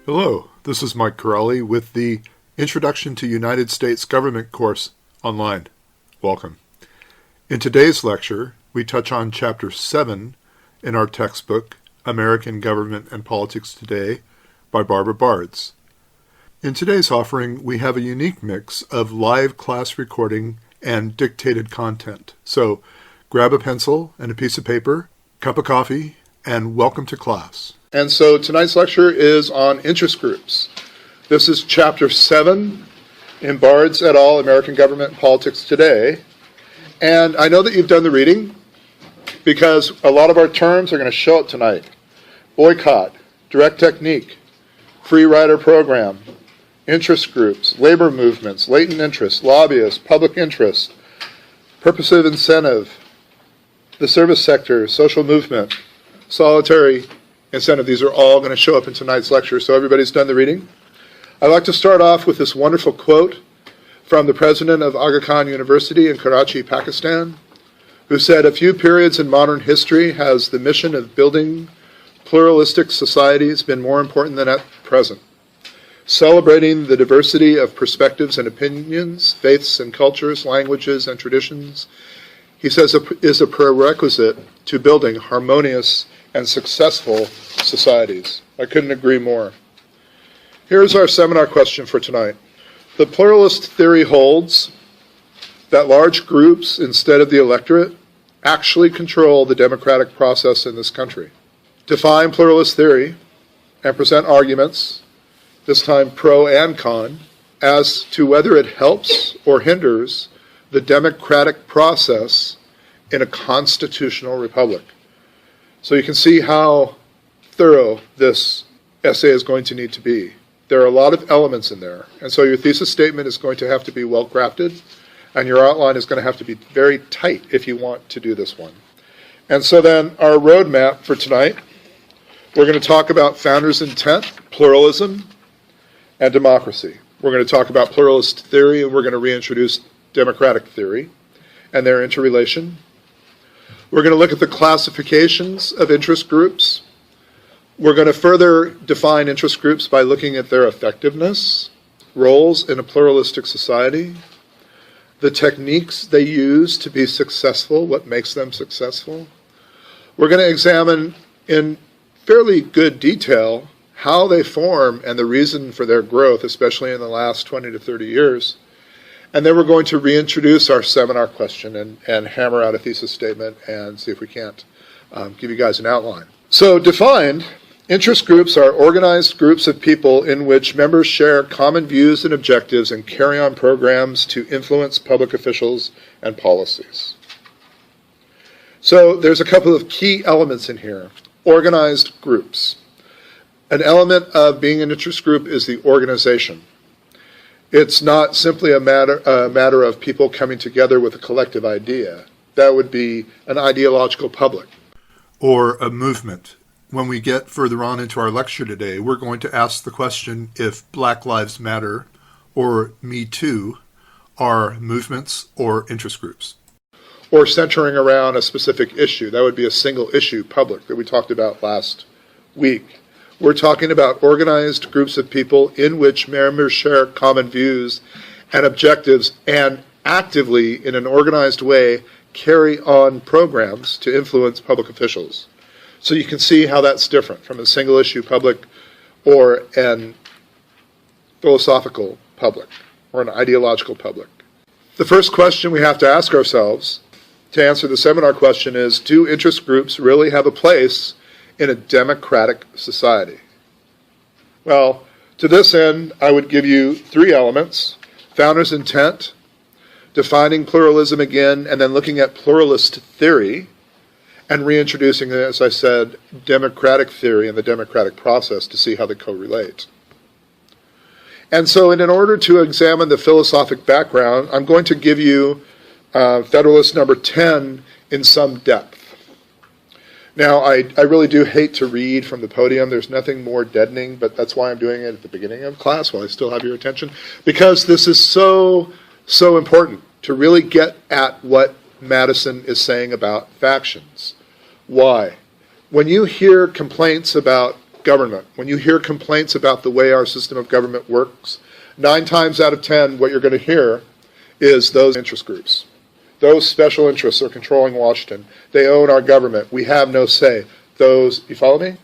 Hello, this is Mike Corelli with the Introduction to United States Government course online. Welcome. In today's lecture, we touch on Chapter 7 in our textbook, American Government and Politics Today, by Barbara Bards. In today's offering, we have a unique mix of live class recording and dictated content. So grab a pencil and a piece of paper, cup of coffee, and welcome to class. And so tonight's lecture is on interest groups. This is Chapter 7 in Bards et al., American Government and Politics Today. And I know that you've done the reading because a lot of our terms are going to show up tonight. Boycott, direct technique, free rider program, interest groups, labor movements, latent interest, lobbyists, public interest, purposive incentive, the service sector, social movement, solitary incentive. These are all going to show up in tonight's lecture, so everybody's done the reading. I'd like to start off with this wonderful quote from the president of Aga Khan University in Karachi, Pakistan, who said, "A few periods in modern history has the mission of building pluralistic societies been more important than at present. Celebrating the diversity of perspectives and opinions, faiths and cultures, languages and traditions," he says, "is a prerequisite to building harmonious and successful societies." I couldn't agree more. Here's our seminar question for tonight. The pluralist theory holds that large groups, instead of the electorate, actually control the democratic process in this country. Define pluralist theory and present arguments, this time pro and con, as to whether it helps or hinders the democratic process in a constitutional republic. So you can see how thorough this essay is going to need to be. There are a lot of elements in there, and so your thesis statement is going to have to be well crafted, and your outline is going to have to be very tight if you want to do this one. And so then our roadmap for tonight, we're going to talk about founders' intent, pluralism, and democracy. We're going to talk about pluralist theory, and we're going to reintroduce democratic theory and their interrelation. We're going to look at the classifications of interest groups. We're going to further define interest groups by looking at their effectiveness, roles in a pluralistic society, the techniques they use to be successful, what makes them successful. We're going to examine in fairly good detail how they form and the reason for their growth, especially in the last 20 to 30 years. And then we're going to reintroduce our seminar question and hammer out a thesis statement and see if we can't give you guys an outline. So defined, interest groups are organized groups of people in which members share common views and objectives and carry on programs to influence public officials and policies. So there's a couple of key elements in here. Organized groups. An element of being an interest group is the organization. It's not simply a matter of people coming together with a collective idea. That would be an ideological public. Or a movement. When we get further on into our lecture today, we're going to ask the question if Black Lives Matter or Me Too are movements or interest groups. Or centering around a specific issue. That would be a single issue public that we talked about last week. We're talking about organized groups of people in which members share common views and objectives and actively, in an organized way, carry on programs to influence public officials. So you can see how that's different from a single issue public or an philosophical public or an ideological public. The first question we have to ask ourselves to answer the seminar question is, do interest groups really have a place in a democratic society? Well, to this end, I would give you three elements: founders' intent, defining pluralism again, and then looking at pluralist theory, and reintroducing, as I said, democratic theory and the democratic process to see how they correlate. And so in order to examine the philosophic background, I'm going to give you Federalist Number 10 in some depth. Now, I really do hate to read from the podium. There's nothing more deadening, but that's why I'm doing it at the beginning of class while I still have your attention, because this is so important to really get at what Madison is saying about factions. Why? When you hear complaints about government. When you hear complaints about the way our system of government works, 9 times out of 10 what you're going to hear is those interest groups. Those special interests are controlling Washington. They own our government. We have no say. Those, you follow me?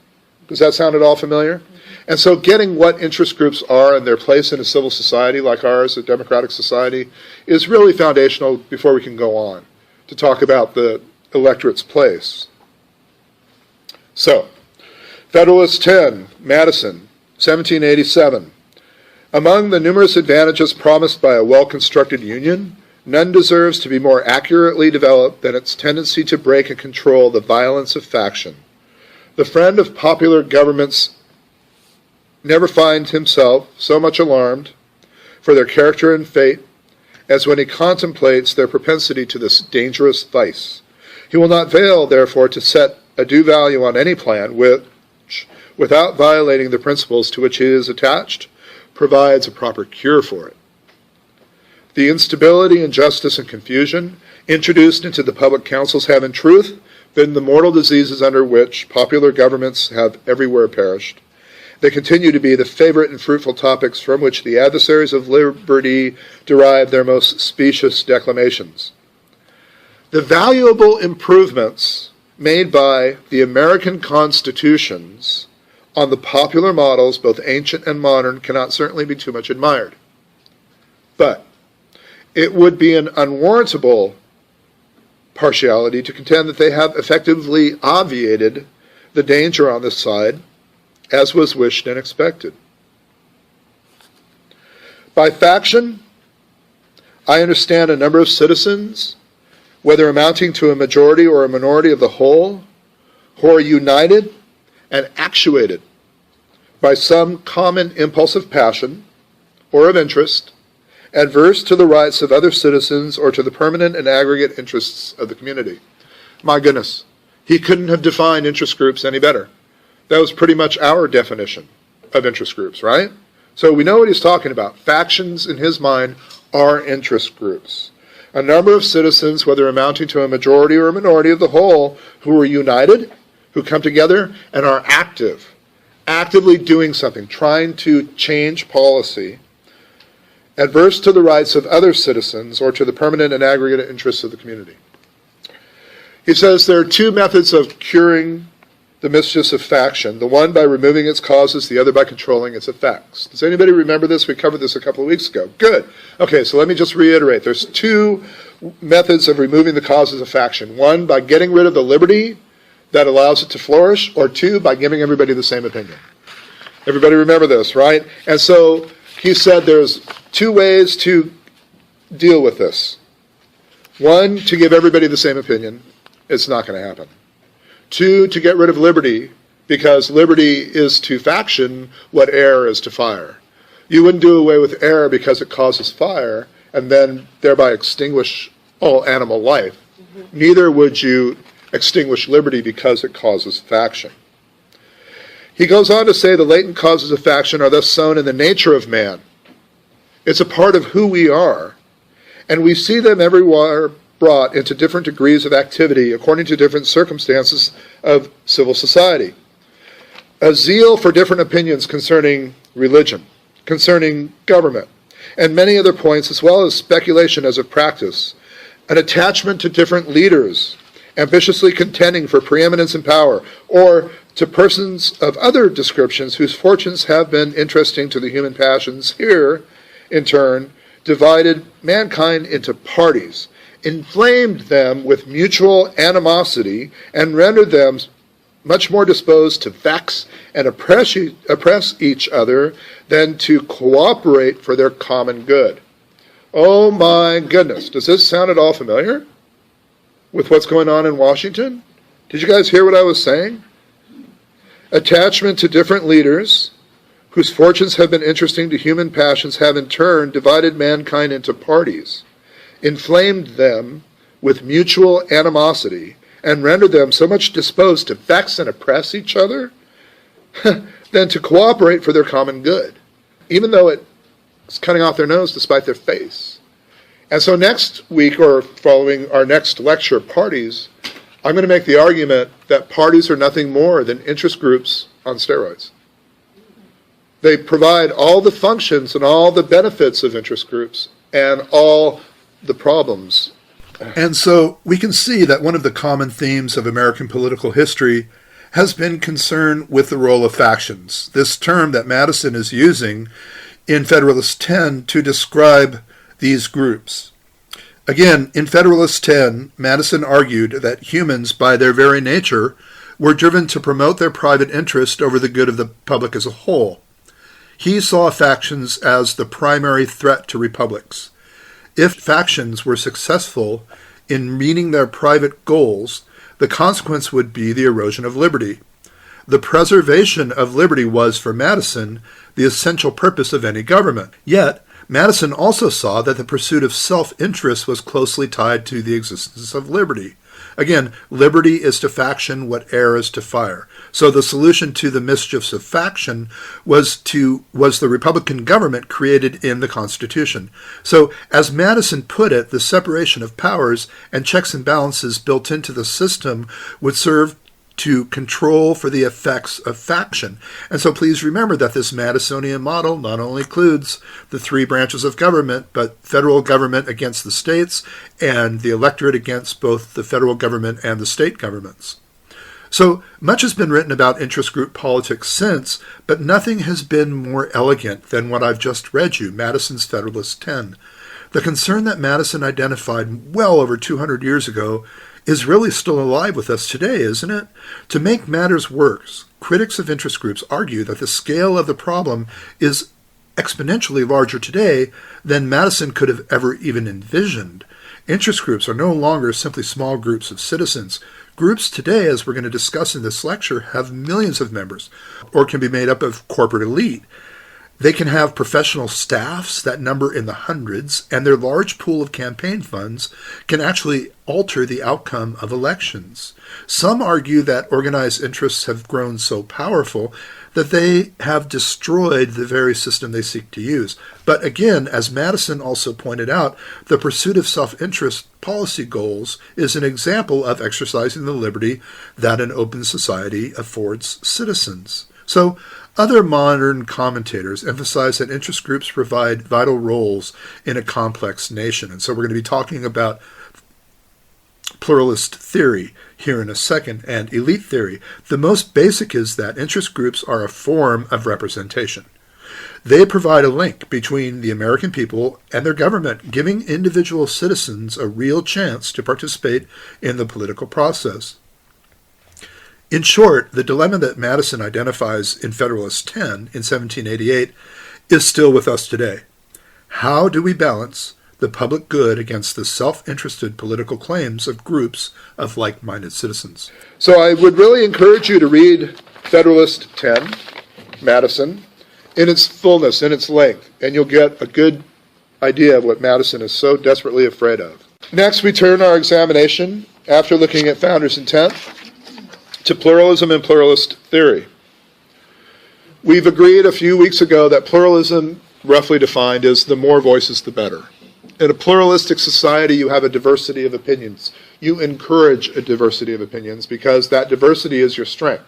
Does that sound at all familiar? And so getting what interest groups are and their place in a civil society like ours, a democratic society, is really foundational before we can go on to talk about the electorate's place. So, Federalist 10, Madison, 1787. Among the numerous advantages promised by a well-constructed union, none deserves to be more accurately developed than its tendency to break and control the violence of faction. The friend of popular governments never finds himself so much alarmed for their character and fate as when he contemplates their propensity to this dangerous vice. He will not fail, therefore, to set a due value on any plan which, without violating the principles to which he is attached, provides a proper cure for it. The instability, injustice, and confusion introduced into the public councils have in truth been the mortal diseases under which popular governments have everywhere perished. They continue to be the favorite and fruitful topics from which the adversaries of liberty derive their most specious declamations. The valuable improvements made by the American constitutions on the popular models, both ancient and modern, cannot certainly be too much admired. But it would be an unwarrantable partiality to contend that they have effectively obviated the danger on this side, as was wished and expected. By faction, I understand a number of citizens, whether amounting to a majority or a minority of the whole, who are united and actuated by some common impulse of passion or of interest, adverse to the rights of other citizens or to the permanent and aggregate interests of the community. My goodness, he couldn't have defined interest groups any better. That was pretty much our definition of interest groups, right? So we know what he's talking about. Factions, in his mind, are interest groups. A number of citizens, whether amounting to a majority or a minority of the whole, who are united, who come together and are actively doing something, trying to change policy, adverse to the rights of other citizens or to the permanent and aggregate interests of the community. He says there are 2 methods of curing the mischiefs of faction, the one by removing its causes, the other by controlling its effects. Does anybody remember this? We covered this a couple of weeks ago. Good. Okay, so let me just reiterate. There's 2 methods of removing the causes of faction. One, by getting rid of the liberty that allows it to flourish, or 2, by giving everybody the same opinion. Everybody remember this, right? And so he said there's 2 ways to deal with this. 1, to give everybody the same opinion. It's not going to happen. 2, to get rid of liberty, because liberty is to faction what air is to fire. You wouldn't do away with air because it causes fire and then thereby extinguish all animal life. Neither would you extinguish liberty because it causes faction. He goes on to say the latent causes of faction are thus sown in the nature of man. It's a part of who we are, and we see them everywhere brought into different degrees of activity according to different circumstances of civil society. A zeal for different opinions concerning religion, concerning government, and many other points, as well as speculation as of practice. An attachment to different leaders, ambitiously contending for preeminence and power, or to persons of other descriptions whose fortunes have been interesting to the human passions, here, in turn, divided mankind into parties, inflamed them with mutual animosity, and rendered them much more disposed to vex and oppress each other than to cooperate for their common good. Oh my goodness, does this sound at all familiar with what's going on in Washington? Did you guys hear what I was saying? Attachment to different leaders, whose fortunes have been interesting to human passions, have in turn divided mankind into parties, inflamed them with mutual animosity, and rendered them so much disposed to vex and oppress each other than to cooperate for their common good, even though it's cutting off their nose to spite their face. And so next week, or following our next lecture, Parties, I'm going to make the argument that parties are nothing more than interest groups on steroids. They provide all the functions and all the benefits of interest groups and all the problems. And so we can see that one of the common themes of American political history has been concern with the role of factions. This term that Madison is using in Federalist 10 to describe these groups. Again, in Federalist 10, Madison argued that humans, by their very nature, were driven to promote their private interest over the good of the public as a whole. He saw factions as the primary threat to republics. If factions were successful in meeting their private goals, the consequence would be the erosion of liberty. The preservation of liberty was, for Madison, the essential purpose of any government. Yet, Madison also saw that the pursuit of self-interest was closely tied to the existence of liberty. Again, liberty is to faction what air is to fire. So the solution to the mischiefs of faction was the Republican government created in the Constitution. So, as Madison put it, the separation of powers and checks and balances built into the system would serve to control for the effects of faction. And so please remember that this Madisonian model not only includes the three branches of government, but federal government against the states and the electorate against both the federal government and the state governments. So much has been written about interest group politics since, but nothing has been more elegant than what I've just read you, Madison's Federalist 10. The concern that Madison identified well over 200 years ago is really still alive with us today, isn't it? To make matters worse, critics of interest groups argue that the scale of the problem is exponentially larger today than Madison could have ever even envisioned. Interest groups are no longer simply small groups of citizens. Groups today, as we're going to discuss in this lecture, have millions of members, or can be made up of corporate elite. They can have professional staffs that number in the hundreds, and their large pool of campaign funds can actually alter the outcome of elections. Some argue that organized interests have grown so powerful that they have destroyed the very system they seek to use. But again, as Madison also pointed out, the pursuit of self-interest policy goals is an example of exercising the liberty that an open society affords citizens. So, other modern commentators emphasize that interest groups provide vital roles in a complex nation. And so we're going to be talking about pluralist theory here in a second, and elite theory. The most basic is that interest groups are a form of representation. They provide a link between the American people and their government, giving individual citizens a real chance to participate in the political process. In short, the dilemma that Madison identifies in Federalist 10 in 1788 is still with us today. How do we balance the public good against the self-interested political claims of groups of like-minded citizens? So I would really encourage you to read Federalist 10, Madison, in its fullness, in its length, and you'll get a good idea of what Madison is so desperately afraid of. Next, we turn our examination, after looking at Founder's intent, to pluralism and pluralist theory. We've agreed a few weeks ago that pluralism, roughly defined, is the more voices, the better. In a pluralistic society, you have a diversity of opinions. You encourage a diversity of opinions because that diversity is your strength.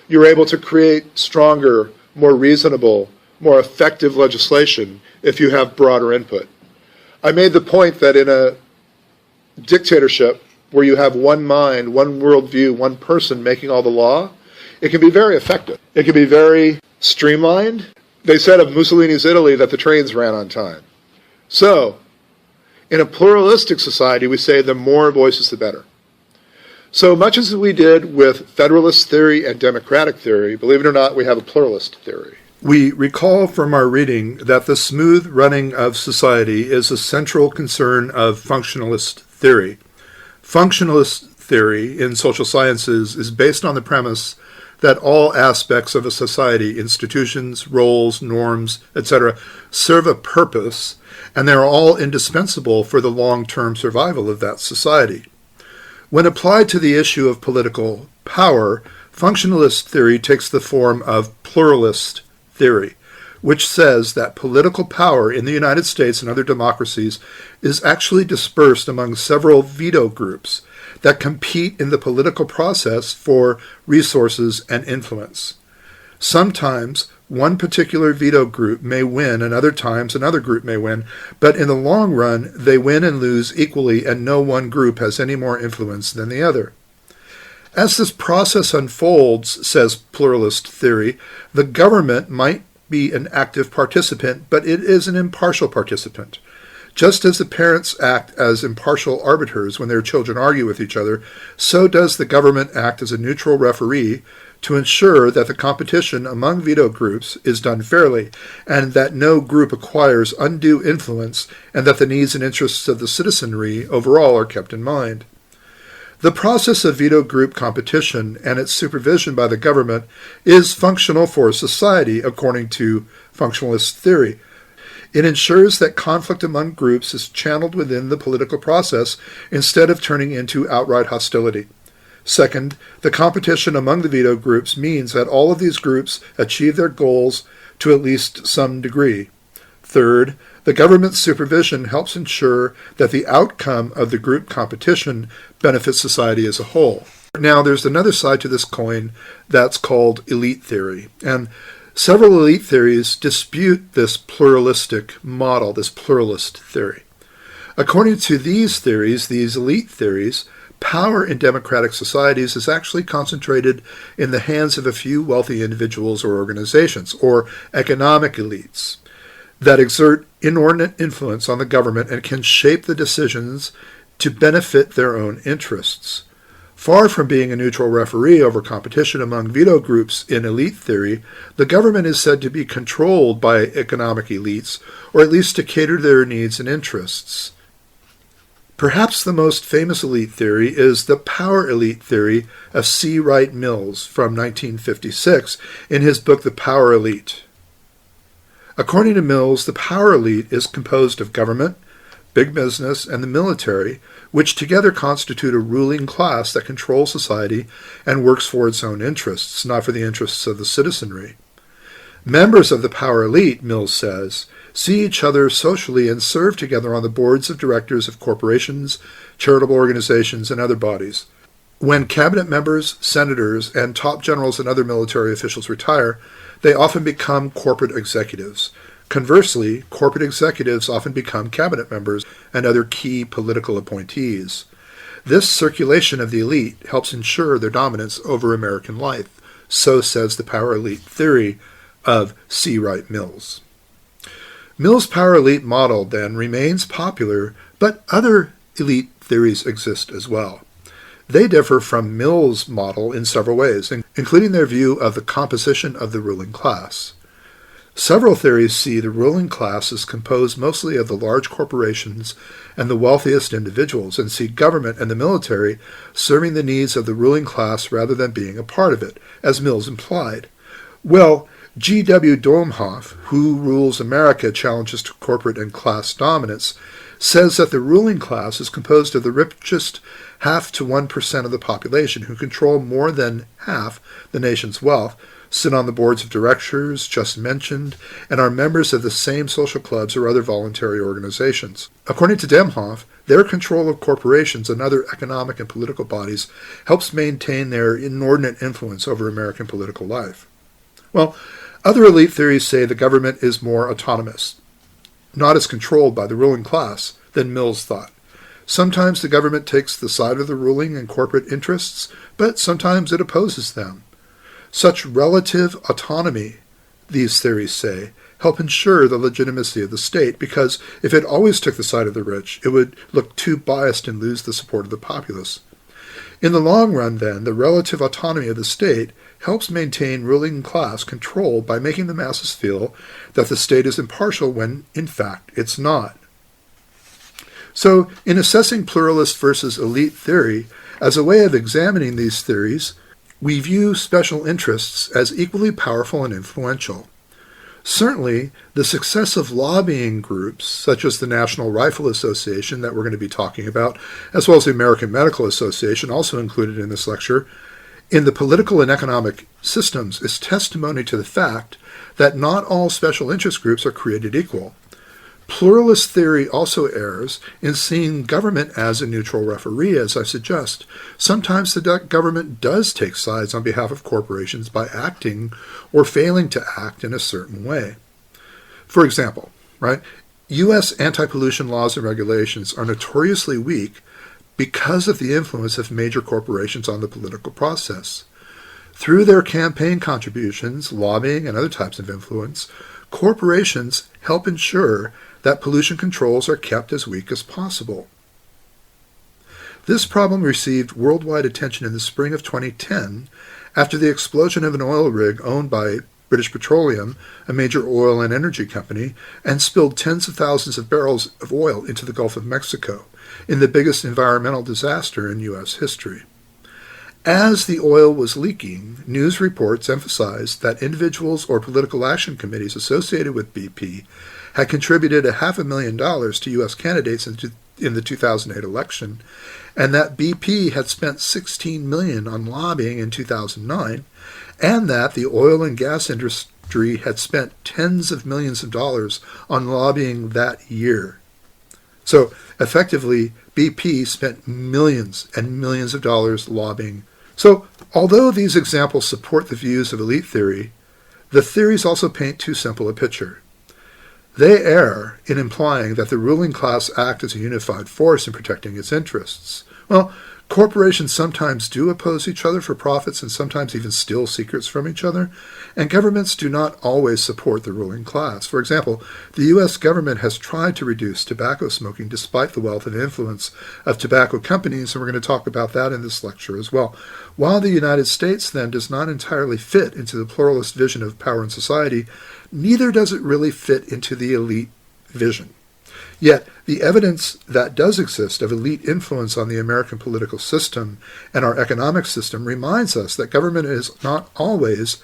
You're able to create stronger, more reasonable, more effective legislation if you have broader input. I made the point that in a dictatorship, where you have one mind, one worldview, one person making all the law, it can be very effective. It can be very streamlined. They said of Mussolini's Italy that the trains ran on time. So, in a pluralistic society, we say the more voices, the better. So much as we did with Federalist theory and democratic theory, believe it or not, we have a pluralist theory. We recall from our reading that the smooth running of society is a central concern of functionalist theory. Functionalist theory in social sciences is based on the premise that all aspects of a society, institutions, roles, norms, etc., serve a purpose, and they're all indispensable for the long-term survival of that society. When applied to the issue of political power, functionalist theory takes the form of pluralist theory, which says that political power in the United States and other democracies is actually dispersed among several veto groups that compete in the political process for resources and influence. Sometimes one particular veto group may win and other times another group may win, but in the long run they win and lose equally and no one group has any more influence than the other. As this process unfolds, says pluralist theory, the government might be an active participant, but it is an impartial participant. Just as the parents act as impartial arbiters when their children argue with each other, so does the government act as a neutral referee to ensure that the competition among veto groups is done fairly, and that no group acquires undue influence, and that the needs and interests of the citizenry overall are kept in mind. The process of veto group competition and its supervision by the government is functional for society, according to functionalist theory. It ensures that conflict among groups is channeled within the political process instead of turning into outright hostility. Second, the competition among the veto groups means that all of these groups achieve their goals to at least some degree. Third, the government's supervision helps ensure that the outcome of the group competition benefits society as a whole. Now, there's another side to this coin that's called elite theory, and several elite theories dispute this pluralistic model, this pluralist theory. According to these theories, these elite theories, power in democratic societies is actually concentrated in the hands of a few wealthy individuals or organizations, or economic elites, that exert inordinate influence on the government and can shape the decisions to benefit their own interests. Far from being a neutral referee over competition among veto groups in elite theory, the government is said to be controlled by economic elites, or at least to cater to their needs and interests. Perhaps the most famous elite theory is the power elite theory of C. Wright Mills from 1956 in his book The Power Elite. According to Mills, the power elite is composed of government, big business, and the military, which together constitute a ruling class that controls society and works for its own interests, not for the interests of the citizenry. Members of the power elite, Mills says, see each other socially and serve together on the boards of directors of corporations, charitable organizations, and other bodies. When cabinet members, senators, and top generals and other military officials retire, they often become corporate executives. Conversely, corporate executives often become cabinet members and other key political appointees. This circulation of the elite helps ensure their dominance over American life, so says the power elite theory of C. Wright Mills. Mills' power elite model, then, remains popular, but other elite theories exist as well. They differ from Mills' model in several ways, including their view of the composition of the ruling class. Several theories see the ruling class as composed mostly of the large corporations and the wealthiest individuals, and see government and the military serving the needs of the ruling class rather than being a part of it, as Mills implied. Well, G.W. Domhoff, Who Rules America Challenges to Corporate and Class Dominance, says that the ruling class is composed of the richest 0.5 to 1% of the population who control more than half the nation's wealth, sit on the boards of directors just mentioned, and are members of the same social clubs or other voluntary organizations. According to Domhoff, their control of corporations and other economic and political bodies helps maintain their inordinate influence over American political life. Well, other elite theories say the government is more autonomous, not as controlled by the ruling class than Mills thought. Sometimes the government takes the side of the ruling and corporate interests, but sometimes it opposes them. Such relative autonomy, these theories say, help ensure the legitimacy of the state, because if it always took the side of the rich, it would look too biased and lose the support of the populace. In the long run, then, the relative autonomy of the state helps maintain ruling class control by making the masses feel that the state is impartial when, in fact, it's not. So, in assessing pluralist versus elite theory, as a way of examining these theories, we view special interests as equally powerful and influential. Certainly, the success of lobbying groups, such as the National Rifle Association that we're going to be talking about, as well as the American Medical Association, also included in this lecture, in the political and economic systems, is testimony to the fact that not all special interest groups are created equal. Pluralist theory also errs in seeing government as a neutral referee, as I suggest. Sometimes the government does take sides on behalf of corporations by acting or failing to act in a certain way. For example, right, U.S. anti-pollution laws and regulations are notoriously weak because of the influence of major corporations on the political process. Through their campaign contributions, lobbying, and other types of influence, corporations help ensure that pollution controls are kept as weak as possible. This problem received worldwide attention in the spring of 2010 after the explosion of an oil rig owned by British Petroleum, a major oil and energy company, and spilled tens of thousands of barrels of oil into the Gulf of Mexico, in the biggest environmental disaster in U.S. history. As the oil was leaking, news reports emphasized that individuals or political action committees associated with BP had contributed $500,000 to U.S. candidates in the 2008 election, and that BP had spent $16 million on lobbying in 2009, and that the oil and gas industry had spent tens of millions of dollars on lobbying that year. So, effectively, BP spent millions and millions of dollars lobbying. So, although these examples support the views of elite theory, the theories also paint too simple a picture. They err in implying that the ruling class act as a unified force in protecting its interests. Well, corporations sometimes do oppose each other for profits and sometimes even steal secrets from each other, and governments do not always support the ruling class. For example, the U.S. government has tried to reduce tobacco smoking despite the wealth and influence of tobacco companies, and we're going to talk about that in this lecture as well. While the United States, then, does not entirely fit into the pluralist vision of power in society, neither does it really fit into the elite vision. Yet, the evidence that does exist of elite influence on the American political system and our economic system reminds us that government is not always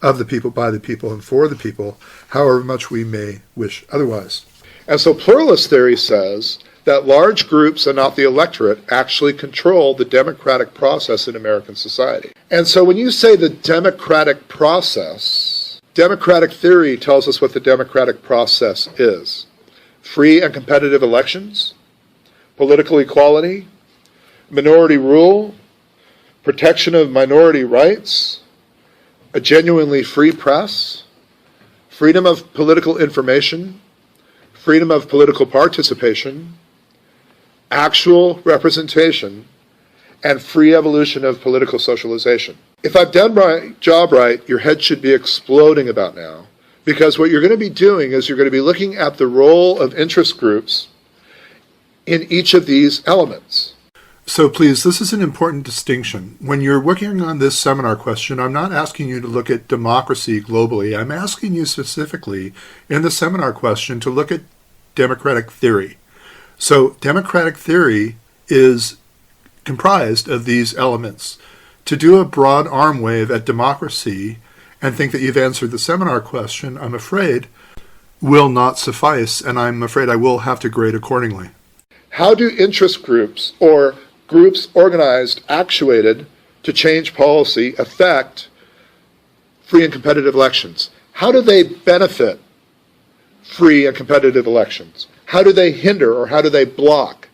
of the people, by the people, and for the people, however much we may wish otherwise. And so pluralist theory says that large groups and not the electorate actually control the democratic process in American society. And so when you say the democratic process, democratic theory tells us what the democratic process is. Free and competitive elections, political equality, minority rule, protection of minority rights, a genuinely free press, freedom of political information, freedom of political participation, actual representation, and free evolution of political socialization. If I've done my job right, your head should be exploding about now. Because what you're going to be doing is you're going to be looking at the role of interest groups in each of these elements. So please, this is an important distinction. When you're working on this seminar question, I'm not asking you to look at democracy globally. I'm asking you specifically in the seminar question to look at democratic theory. So democratic theory is comprised of these elements. To do a broad arm wave at democracy and think that you've answered the seminar question, I'm afraid, will not suffice, and I'm afraid I will have to grade accordingly. How do interest groups, or groups organized, actuated to change policy, affect free and competitive elections? How do they benefit free and competitive elections? How do they hinder or how do they block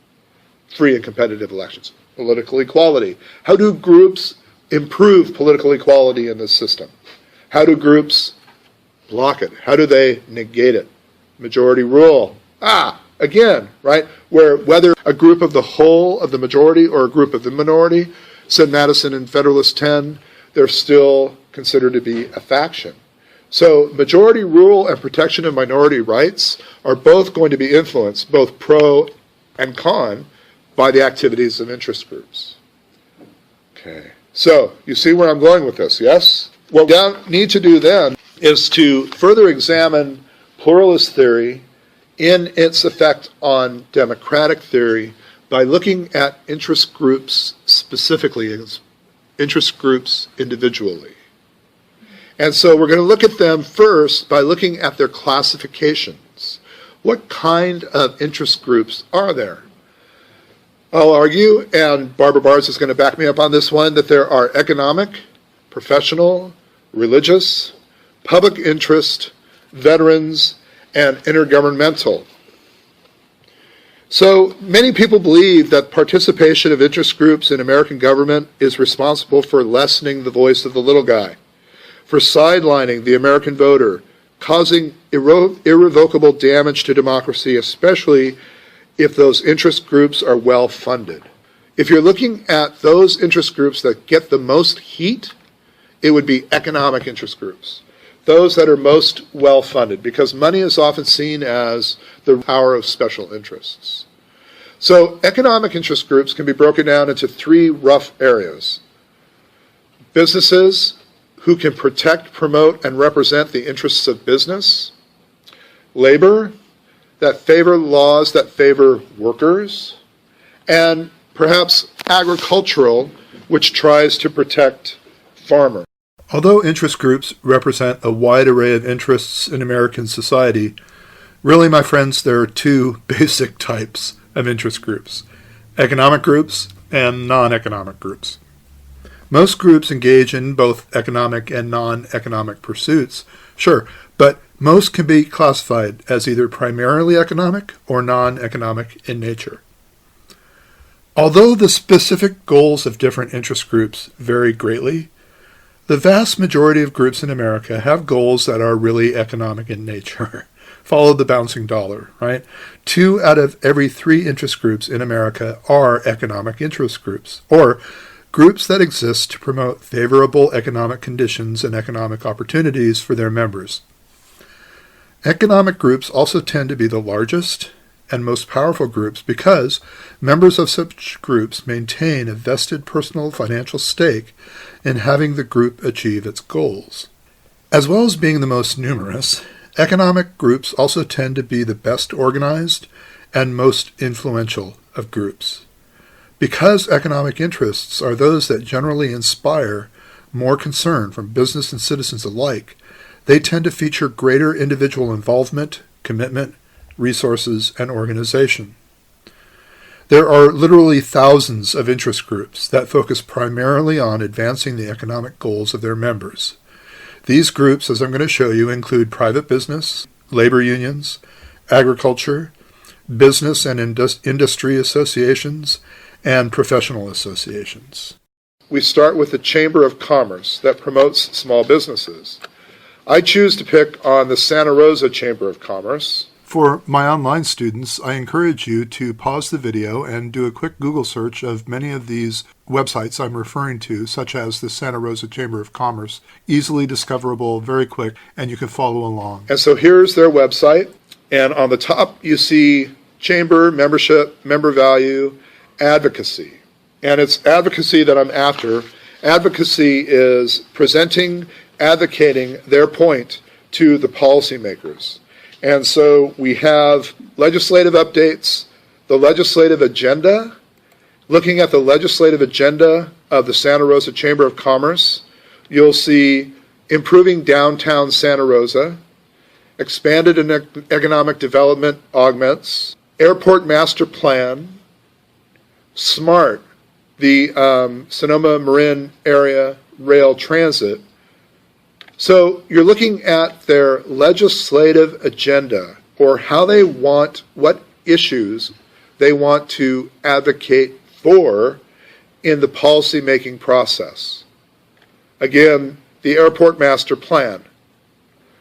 free and competitive elections? Political equality. How do groups improve political equality in this system? How do groups block it? How do they negate it? Majority rule. Again, right? Where whether a group of the whole of the majority or a group of the minority, said Madison in Federalist 10, they're still considered to be a faction. So majority rule and protection of minority rights are both going to be influenced, both pro and con, by the activities of interest groups. Okay. So you see where I'm going with this, yes? What we need to do then is to further examine pluralist theory in its effect on democratic theory by looking at interest groups specifically, as interest groups individually. And so we're going to look at them first by looking at their classifications. What kind of interest groups are there? I'll argue, and Barbara Barnes is going to back me up on this one, that there are economic, professional, religious, public interest, veterans, and intergovernmental So many people believe that participation of interest groups in American government is responsible for lessening the voice of the little guy, for sidelining the American voter, causing irrevocable damage to democracy, especially if those interest groups are well funded. If you're looking at those interest groups that get the most heat, it would be economic interest groups, those that are most well funded, because money is often seen as the power of special interests. So economic interest groups can be broken down into three rough areas. Businesses who can protect, promote, and represent the interests of business. Labor, that favor laws that favor workers. And perhaps agricultural, which tries to protect farmers. Although interest groups represent a wide array of interests in American society, really, my friends, there are two basic types of interest groups: economic groups and non-economic groups. Most groups engage in both economic and non-economic pursuits, sure, but most can be classified as either primarily economic or non-economic in nature. Although the specific goals of different interest groups vary greatly, the vast majority of groups in America have goals that are really economic in nature. Follow the bouncing dollar, right? 2 out of every 3 interest groups in America are economic interest groups, or groups that exist to promote favorable economic conditions and economic opportunities for their members. Economic groups also tend to be the largest and most powerful groups because members of such groups maintain a vested personal financial stake in having the group achieve its goals. As well as being the most numerous, economic groups also tend to be the best organized and most influential of groups. Because economic interests are those that generally inspire more concern from business and citizens alike, they tend to feature greater individual involvement, commitment, resources, and organization. There are literally thousands of interest groups that focus primarily on advancing the economic goals of their members. These groups, as I'm going to show you, include private business, labor unions, agriculture, business and industry associations, and professional associations. We start with the Chamber of Commerce that promotes small businesses. I choose to pick on the Santa Rosa Chamber of Commerce. For my online students, I encourage you to pause the video and do a quick Google search of many of these websites I'm referring to, such as the Santa Rosa Chamber of Commerce. Easily discoverable, very quick, and you can follow along. And so here's their website, and on the top you see Chamber, membership, member value, advocacy. And it's advocacy that I'm after. Advocacy is presenting, advocating their point to the policymakers. And so we have legislative updates, the legislative agenda. Looking at the legislative agenda of the Santa Rosa Chamber of Commerce, you'll see improving downtown Santa Rosa, expanded economic development augments, airport master plan, SMART, the Sonoma Marin area rail transit. So you're looking at their legislative agenda, or how they want, what issues they want to advocate for in the policy-making process. Again, the airport master plan.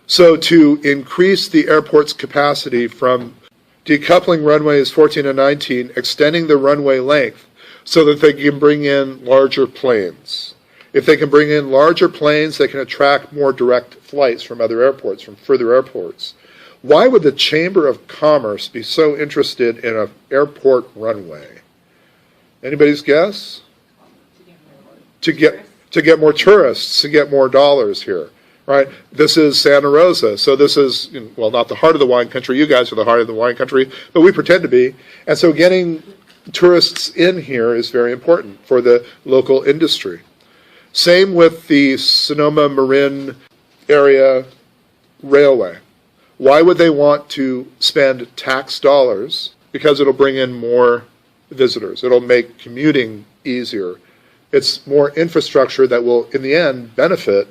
So to increase the airport's capacity from decoupling runways 14 and 19, extending the runway length so that they can bring in larger planes. If they can bring in larger planes, they can attract more direct flights from other airports, from further airports. Why would the Chamber of Commerce be so interested in an airport runway? Anybody's guess? To get more tourists, to get more dollars here, right? This is Santa Rosa, so this is, well, not the heart of the wine country. You guys are the heart of the wine country, but we pretend to be. And so getting tourists in here is very important for the local industry. Same with the Sonoma Marin area railway. Why would they want to spend tax dollars? Because it'll bring in more visitors. It'll make commuting easier. It's more infrastructure that will, in the end, benefit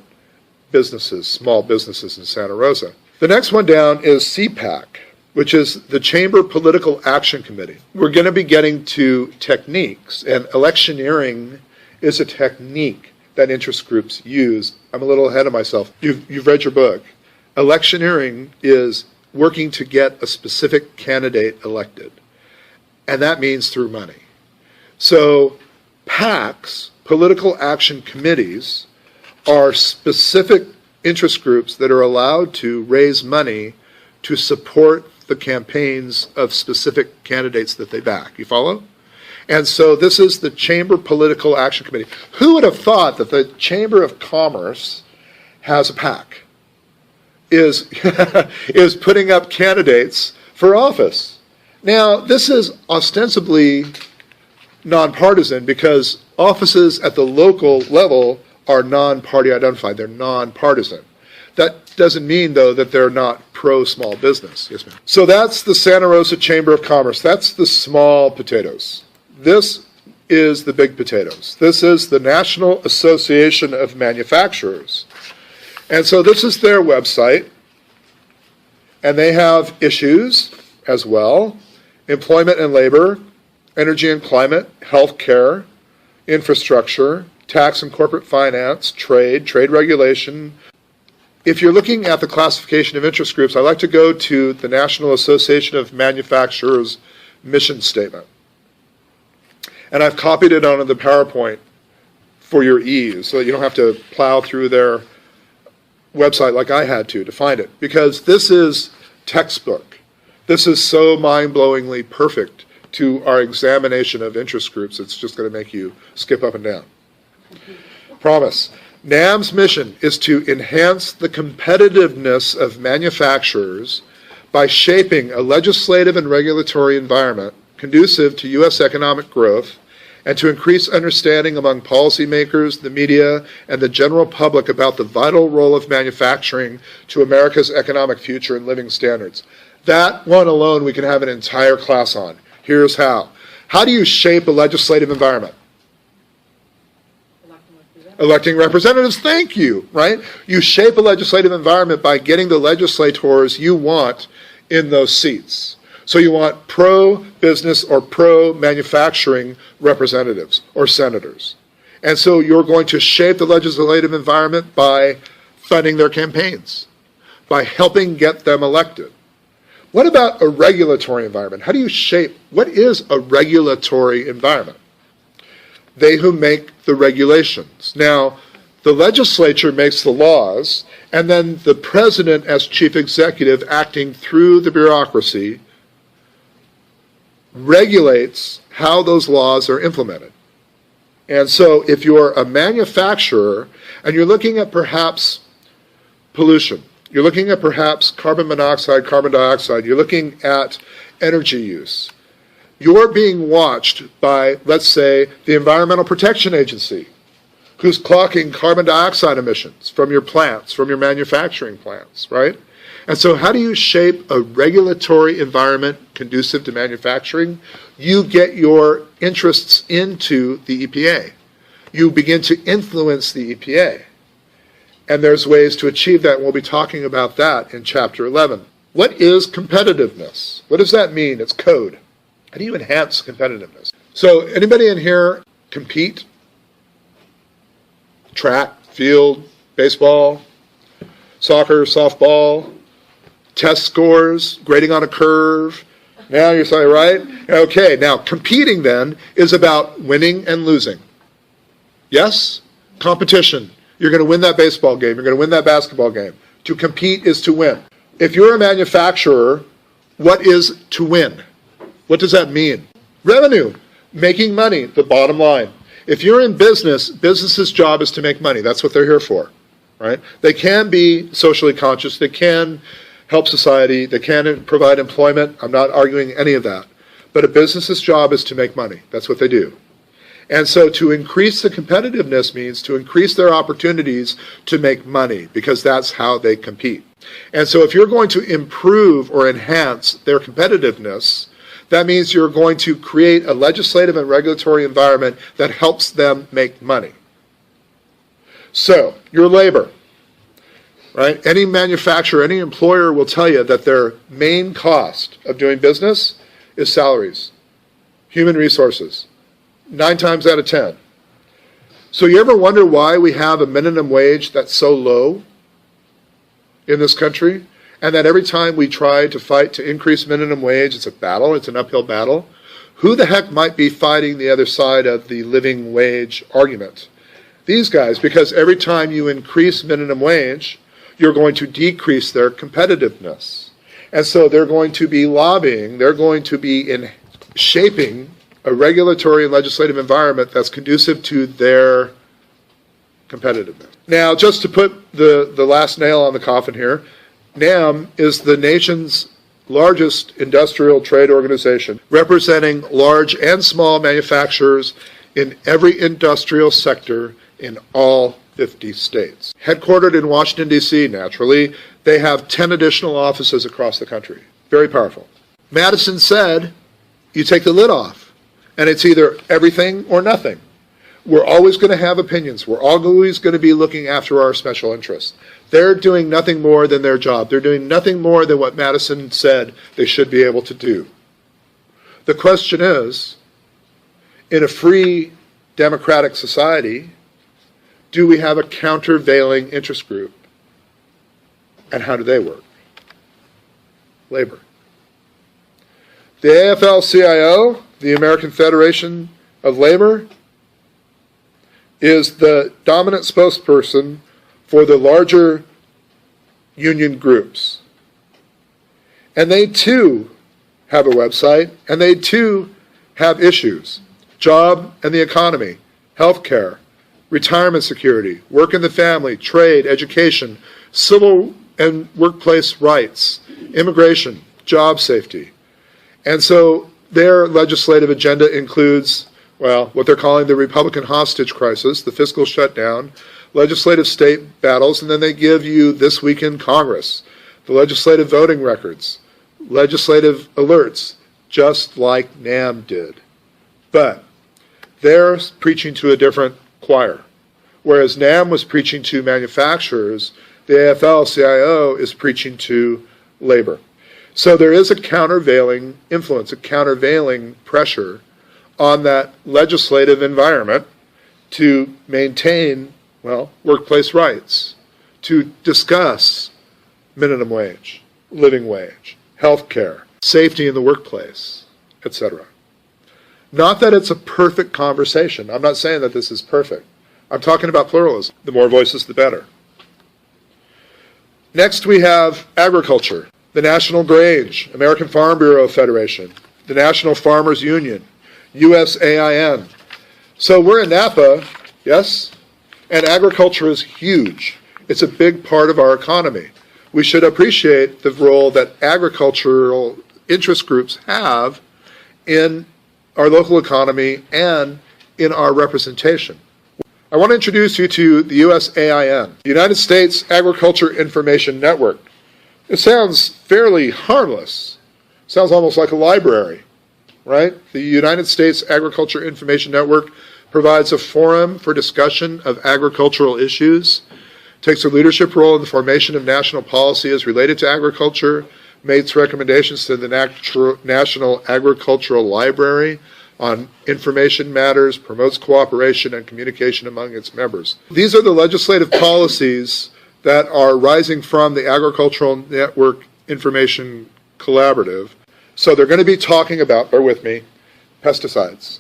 businesses, small businesses in Santa Rosa. The next one down is CPAC. which is the Chamber Political Action Committee. We're going to be getting to techniques, and electioneering is a technique that interest groups use. I'm a little ahead of myself. You've read your book. Electioneering is working to get a specific candidate elected, and that means through money. So PACs, political action committees, are specific interest groups that are allowed to raise money to support the campaigns of specific candidates that they back. You follow? And so this is the Chamber Political Action Committee. Who would have thought that the Chamber of Commerce has a PAC, is putting up candidates for office? Now, this is ostensibly nonpartisan because offices at the local level are non-party identified. They're nonpartisan. That doesn't mean, though, that they're not pro-small business. Yes, ma'am. So that's the Santa Rosa Chamber of Commerce. That's the small potatoes. This is the big potatoes. This is the National Association of Manufacturers. And so this is their website. And they have issues as well: employment and labor, energy and climate, health care, infrastructure, tax and corporate finance, trade regulation. If you're looking at the classification of interest groups, I like to go to the National Association of Manufacturers mission statement. And I've copied it onto the PowerPoint for your ease, so that you don't have to plow through their website like I had to find it. Because this is textbook. This is so mind-blowingly perfect to our examination of interest groups, it's just going to make you skip up and down. Promise. NAM's mission is to enhance the competitiveness of manufacturers by shaping a legislative and regulatory environment conducive to U.S. economic growth and to increase understanding among policymakers, the media, and the general public about the vital role of manufacturing to America's economic future and living standards. That one alone we can have an entire class on. Here's how. How do you shape a legislative environment? Electing representatives, thank you, right? You shape a legislative environment by getting the legislators you want in those seats. So you want pro-business or pro-manufacturing representatives or senators. And so you're going to shape the legislative environment by funding their campaigns, by helping get them elected. What about a regulatory environment? How do you shape, what is a regulatory environment? They who make the regulations. Now, the legislature makes the laws, and then the president as chief executive acting through the bureaucracy regulates how those laws are implemented. And so if you're a manufacturer and you're looking at perhaps pollution, you're looking at perhaps carbon monoxide, carbon dioxide, you're looking at energy use, you're being watched by, let's say, the Environmental Protection Agency, who's clocking carbon dioxide emissions from your plants, from your manufacturing plants, right? And so how do you shape a regulatory environment conducive to manufacturing? You get your interests into the EPA. You begin to influence the EPA. And there's ways to achieve that, and we'll be talking about that in Chapter 11. What is competitiveness? What does that mean? It's code. How do you enhance competitiveness? So anybody in here compete? Track, field, baseball, soccer, softball, test scores, grading on a curve. Now you're saying, right? Okay, now competing then is about winning and losing. Yes? Competition. You're going to win that baseball game. You're going to win that basketball game. To compete is to win. If you're a manufacturer, what is to win? What does that mean? Revenue. Making money, the bottom line. If you're in business, business's job is to make money. That's what they're here for, right? They can be socially conscious. They can help society. They can provide employment. I'm not arguing any of that. But a business's job is to make money. That's what they do. And so to increase the competitiveness means to increase their opportunities to make money, because that's how they compete. And so if you're going to improve or enhance their competitiveness, that means you're going to create a legislative and regulatory environment that helps them make money. So, your labor. right? Any manufacturer, any employer will tell you that their main cost of doing business is salaries, human resources, 9 times out of 10. So you ever wonder why we have a minimum wage that's so low in this country, and that every time we try to fight to increase minimum wage, it's a battle, it's an uphill battle? Who the heck might be fighting the other side of the living wage argument? These guys, because every time you increase minimum wage, you're going to decrease their competitiveness. And so they're going to be lobbying, they're going to be shaping a regulatory and legislative environment that's conducive to their competitiveness. Now, just to put the last nail on the coffin here, NAM is the nation's largest industrial trade organization, representing large and small manufacturers in every industrial sector in all 50 states. Headquartered in Washington, D.C., naturally, they have 10 additional offices across the country. Very powerful. Madison said, you take the lid off, and it's either everything or nothing. We're always going to have opinions. We're always going to be looking after our special interests. They're doing nothing more than their job. They're doing nothing more than what Madison said they should be able to do. The question is, in a free democratic society, do we have a countervailing interest group? And how do they work? Labor. The AFL-CIO, the American Federation of Labor, is the dominant spokesperson for the larger union groups. And they too have a website, and they too have issues. Job and the economy, healthcare, retirement security, work in the family, trade, education, civil and workplace rights, immigration, job safety. And so their legislative agenda includes, well, what they're calling the Republican hostage crisis, the fiscal shutdown, legislative state battles, and then they give you this week in Congress, the legislative voting records, legislative alerts, just like NAM did. But they're preaching to a different choir. Whereas NAM was preaching to manufacturers, the AFL-CIO is preaching to labor. So there is a countervailing influence, a countervailing pressure on that legislative environment to maintain, well, workplace rights, to discuss minimum wage, living wage, health care, safety in the workplace, etc. Not that it's a perfect conversation. I'm not saying that this is perfect. I'm talking about pluralism. The more voices, the better. Next, we have agriculture, the National Grange, American Farm Bureau Federation, the National Farmers Union, USAIN. So we're in Napa, yes, and agriculture is huge. It's a big part of our economy. We should appreciate the role that agricultural interest groups have in our local economy and in our representation. I want to introduce you to the USAIN, the United States Agriculture Information Network. It sounds fairly harmless. Sounds almost like a library, right? The United States Agriculture Information Network provides a forum for discussion of agricultural issues, takes a leadership role in the formation of national policy as related to agriculture, makes recommendations to the National Agricultural Library on information matters, promotes cooperation and communication among its members. These are the legislative policies that are rising from the Agricultural Network Information Collaborative. So they're going to be talking about, bear with me, pesticides,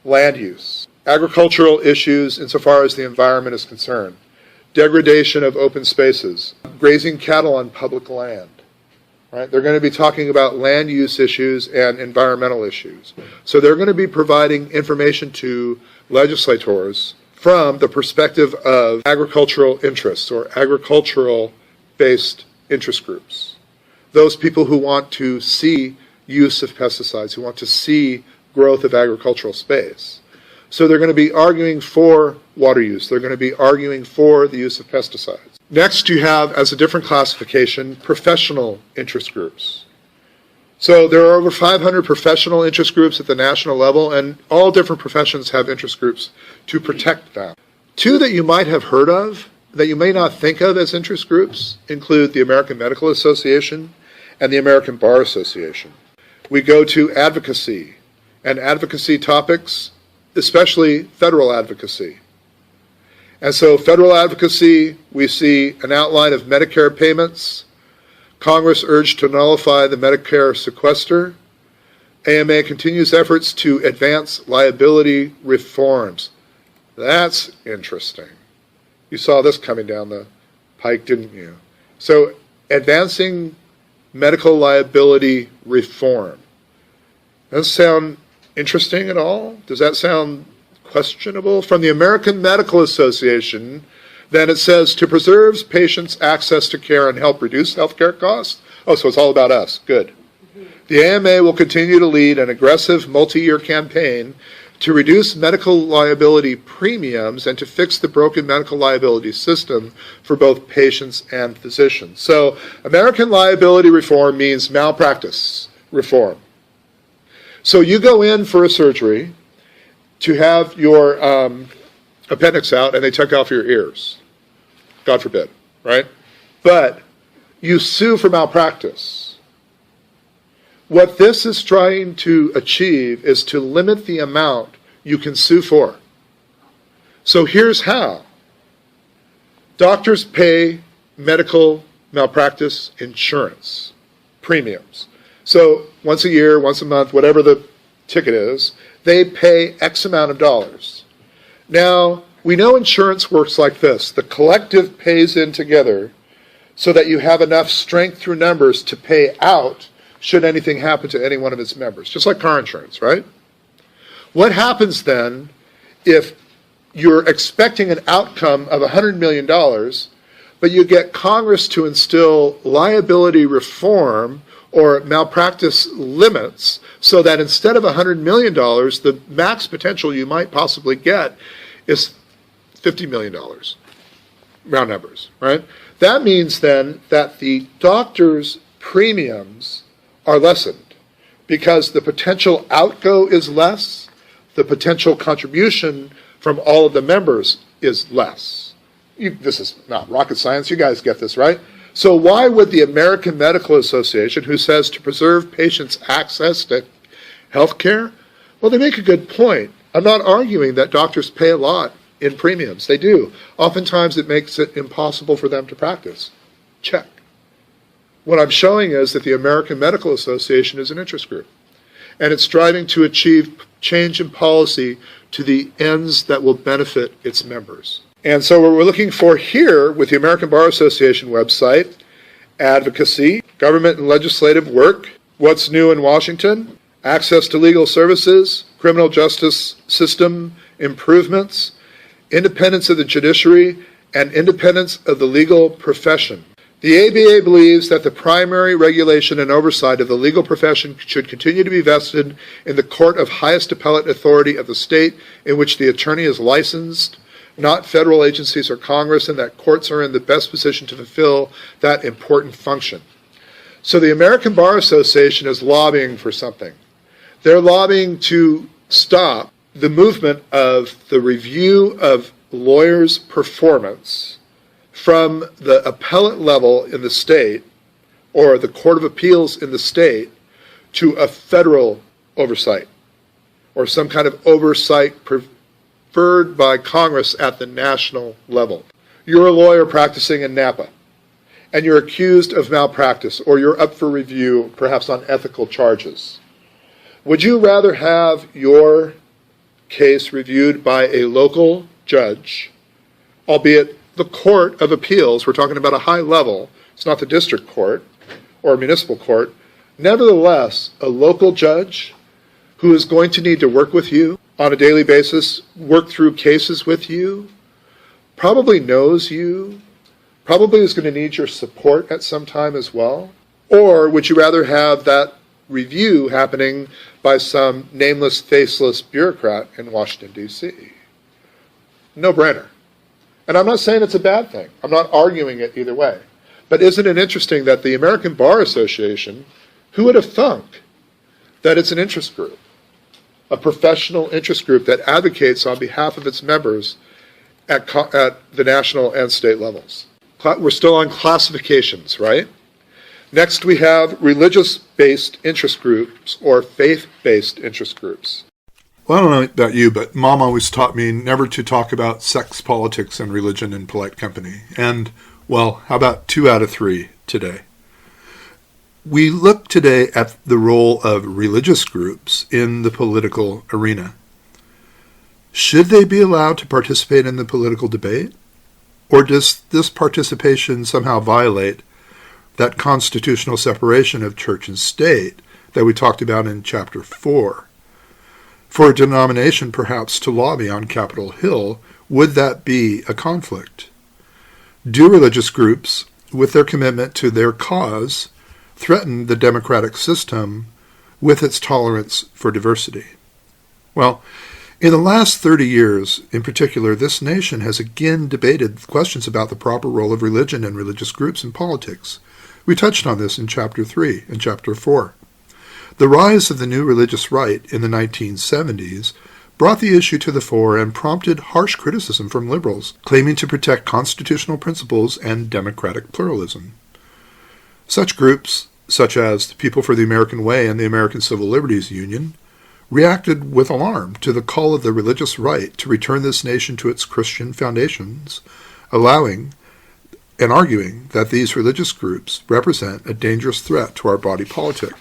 land use, agricultural issues insofar as the environment is concerned, degradation of open spaces, grazing cattle on public land. Right? They're going to be talking about land use issues and environmental issues. So they're going to be providing information to legislators from the perspective of agricultural interests or agricultural-based interest groups. Those people who want to see use of pesticides, who want to see growth of agricultural space. So they're going to be arguing for water use. They're going to be arguing for the use of pesticides. Next, you have, as a different classification, professional interest groups. So there are over 500 professional interest groups at the national level, and all different professions have interest groups to protect them. Two that you might have heard of that you may not think of as interest groups include the American Medical Association and the American Bar Association. We go to advocacy and advocacy topics, especially federal advocacy. And so federal advocacy, we see an outline of Medicare payments. Congress urged to nullify the Medicare sequester. AMA continues efforts to advance liability reforms. That's interesting. You saw this coming down the pike, didn't you? So advancing medical liability reform. Does that sound interesting at all? Does that sound questionable? From the American Medical Association, then it says to preserve patients' access to care and help reduce healthcare costs. Oh, so it's all about us. Good. The AMA will continue to lead an aggressive multi-year campaign to reduce medical liability premiums and to fix the broken medical liability system for both patients and physicians. So American liability reform means malpractice reform. So you go in for a surgery to have your appendix out and they took off your ears. God forbid, right? But you sue for malpractice. What this is trying to achieve is to limit the amount you can sue for. So here's how. Doctors pay medical malpractice insurance premiums. So once a year, once a month, whatever the ticket is, they pay X amount of dollars. Now, we know insurance works like this. The collective pays in together so that you have enough strength through numbers to pay out should anything happen to any one of its members, just like car insurance, right? What happens then if you're expecting an outcome of $100 million, but you get Congress to instill liability reform or malpractice limits so that instead of $100 million, the max potential you might possibly get is $50 million, round numbers, right? That means then that the doctor's premiums are lessened because the potential outgo is less, the potential contribution from all of the members is less. This is not rocket science, you guys get this, right? So why would the American Medical Association, who says to preserve patients' access to health care? Well, they make a good point. I'm not arguing that doctors pay a lot in premiums. They do. Oftentimes it makes it impossible for them to practice. Check. What I'm showing is that the American Medical Association is an interest group, and it's striving to achieve change in policy to the ends that will benefit its members. And so what we're looking for here with the American Bar Association website, advocacy, government and legislative work, what's new in Washington, access to legal services, criminal justice system improvements, independence of the judiciary, and independence of the legal profession. The ABA believes that the primary regulation and oversight of the legal profession should continue to be vested in the court of highest appellate authority of the state in which the attorney is licensed, not federal agencies or Congress, and that courts are in the best position to fulfill that important function. So the American Bar Association is lobbying for something. They're lobbying to stop the movement of the review of lawyers' performance from the appellate level in the state or the Court of Appeals in the state to a federal oversight or some kind of oversight preferred by Congress at the national level. You're a lawyer practicing in Napa and you're accused of malpractice or you're up for review perhaps on ethical charges. Would you rather have your case reviewed by a local judge, albeit the Court of Appeals, we're talking about a high level, it's not the district court or municipal court, nevertheless, a local judge who is going to need to work with you on a daily basis, work through cases with you, probably knows you, probably is going to need your support at some time as well? Or would you rather have that review happening by some nameless, faceless bureaucrat in Washington, D.C.? No-brainer. And I'm not saying it's a bad thing. I'm not arguing it either way. But isn't it interesting that the American Bar Association, who would have thunk that it's an interest group, a professional interest group that advocates on behalf of its members, at the national and state levels. We're still on classifications, right? Next, we have religious-based interest groups or faith-based interest groups. Well, I don't know about you, but Mom always taught me never to talk about sex, politics, and religion in polite company. And, well, how about 2 out of 3 today? We look today at the role of religious groups in the political arena. Should they be allowed to participate in the political debate? Or does this participation somehow violate that constitutional separation of church and state that we talked about in Chapter 4? For a denomination perhaps to lobby on Capitol Hill, would that be a conflict? Do religious groups, with their commitment to their cause, threaten the democratic system with its tolerance for diversity? Well, in the last 30 years, in particular, this nation has again debated questions about the proper role of religion and religious groups in politics. We touched on this in Chapter 3 and Chapter 4. The rise of the new religious right in the 1970s brought the issue to the fore and prompted harsh criticism from liberals, claiming to protect constitutional principles and democratic pluralism. Such groups, such as the People for the American Way and the American Civil Liberties Union, reacted with alarm to the call of the religious right to return this nation to its Christian foundations, allowing and arguing that these religious groups represent a dangerous threat to our body politic.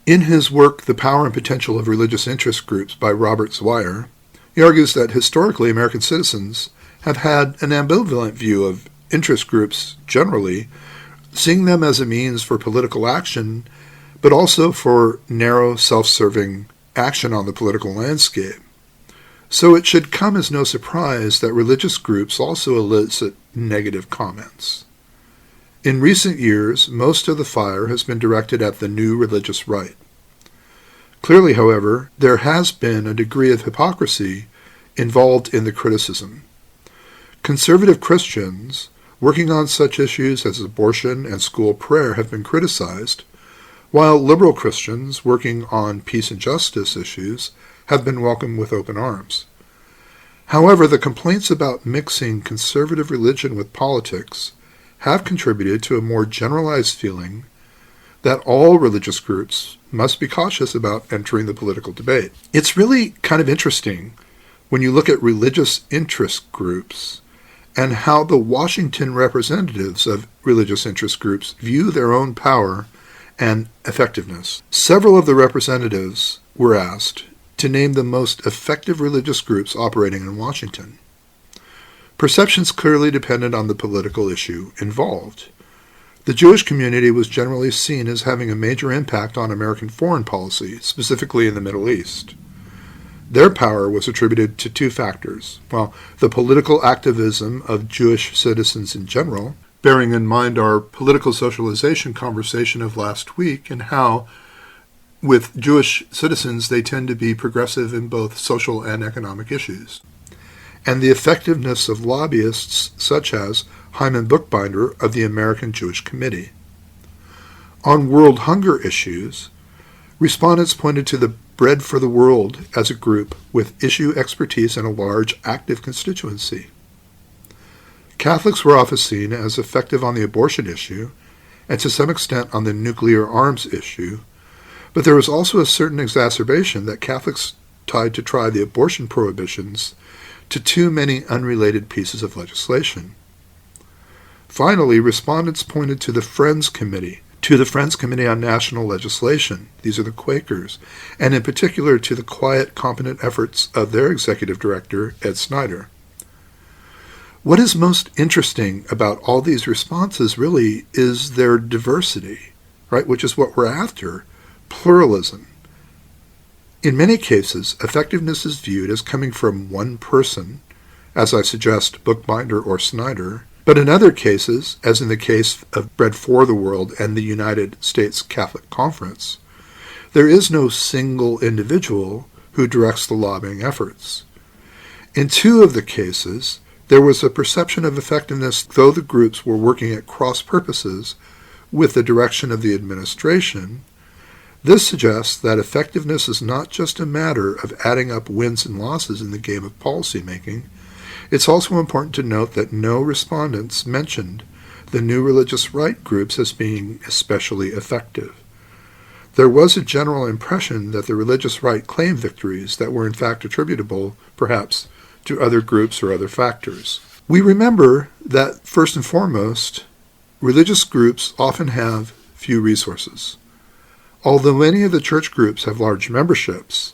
In his work, The Power and Potential of Religious Interest Groups by Robert Zweyer, he argues that historically American citizens have had an ambivalent view of interest groups generally, seeing them as a means for political action, but also for narrow, self-serving action on the political landscape. So it should come as no surprise that religious groups also elicit negative comments. In recent years, most of the fire has been directed at the new religious right. Clearly, however, there has been a degree of hypocrisy involved in the criticism. Conservative Christians working on such issues as abortion and school prayer have been criticized, while liberal Christians working on peace and justice issues have been welcomed with open arms. However, the complaints about mixing conservative religion with politics have contributed to a more generalized feeling that all religious groups must be cautious about entering the political debate. It's really kind of interesting when you look at religious interest groups and how the Washington representatives of religious interest groups view their own power and effectiveness. Several of the representatives were asked to name the most effective religious groups operating in Washington. Perceptions clearly depended on the political issue involved. The Jewish community was generally seen as having a major impact on American foreign policy, specifically in the Middle East. Their power was attributed to 2 factors. Well, the political activism of Jewish citizens in general, bearing in mind our political socialization conversation of last week and how, with Jewish citizens, they tend to be progressive in both social and economic issues, and the effectiveness of lobbyists such as Hyman Bookbinder of the American Jewish Committee. On world hunger issues, respondents pointed to the Bread for the World as a group with issue expertise and a large active constituency. Catholics were often seen as effective on the abortion issue and to some extent on the nuclear arms issue, but there was also a certain exacerbation that Catholics tried to tie the abortion prohibitions to too many unrelated pieces of legislation. Finally, respondents pointed to the Friends Committee on National Legislation, these are the Quakers, and in particular to the quiet, competent efforts of their executive director, Ed Snyder. What is most interesting about all these responses really is their diversity, right, which is what we're after, pluralism. In many cases, effectiveness is viewed as coming from one person, as I suggest Bookbinder or Snyder, but in other cases, as in the case of Bread for the World and the United States Catholic Conference, there is no single individual who directs the lobbying efforts. In 2 of the cases, there was a perception of effectiveness, though the groups were working at cross purposes with the direction of the administration. This suggests that effectiveness is not just a matter of adding up wins and losses in the game of policymaking. It's also important to note that no respondents mentioned the new religious right groups as being especially effective. There was a general impression that the religious right claimed victories that were in fact attributable, perhaps, to other groups or other factors. We remember that, first and foremost, religious groups often have few resources. Although many of the church groups have large memberships,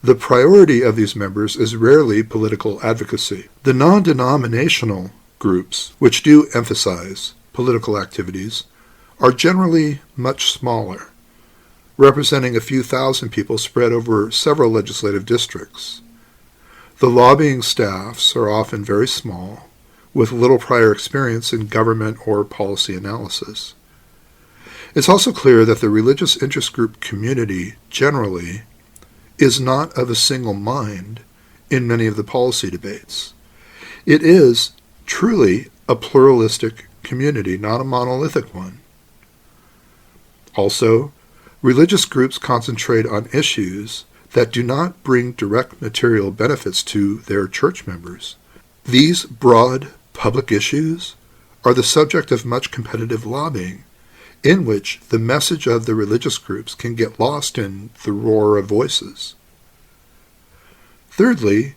the priority of these members is rarely political advocacy. The non-denominational groups, which do emphasize political activities, are generally much smaller, representing a few thousand people spread over several legislative districts. The lobbying staffs are often very small, with little prior experience in government or policy analysis. It's also clear that the religious interest group community generally is not of a single mind in many of the policy debates. It is truly a pluralistic community, not a monolithic one. Also, religious groups concentrate on issues that do not bring direct material benefits to their church members. These broad public issues are the subject of much competitive lobbying, in which the message of the religious groups can get lost in the roar of voices. Thirdly,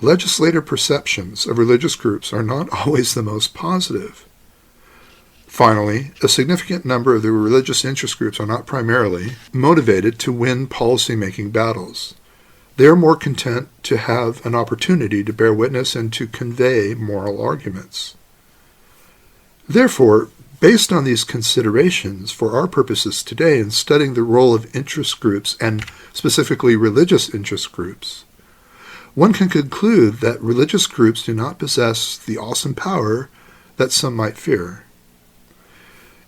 legislative perceptions of religious groups are not always the most positive. Finally, a significant number of the religious interest groups are not primarily motivated to win policy-making battles. They are more content to have an opportunity to bear witness and to convey moral arguments. Therefore, based on these considerations for our purposes today in studying the role of interest groups and specifically religious interest groups, one can conclude that religious groups do not possess the awesome power that some might fear.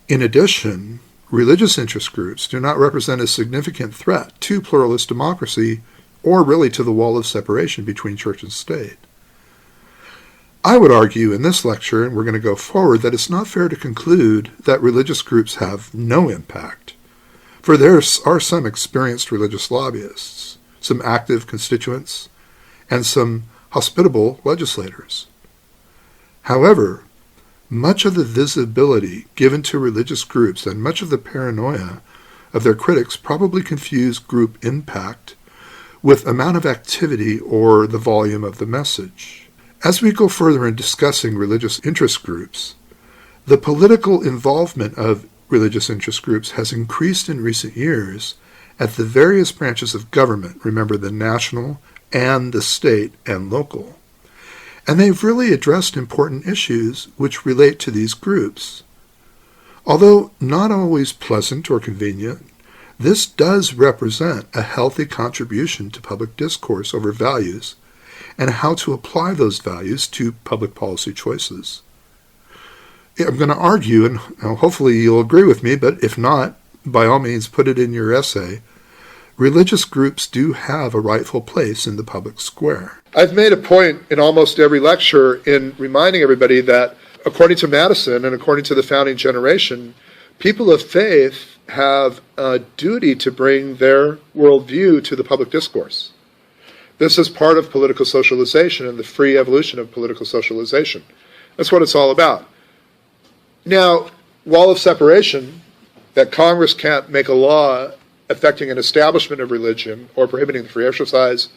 In addition, religious interest groups do not represent a significant threat to pluralist democracy or really to the wall of separation between church and state. I would argue in this lecture, and we're going to go forward, that it's not fair to conclude that religious groups have no impact, for there are some experienced religious lobbyists, some active constituents, and some hospitable legislators. However, much of the visibility given to religious groups and much of the paranoia of their critics probably confuse group impact with amount of activity or the volume of the message. As we go further in discussing religious interest groups, the political involvement of religious interest groups has increased in recent years at the various branches of government, remember the national and the state and local. And they've really addressed important issues which relate to these groups. Although not always pleasant or convenient, this does represent a healthy contribution to public discourse over values and how to apply those values to public policy choices. I'm going to argue, and hopefully you'll agree with me, but if not, by all means put it in your essay, religious groups do have a rightful place in the public square. I've made a point in almost every lecture in reminding everybody that, according to Madison and according to the founding generation, people of faith have a duty to bring their worldview to the public discourse. This is part of political socialization and the free evolution of political socialization. That's what it's all about. Now, wall of separation, that Congress can't make a law affecting an establishment of religion or prohibiting the free exercise,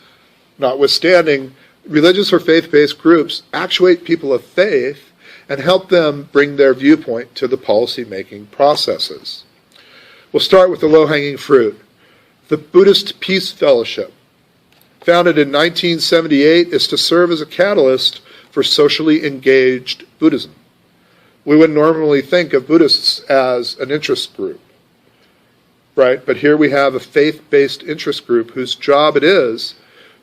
notwithstanding, religious or faith-based groups actuate people of faith and help them bring their viewpoint to the policy-making processes. We'll start with the low-hanging fruit. The Buddhist Peace Fellowship, founded in 1978, is to serve as a catalyst for socially engaged Buddhism. We would normally think of Buddhists as an interest group, right? But here we have a faith-based interest group whose job it is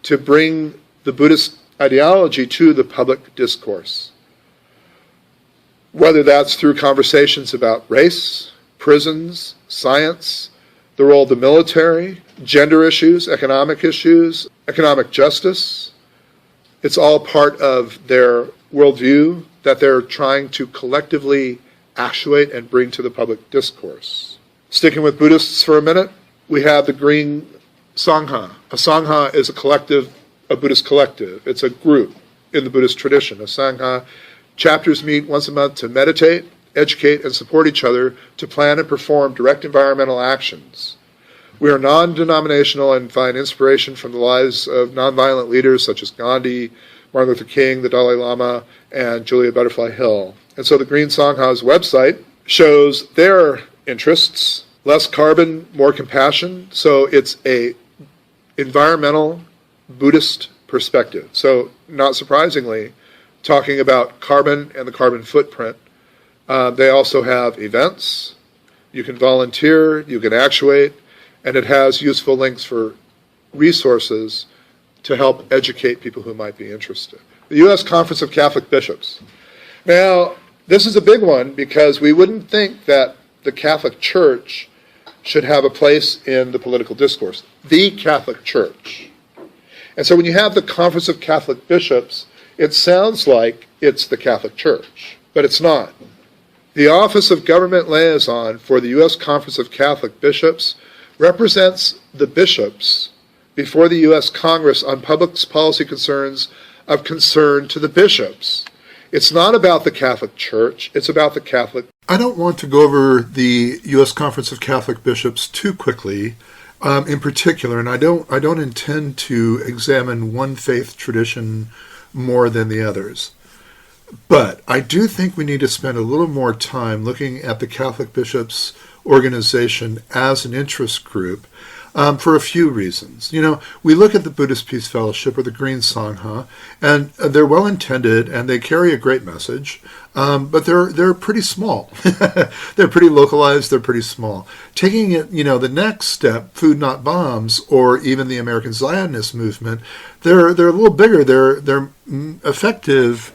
to bring the Buddhist ideology to the public discourse, whether that's through conversations about race, prisons, science, the role of the military, gender issues, economic justice. It's all part of their worldview that they're trying to collectively actuate and bring to the public discourse. Sticking with Buddhists for a minute, we have the Green Sangha. A Sangha is a collective, a Buddhist collective. It's a group. in the Buddhist tradition. A Sangha, chapters meet once a month to meditate, educate, and support each other to plan and perform direct environmental actions. We are non-denominational and find inspiration from the lives of nonviolent leaders such as Gandhi, Martin Luther King, the Dalai Lama, and Julia Butterfly Hill. And so the Green Sangha's website shows their interests: less carbon, more compassion. So it's a environmental Buddhist perspective. So not surprisingly, talking about carbon and the carbon footprint. They also have events. You can volunteer, you can actuate, and it has useful links for resources to help educate people who might be interested. The U.S. Conference of Catholic Bishops. Now, this is a big one because we wouldn't think that the Catholic Church should have a place in the political discourse. The Catholic Church. And so when you have the Conference of Catholic Bishops, it sounds like it's the Catholic Church, but it's not. The Office of Government Liaison for the U.S. Conference of Catholic Bishops represents the bishops before the U.S. Congress on public policy concerns of concern to the bishops. It's not about the Catholic Church, it's about the Catholic. I don't want to go over the U.S. Conference of Catholic Bishops too quickly, in particular, and I don't intend to examine one faith tradition more than the others. But I do think we need to spend a little more time looking at the Catholic Bishops organization as an interest group for a few reasons. You know, we look at the Buddhist Peace Fellowship or the Green Sangha, and they're well-intended and they carry a great message, but they're pretty small. They're pretty localized, they're pretty small. Taking it, the next step, Food Not Bombs, or even the American Zionist movement, they're a little bigger, they're effective,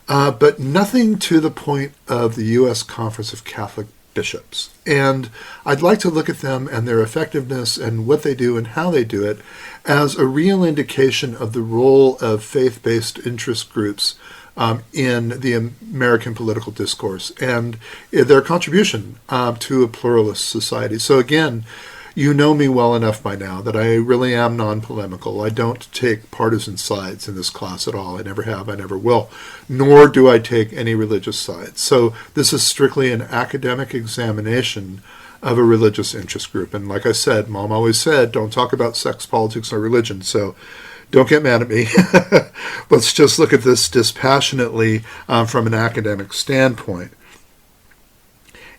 but nothing to the point of the U.S. Conference of Catholic Bishops. And I'd like to look at them and their effectiveness and what they do and how they do it as a real indication of the role of faith-based interest groups in the American political discourse and their contribution to a pluralist society. So again, you know me well enough by now that I really am non-polemical. I don't take partisan sides in this class at all. I never have, I never will. Nor do I take any religious sides. So this is strictly an academic examination of a religious interest group. And like I said, Mom always said, don't talk about sex, politics, or religion. So don't get mad at me. Let's just look at this dispassionately from an academic standpoint.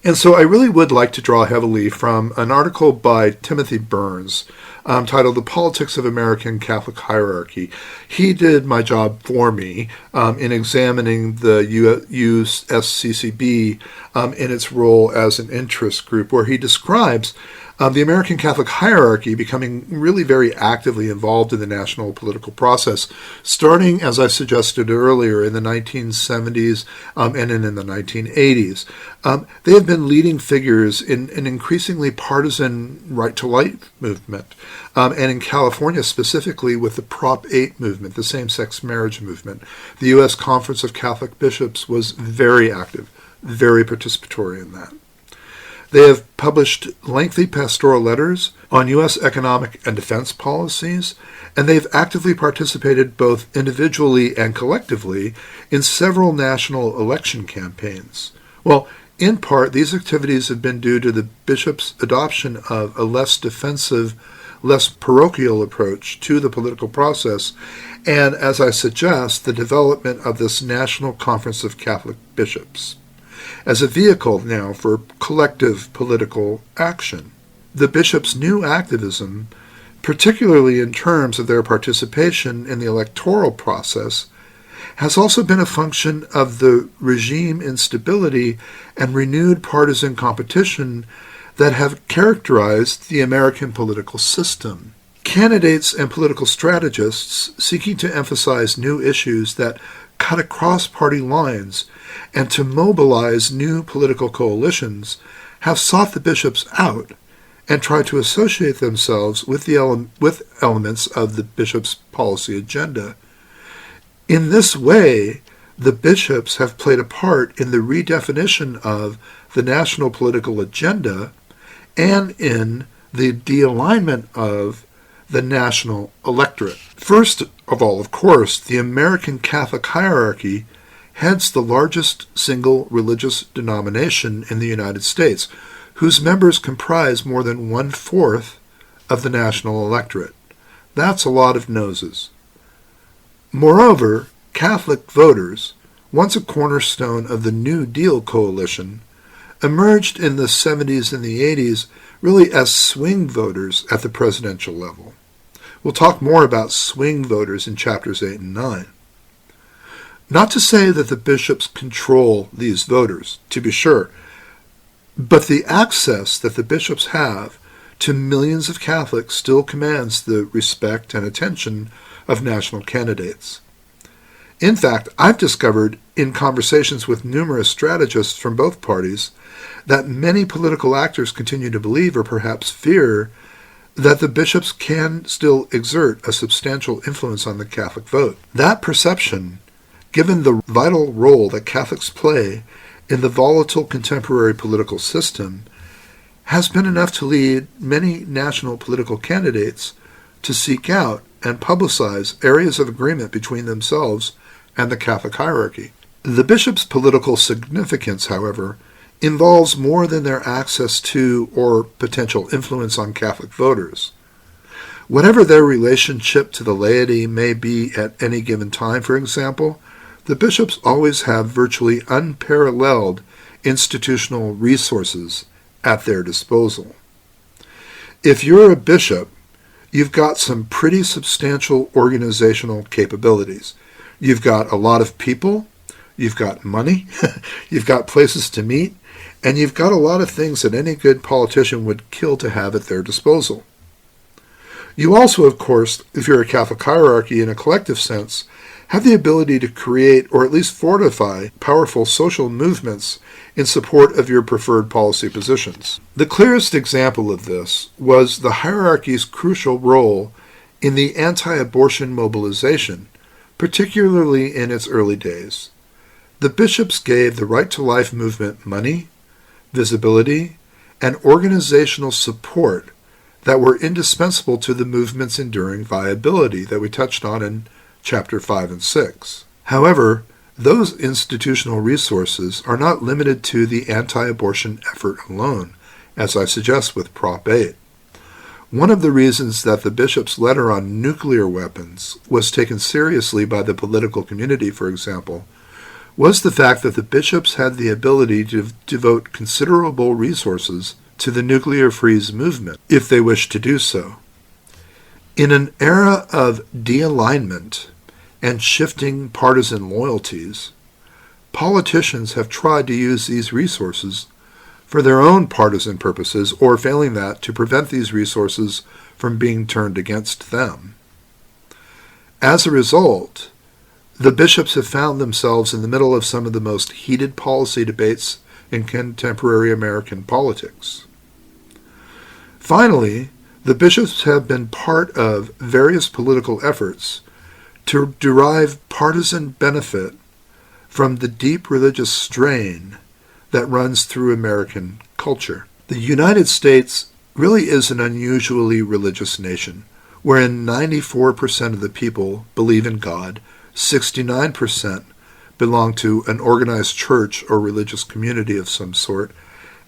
And so I really would like to draw heavily from an article by Timothy Burns titled The Politics of American Catholic Hierarchy. He did my job for me in examining the USCCB in its role as an interest group, where he describes the American Catholic hierarchy becoming really very actively involved in the national political process, starting, as I suggested earlier, in the 1970s and in the 1980s. They have been leading figures in an increasingly partisan right-to-life movement, and in California specifically with the Prop 8 movement, the same-sex marriage movement. The U.S. Conference of Catholic Bishops was very active, very participatory in that. They have published lengthy pastoral letters on U.S. economic and defense policies, and they've actively participated both individually and collectively in several national election campaigns. Well, in part, these activities have been due to the bishops' adoption of a less defensive, less parochial approach to the political process, and, as I suggest, the development of this National Conference of Catholic Bishops as a vehicle now for collective political action. The bishops' new activism, particularly in terms of their participation in the electoral process, has also been a function of the regime instability and renewed partisan competition that have characterized the American political system. Candidates and political strategists seeking to emphasize new issues that cut across party lines and to mobilize new political coalitions have sought the bishops out and tried to associate themselves with elements of the bishop's policy agenda. In this way, the bishops have played a part in the redefinition of the national political agenda and in the de-alignment of the national electorate. First of all, of course, the American Catholic hierarchy heads the largest single religious denomination in the United States, whose members comprise more than 1/4 of the national electorate. That's a lot of noses. Moreover, Catholic voters, once a cornerstone of the New Deal coalition, emerged in the 70s and the 80s really as swing voters at the presidential level. We'll talk more about swing voters in chapters 8 and 9. Not to say that the bishops control these voters, to be sure, but the access that the bishops have to millions of Catholics still commands the respect and attention of national candidates. In fact, I've discovered in conversations with numerous strategists from both parties that many political actors continue to believe, or perhaps fear, that the bishops can still exert a substantial influence on the Catholic vote. That perception, given the vital role that Catholics play in the volatile contemporary political system, has been enough to lead many national political candidates to seek out and publicize areas of agreement between themselves and the Catholic hierarchy. The bishop's political significance, however, involves more than their access to or potential influence on Catholic voters. Whatever their relationship to the laity may be at any given time, for example, the bishops always have virtually unparalleled institutional resources at their disposal. If you're a bishop, you've got some pretty substantial organizational capabilities. You've got a lot of people, you've got money, you've got places to meet, and you've got a lot of things that any good politician would kill to have at their disposal. You also, of course, if you're a Catholic hierarchy in a collective sense, have the ability to create or at least fortify powerful social movements in support of your preferred policy positions. The clearest example of this was the hierarchy's crucial role in the anti-abortion mobilization, particularly in its early days. The bishops gave the Right to Life movement money, visibility, and organizational support that were indispensable to the movement's enduring viability that we touched on in Chapter 5 and 6. However, those institutional resources are not limited to the anti-abortion effort alone, as I suggest with Prop 8. One of the reasons that the bishop's letter on nuclear weapons was taken seriously by the political community, for example, was the fact that the bishops had the ability to devote considerable resources to the nuclear freeze movement, if they wished to do so. In an era of de-alignment and shifting partisan loyalties, politicians have tried to use these resources for their own partisan purposes, or failing that, to prevent these resources from being turned against them. As a result, the bishops have found themselves in the middle of some of the most heated policy debates in contemporary American politics. Finally, the bishops have been part of various political efforts to derive partisan benefit from the deep religious strain that runs through American culture. The United States really is an unusually religious nation, wherein 94% of the people believe in God, 69% belong to an organized church or religious community of some sort,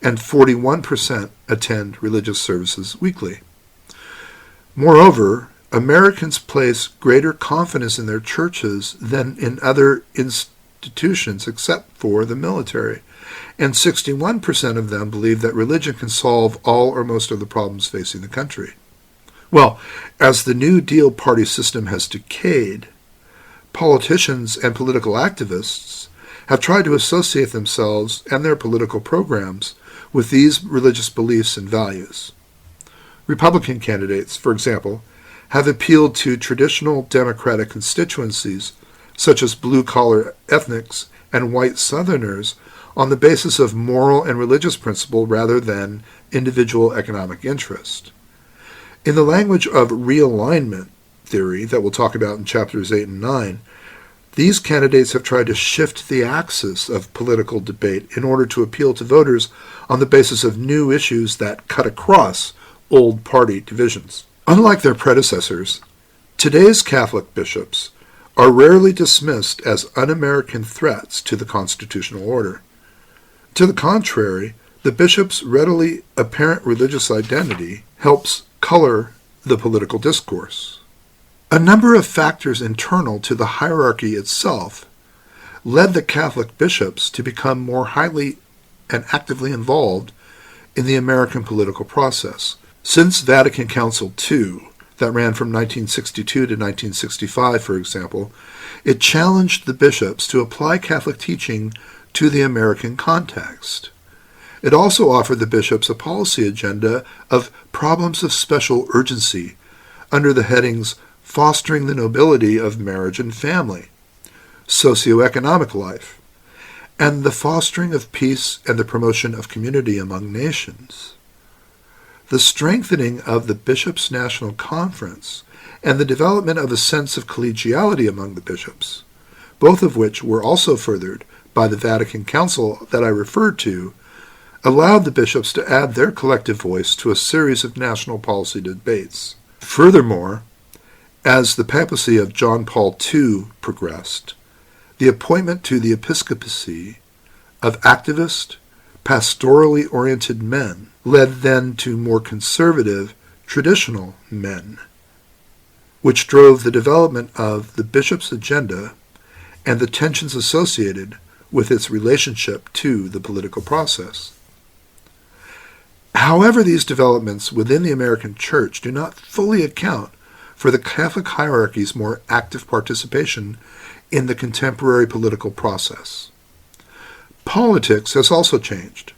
and 41% attend religious services weekly. Moreover, Americans place greater confidence in their churches than in other institutions except for the military, and 61% of them believe that religion can solve all or most of the problems facing the country. Well, as the New Deal party system has decayed, politicians and political activists have tried to associate themselves and their political programs with these religious beliefs and values. Republican candidates, for example, have appealed to traditional Democratic constituencies, such as blue-collar ethnics and white Southerners, on the basis of moral and religious principle rather than individual economic interest. In the language of realignment theory that we'll talk about in chapters 8 and 9, these candidates have tried to shift the axis of political debate in order to appeal to voters on the basis of new issues that cut across old party divisions. Unlike their predecessors, today's Catholic bishops are rarely dismissed as un-American threats to the constitutional order. To the contrary, the bishop's readily apparent religious identity helps color the political discourse. A number of factors internal to the hierarchy itself led the Catholic bishops to become more highly and actively involved in the American political process. Since Vatican Council II, that ran from 1962 to 1965, for example, it challenged the bishops to apply Catholic teaching to the American context. It also offered the bishops a policy agenda of problems of special urgency under the headings fostering the nobility of marriage and family, socioeconomic life, and the fostering of peace and the promotion of community among nations. The strengthening of the Bishops' National Conference and the development of a sense of collegiality among the bishops, both of which were also furthered by the Vatican Council that I referred to, allowed the bishops to add their collective voice to a series of national policy debates. Furthermore, as the papacy of John Paul II progressed, the appointment to the episcopacy of activist, pastorally oriented men led then to more conservative, traditional men, which drove the development of the bishop's agenda and the tensions associated with its relationship to the political process. However, these developments within the American Church do not fully account for the Catholic hierarchy's more active participation in the contemporary political process. Politics has also changed,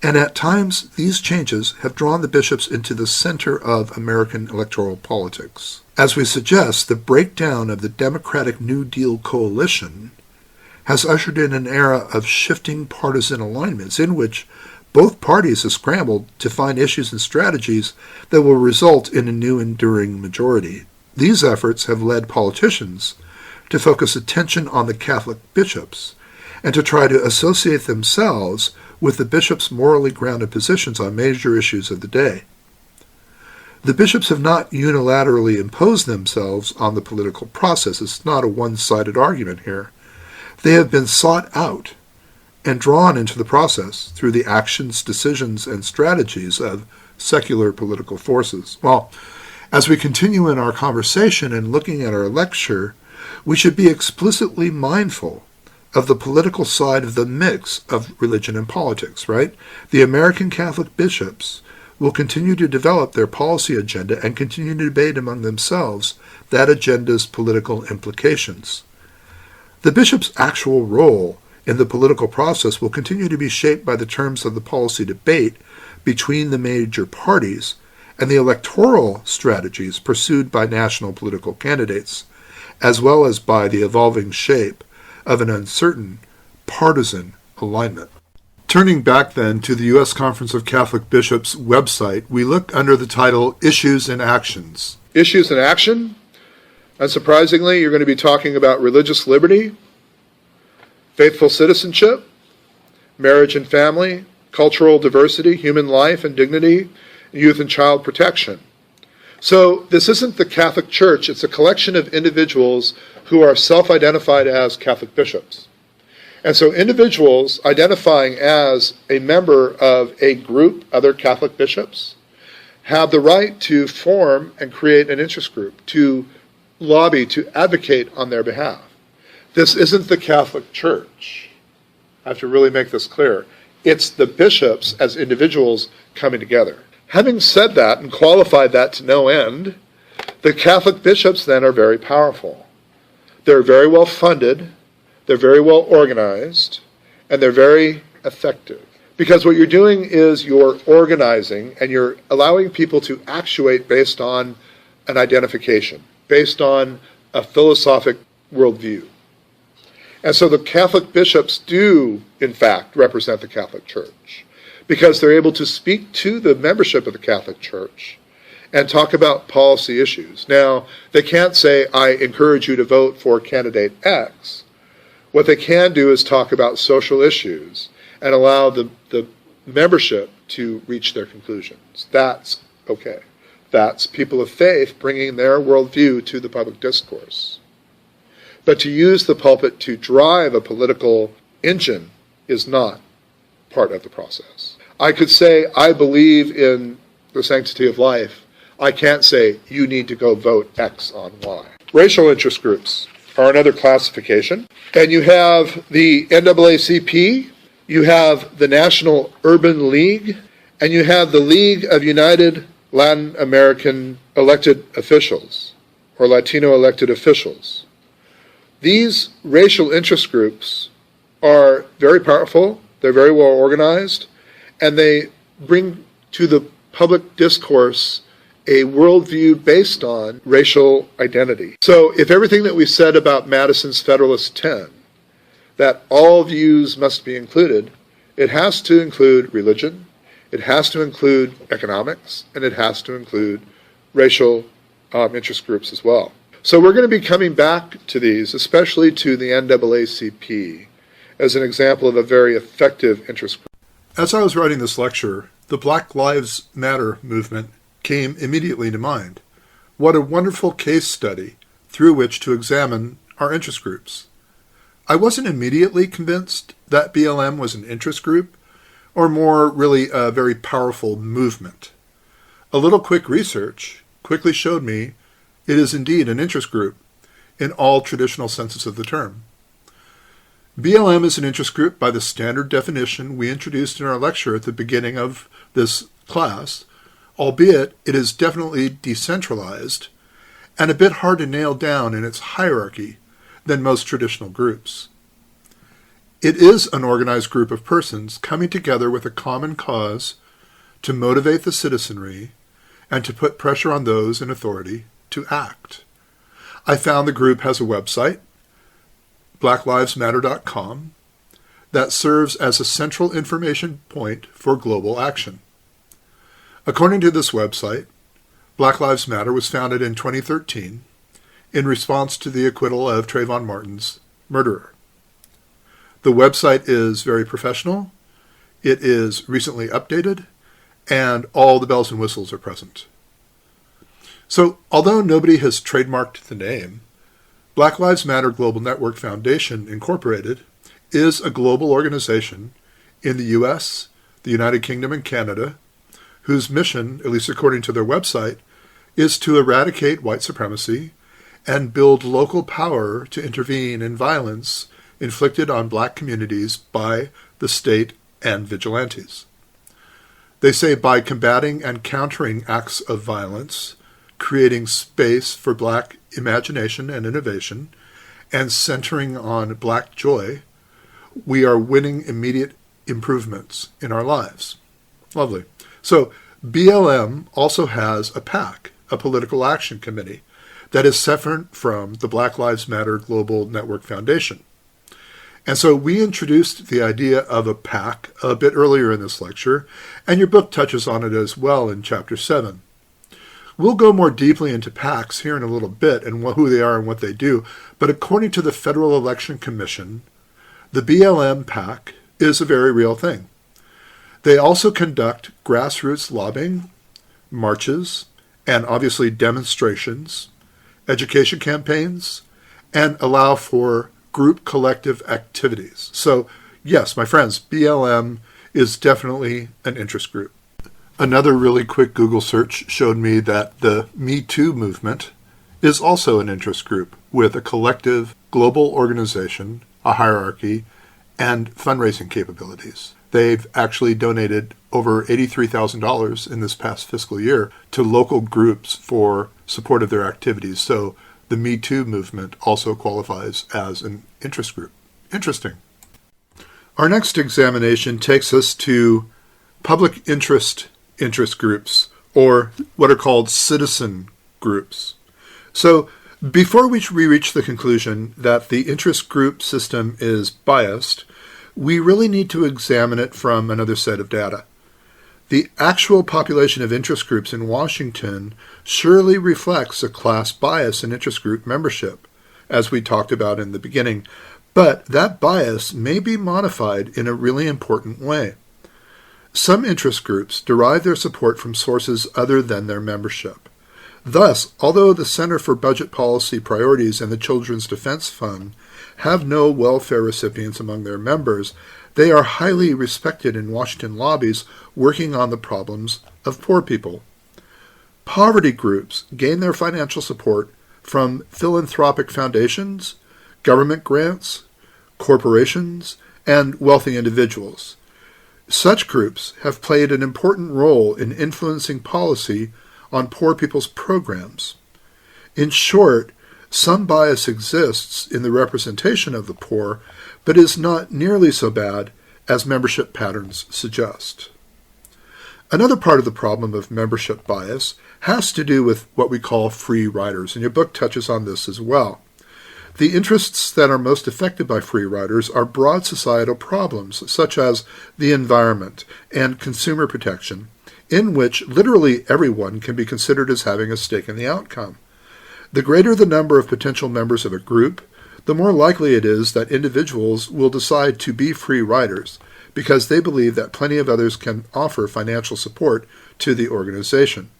and at times these changes have drawn the bishops into the center of American electoral politics. As we suggest, the breakdown of the Democratic New Deal coalition has ushered in an era of shifting partisan alignments in which both parties have scrambled to find issues and strategies that will result in a new enduring majority. These efforts have led politicians to focus attention on the Catholic bishops and to try to associate themselves with the bishops' morally grounded positions on major issues of the day. The bishops have not unilaterally imposed themselves on the political process. It's not a one-sided argument here. They have been sought out and drawn into the process through the actions, decisions, and strategies of secular political forces. Well, as we continue in our conversation and looking at our lecture, we should be explicitly mindful of the political side of the mix of religion and politics, right? The American Catholic bishops will continue to develop their policy agenda and continue to debate among themselves that agenda's political implications. The bishop's actual role in the political process will continue to be shaped by the terms of the policy debate between the major parties and the electoral strategies pursued by national political candidates, as well as by the evolving shape of an uncertain partisan alignment. Turning back then to the U.S. Conference of Catholic Bishops website, we look under the title Issues and Actions. Issues and Action? Unsurprisingly, you're going to be talking about religious liberty, faithful citizenship, marriage and family, cultural diversity, human life and dignity, youth and child protection. So this isn't the Catholic Church, it's a collection of individuals who are self-identified as Catholic bishops. And so individuals identifying as a member of a group, other Catholic bishops, have the right to form and create an interest group, to lobby, to advocate on their behalf. This isn't the Catholic Church. I have to really make this clear. It's the bishops as individuals coming together. Having said that and qualified that to no end, the Catholic bishops then are very powerful. They're very well funded, they're very well organized, and they're very effective. Because what you're doing is you're organizing and you're allowing people to actuate based on an identification, based on a philosophic worldview. And so the Catholic bishops do, in fact, represent the Catholic Church because they're able to speak to the membership of the Catholic Church and talk about policy issues. Now, they can't say, I encourage you to vote for candidate X. What they can do is talk about social issues and allow the membership to reach their conclusions. That's okay. That's people of faith bringing their worldview to the public discourse. But to use the pulpit to drive a political engine is not part of the process. I could say, I believe in the sanctity of life. I can't say, you need to go vote X on Y. Racial interest groups are another classification. And you have the NAACP, you have the National Urban League, and you have the League of United Latin American Elected Officials, or Latino elected officials. These racial interest groups are very powerful, they're very well organized, and they bring to the public discourse a worldview based on racial identity. So if everything that we said about Madison's Federalist 10, that all views must be included, it has to include religion, it has to include economics, and it has to include racial interest groups as well. So we're going to be coming back to these, especially to the NAACP, as an example of a very effective interest group. As I was writing this lecture, the Black Lives Matter movement came immediately to mind. What a wonderful case study through which to examine our interest groups. I wasn't immediately convinced that BLM was an interest group, or more really a very powerful movement. A little quick research quickly showed me it is indeed an interest group in all traditional senses of the term. BLM is an interest group by the standard definition we introduced in our lecture at the beginning of this class, albeit it is definitely decentralized and a bit hard to nail down in its hierarchy than most traditional groups. It is an organized group of persons coming together with a common cause to motivate the citizenry and to put pressure on those in authority to act. I found the group has a website, blacklivesmatter.com, that serves as a central information point for global action. According to this website, Black Lives Matter was founded in 2013 in response to the acquittal of Trayvon Martin's murderer. The website is very professional, it is recently updated, and all the bells and whistles are present. So, although nobody has trademarked the name, Black Lives Matter Global Network Foundation, Incorporated, is a global organization in the U.S., the United Kingdom, and Canada, whose mission, at least according to their website, is to eradicate white supremacy and build local power to intervene in violence inflicted on black communities by the state and vigilantes. They say by combating and countering acts of violence, creating space for black imagination and innovation, and centering on black joy, we are winning immediate improvements in our lives. Lovely. So BLM also has a PAC, a political action committee, that is separate from the Black Lives Matter Global Network Foundation. And so we introduced the idea of a PAC a bit earlier in this lecture, and your book touches on it as well in Chapter 7. We'll go more deeply into PACs here in a little bit and who they are and what they do, but according to the Federal Election Commission, the BLM PAC is a very real thing. They also conduct grassroots lobbying, marches, and obviously demonstrations, education campaigns, and allow for group collective activities. So yes, my friends, BLM is definitely an interest group. Another really quick Google search showed me that the Me Too movement is also an interest group with a collective global organization, a hierarchy, and fundraising capabilities. They've actually donated over $83,000 in this past fiscal year to local groups for support of their activities. So the Me Too movement also qualifies as an interest group. Interesting. Our next examination takes us to public interest groups, or what are called citizen groups. So before we reach the conclusion that the interest group system is biased, we really need to examine it from another set of data. The actual population of interest groups in Washington surely reflects a class bias in interest group membership, as we talked about in the beginning, but that bias may be modified in a really important way. Some interest groups derive their support from sources other than their membership. Thus, although the Center for Budget Policy Priorities and the Children's Defense Fund have no welfare recipients among their members, they are highly respected in Washington lobbies working on the problems of poor people. Poverty groups gain their financial support from philanthropic foundations, government grants, corporations, and wealthy individuals. Such groups have played an important role in influencing policy on poor people's programs. In short, some bias exists in the representation of the poor, but is not nearly so bad as membership patterns suggest. Another part of the problem of membership bias has to do with what we call free riders, and your book touches on this as well. The interests that are most affected by free riders are broad societal problems, such as the environment and consumer protection, in which literally everyone can be considered as having a stake in the outcome. The greater the number of potential members of a group, the more likely it is that individuals will decide to be free riders because they believe that plenty of others can offer financial support to the organization.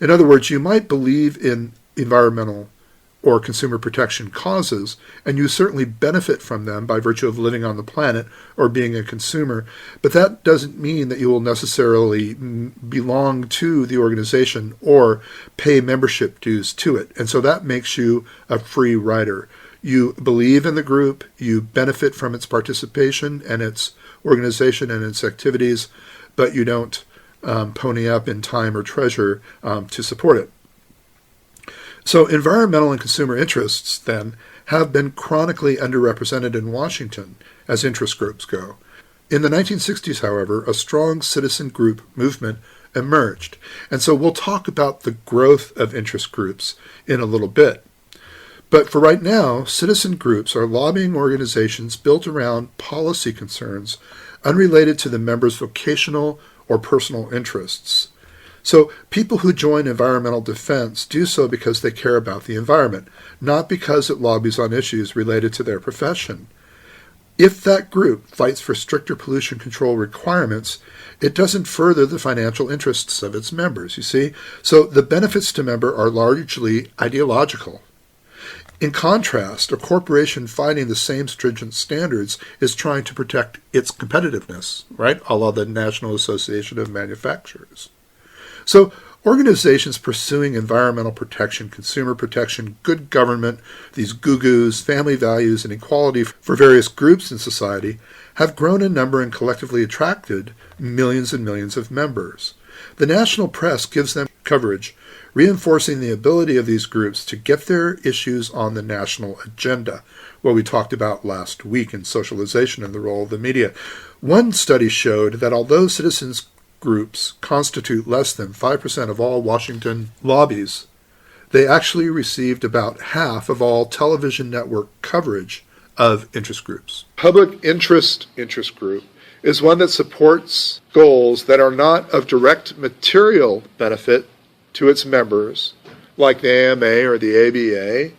In other words, you might believe in environmental or consumer protection causes, and you certainly benefit from them by virtue of living on the planet or being a consumer, but that doesn't mean that you will necessarily belong to the organization or pay membership dues to it. And so that makes you a free rider. You believe in the group, you benefit from its participation and its organization and its activities, but you don't pony up in time or treasure to support it. So environmental and consumer interests, then, have been chronically underrepresented in Washington as interest groups go. In the 1960s, however, a strong citizen group movement emerged, and so we'll talk about the growth of interest groups in a little bit. But for right now, citizen groups are lobbying organizations built around policy concerns unrelated to the members' vocational or personal interests. So people who join environmental defense do so because they care about the environment, not because it lobbies on issues related to their profession. If that group fights for stricter pollution control requirements, it doesn't further the financial interests of its members, you see? So the benefits to member are largely ideological. In contrast, a corporation fighting the same stringent standards is trying to protect its competitiveness, right? A la the National Association of Manufacturers. So organizations pursuing environmental protection, consumer protection, good government, these goo-goos, family values, and equality for various groups in society have grown in number and collectively attracted millions and millions of members. The national press gives them coverage, reinforcing the ability of these groups to get their issues on the national agenda, what we talked about last week in socialization and the role of the media. One study showed that although citizens groups constitute less than 5% of all Washington lobbies, they actually received about half of all television network coverage of interest groups. Public interest group is one that supports goals that are not of direct material benefit to its members, like the AMA or the ABA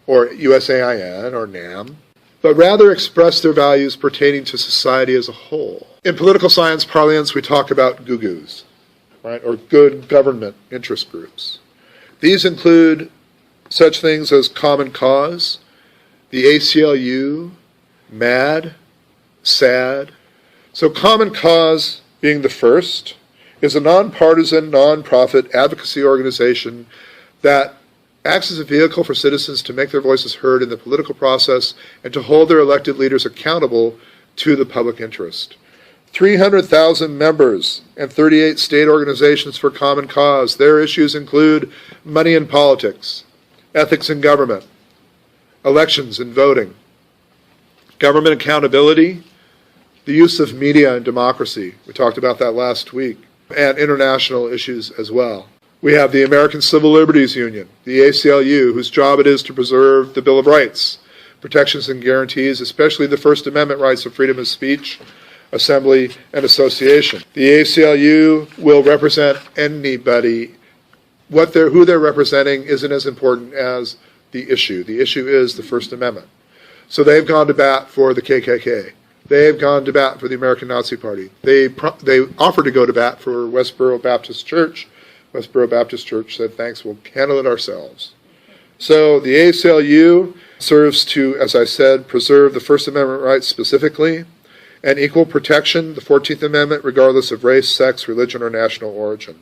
or USAIN or NAM, but rather express their values pertaining to society as a whole. In political science parlance, we talk about goo-goos, right, or good government interest groups. These include such things as Common Cause, the ACLU, MAD, SAD. So Common Cause, being the first, is a nonpartisan, nonprofit advocacy organization that acts as a vehicle for citizens to make their voices heard in the political process and to hold their elected leaders accountable to the public interest. 300,000 members and 38 state organizations for Common Cause. Their issues include money in politics, ethics in government, elections and voting, government accountability, the use of media and democracy. We talked about that last week, and international issues as well. We have the American Civil Liberties Union, the ACLU, whose job it is to preserve the Bill of Rights, protections and guarantees, especially the First Amendment rights of freedom of speech, assembly, and association. The ACLU will represent anybody. Who they're representing isn't as important as the issue. The issue is the First Amendment. So they've gone to bat for the KKK, They have gone to bat for the American Nazi Party. They offered to go to bat for Westboro Baptist Church. Westboro Baptist Church said, thanks, we'll handle it ourselves. So the ACLU serves to, as I said, preserve the First Amendment rights specifically, and equal protection, the 14th Amendment, regardless of race, sex, religion, or national origin.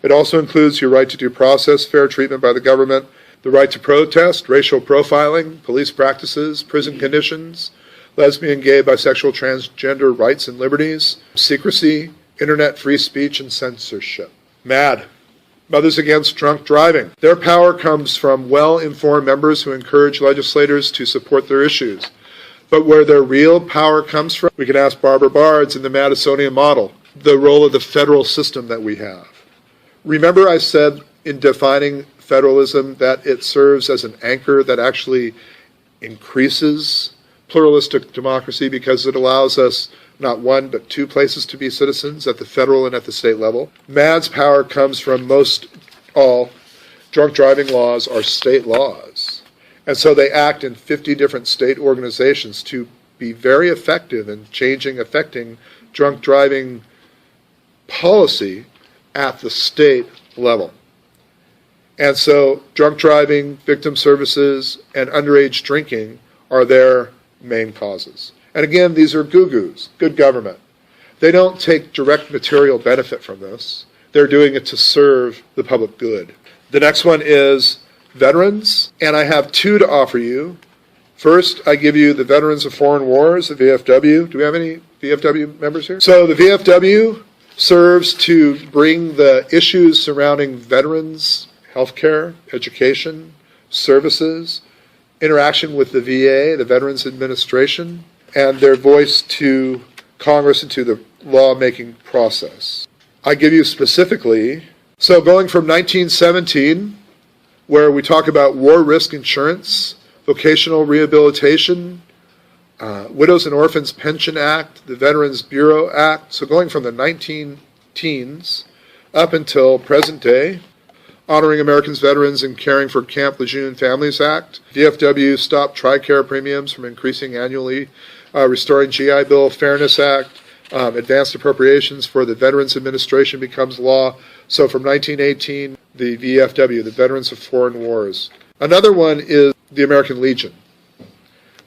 It also includes your right to due process, fair treatment by the government, the right to protest, racial profiling, police practices, prison conditions, lesbian, gay, bisexual, transgender rights and liberties, secrecy, internet free speech, and censorship. MAD, Mothers Against Drunk Driving. Their power comes from well-informed members who encourage legislators to support their issues. But where their real power comes from, we can ask Barbara Bards in the Madisonian model, the role of the federal system that we have. Remember I said in defining federalism that it serves as an anchor that actually increases pluralistic democracy because it allows us not one but two places to be citizens at the federal and at the state level. MAD's power comes from most all drunk driving laws are state laws. And so they act in 50 different state organizations to be very effective in affecting drunk driving policy at the state level. And so drunk driving, victim services, and underage drinking are their main causes. And again, these are goo-goos, good government. They don't take direct material benefit from this. They're doing it to serve the public good. The next one is veterans, and I have two to offer you. First, I give you the Veterans of Foreign Wars, the VFW. Do we have any VFW members here? So the VFW serves to bring the issues surrounding veterans, healthcare, education, services, interaction with the VA, the Veterans Administration, and their voice to Congress and to the lawmaking process. I give you specifically, so going from 1917, where we talk about war risk insurance, vocational rehabilitation, Widows and Orphans Pension Act, the Veterans Bureau Act, so going from the 19-teens up until present day, Honoring Americans Veterans and Caring for Camp Lejeune Families Act, VFW Stop TRICARE Premiums from Increasing Annually, Restoring GI Bill Fairness Act, Advanced Appropriations for the Veterans Administration becomes law. So from 1918, the VFW, the Veterans of Foreign Wars. Another one is the American Legion.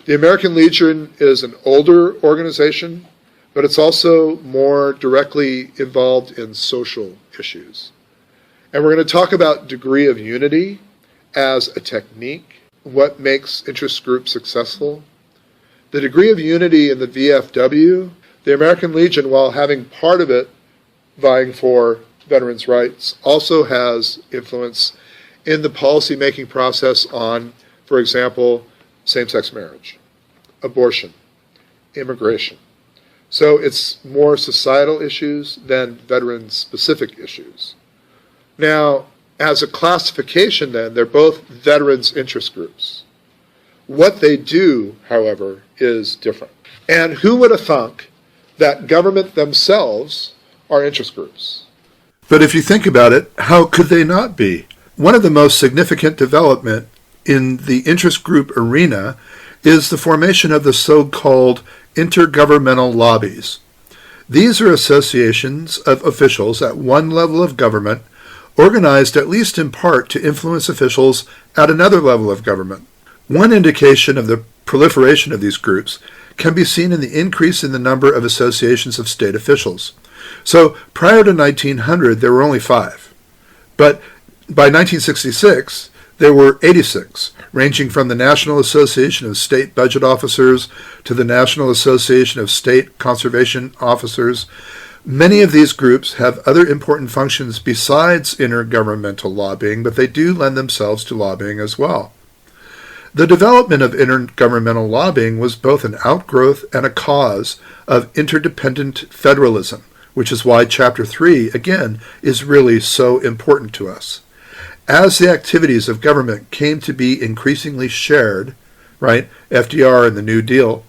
The American Legion is an older organization, but it's also more directly involved in social issues. And we're going to talk about degree of unity as a technique, what makes interest groups successful. The degree of unity in the VFW, the American Legion, while having part of it vying for veterans' rights, also has influence in the policy-making process on, for example, same-sex marriage, abortion, immigration. So it's more societal issues than veteran-specific issues. Now, as a classification then, they're both veterans interest groups. What they do, however, is different. And who would have thunk that government themselves are interest groups? But if you think about it, how could they not be? One of the most significant development in the interest group arena is the formation of the so-called Intergovernmental Lobbies. These are associations of officials at one level of government organized at least in part to influence officials at another level of government. One indication of the proliferation of these groups can be seen in the increase in the number of associations of state officials. So prior to 1900, there were only 5. But by 1966, there were 86, ranging from the National Association of State Budget Officers to the National Association of State Conservation Officers. Many of these groups have other important functions besides intergovernmental lobbying, but they do lend themselves to lobbying as well. The development of intergovernmental lobbying was both an outgrowth and a cause of interdependent federalism, which is why Chapter 3, again, is really so important to us. As the activities of government came to be increasingly shared, right, FDR and the New Deal,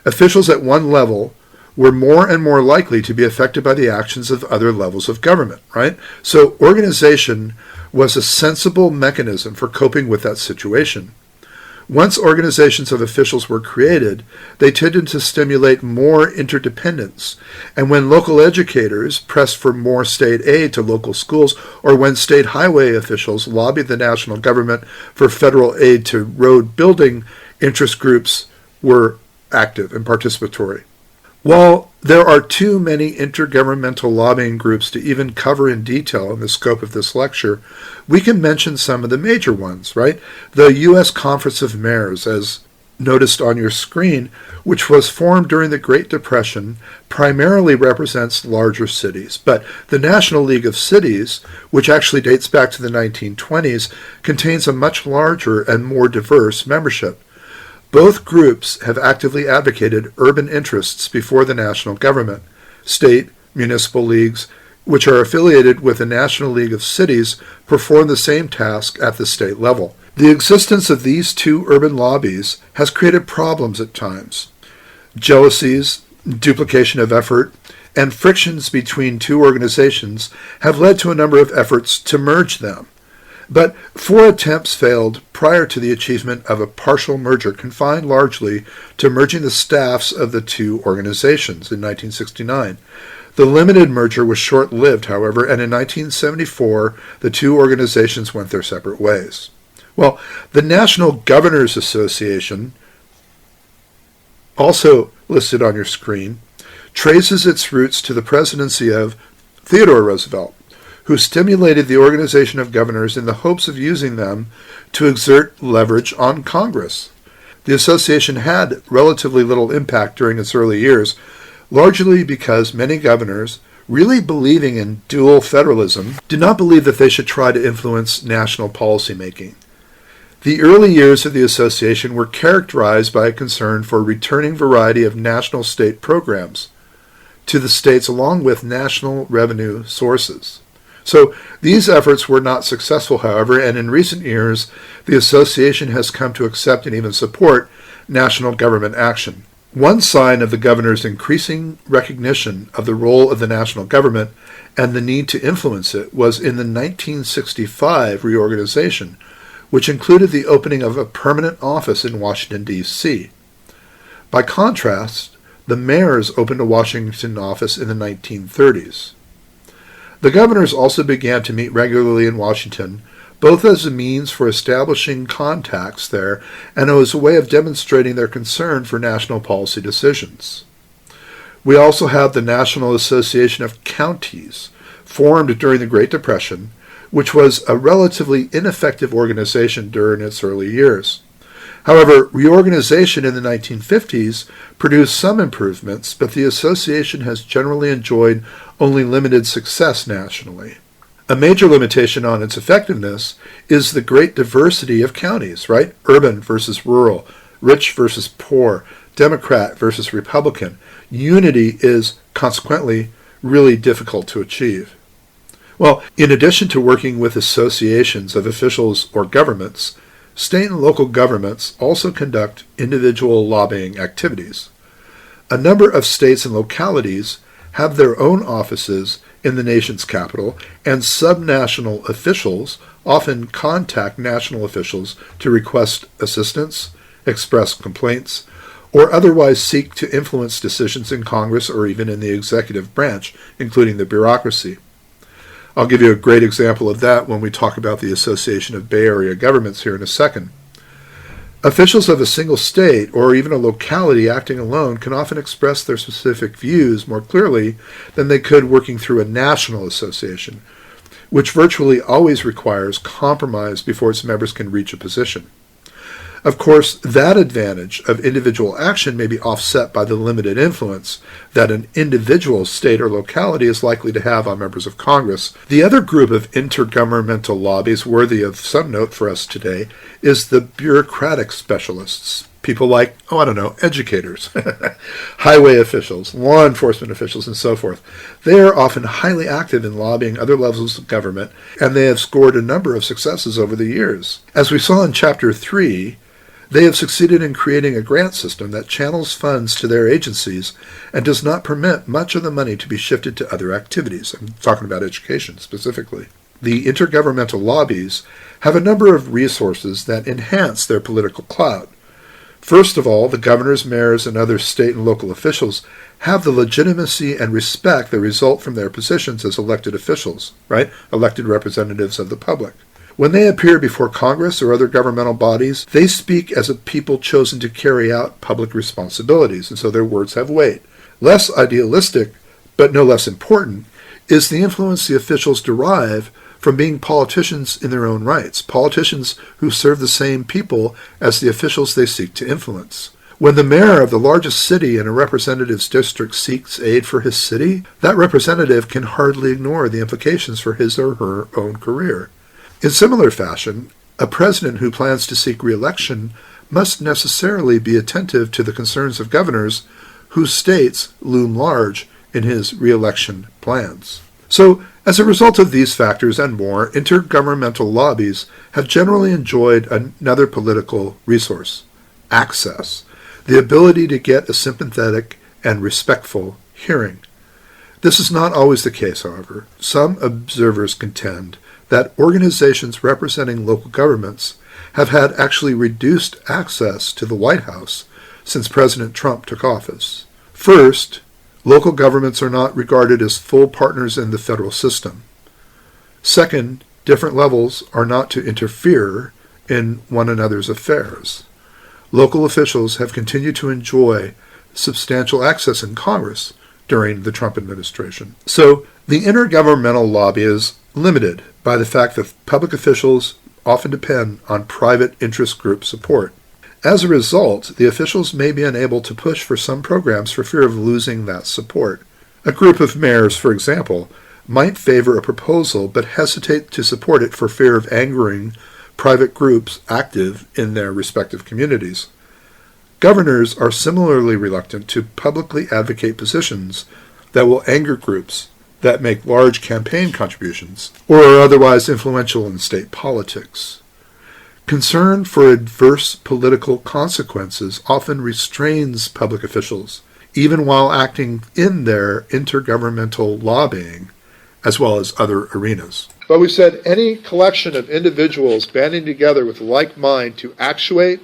officials at one level were more and more likely to be affected by the actions of other levels of government, right? So organization was a sensible mechanism for coping with that situation. Once organizations of officials were created, they tended to stimulate more interdependence, and when local educators pressed for more state aid to local schools, or when state highway officials lobbied the national government for federal aid to road building, interest groups were active and participatory. While there are too many intergovernmental lobbying groups to even cover in detail in the scope of this lecture, we can mention some of the major ones, right? The U.S. Conference of Mayors, as noticed on your screen, which was formed during the Great Depression, primarily represents larger cities. But the National League of Cities, which actually dates back to the 1920s, contains a much larger and more diverse membership. Both groups have actively advocated urban interests before the national government. State, municipal leagues, which are affiliated with the National League of Cities, perform the same task at the state level. The existence of these two urban lobbies has created problems at times. Jealousies, duplication of effort, and frictions between two organizations have led to a number of efforts to merge them. But 4 attempts failed prior to the achievement of a partial merger confined largely to merging the staffs of the two organizations in 1969. The limited merger was short-lived, however, and in 1974 the two organizations went their separate ways. Well, the National Governors Association, also listed on your screen, traces its roots to the presidency of Theodore Roosevelt, who stimulated the organization of governors in the hopes of using them to exert leverage on Congress. The association had relatively little impact during its early years, largely because many governors, really believing in dual federalism, did not believe that they should try to influence national policymaking. The early years of the association were characterized by a concern for a returning variety of national state programs to the states along with national revenue sources. So these efforts were not successful, however, and in recent years, the association has come to accept and even support national government action. One sign of the governor's increasing recognition of the role of the national government and the need to influence it was in the 1965 reorganization, which included the opening of a permanent office in Washington, D.C. By contrast, the mayors opened a Washington office in the 1930s. The governors also began to meet regularly in Washington, both as a means for establishing contacts there and as a way of demonstrating their concern for national policy decisions. We also have the National Association of Counties, formed during the Great Depression, which was a relatively ineffective organization during its early years. However, reorganization in the 1950s produced some improvements, but the association has generally enjoyed only limited success nationally. A major limitation on its effectiveness is the great diversity of counties, right? Urban versus rural, rich versus poor, Democrat versus Republican. Unity is consequently really difficult to achieve. Well, in addition to working with associations of officials or governments, state and local governments also conduct individual lobbying activities. A number of states and localities have their own offices in the nation's capital, and subnational officials often contact national officials to request assistance, express complaints, or otherwise seek to influence decisions in Congress or even in the executive branch, including the bureaucracy. I'll give you a great example of that when we talk about the Association of Bay Area Governments here in a second. Officials of a single state or even a locality acting alone can often express their specific views more clearly than they could working through a national association, which virtually always requires compromise before its members can reach a position. Of course, that advantage of individual action may be offset by the limited influence that an individual state or locality is likely to have on members of Congress. The other group of intergovernmental lobbies worthy of some note for us today is the bureaucratic specialists. People like, educators, highway officials, law enforcement officials, and so forth. They are often highly active in lobbying other levels of government, and they have scored a number of successes over the years. As we saw in Chapter 3, they have succeeded in creating a grant system that channels funds to their agencies and does not permit much of the money to be shifted to other activities. I'm talking about education specifically. the intergovernmental lobbies have a number of resources that enhance their political clout. First of all, the governors, mayors, and other state and local officials have the legitimacy and respect that result from their positions as elected officials, right? Elected representatives of the public. When they appear before Congress or other governmental bodies, they speak as a people chosen to carry out public responsibilities, and so their words have weight. Less idealistic, but no less important, is the influence the officials derive from being politicians in their own rights, politicians who serve the same people as the officials they seek to influence. When the mayor of the largest city in a representative's district seeks aid for his city, that representative can hardly ignore the implications for his or her own career. In similar fashion, a president who plans to seek re-election must necessarily be attentive to the concerns of governors whose states loom large in his re-election plans. So, as a result of these factors and more, intergovernmental lobbies have generally enjoyed another political resource: access, the ability to get a sympathetic and respectful hearing. This is not always the case, however. Some observers contend that organizations representing local governments have had actually reduced access to the White House since President Trump took office. First, local governments are not regarded as full partners in the federal system. Second, different levels are not to interfere in one another's affairs. Local officials have continued to enjoy substantial access in Congress during the Trump administration. So the intergovernmental lobby is limited by the fact that public officials often depend on private interest group support. As a result, the officials may be unable to push for some programs for fear of losing that support. A group of mayors, for example, might favor a proposal but hesitate to support it for fear of angering private groups active in their respective communities. Governors are similarly reluctant to publicly advocate positions that will anger groups that make large campaign contributions or are otherwise influential in state politics. Concern for adverse political consequences often restrains public officials, even while acting in their intergovernmental lobbying, as well as other arenas. But we said any collection of individuals banding together with a like mind to actuate,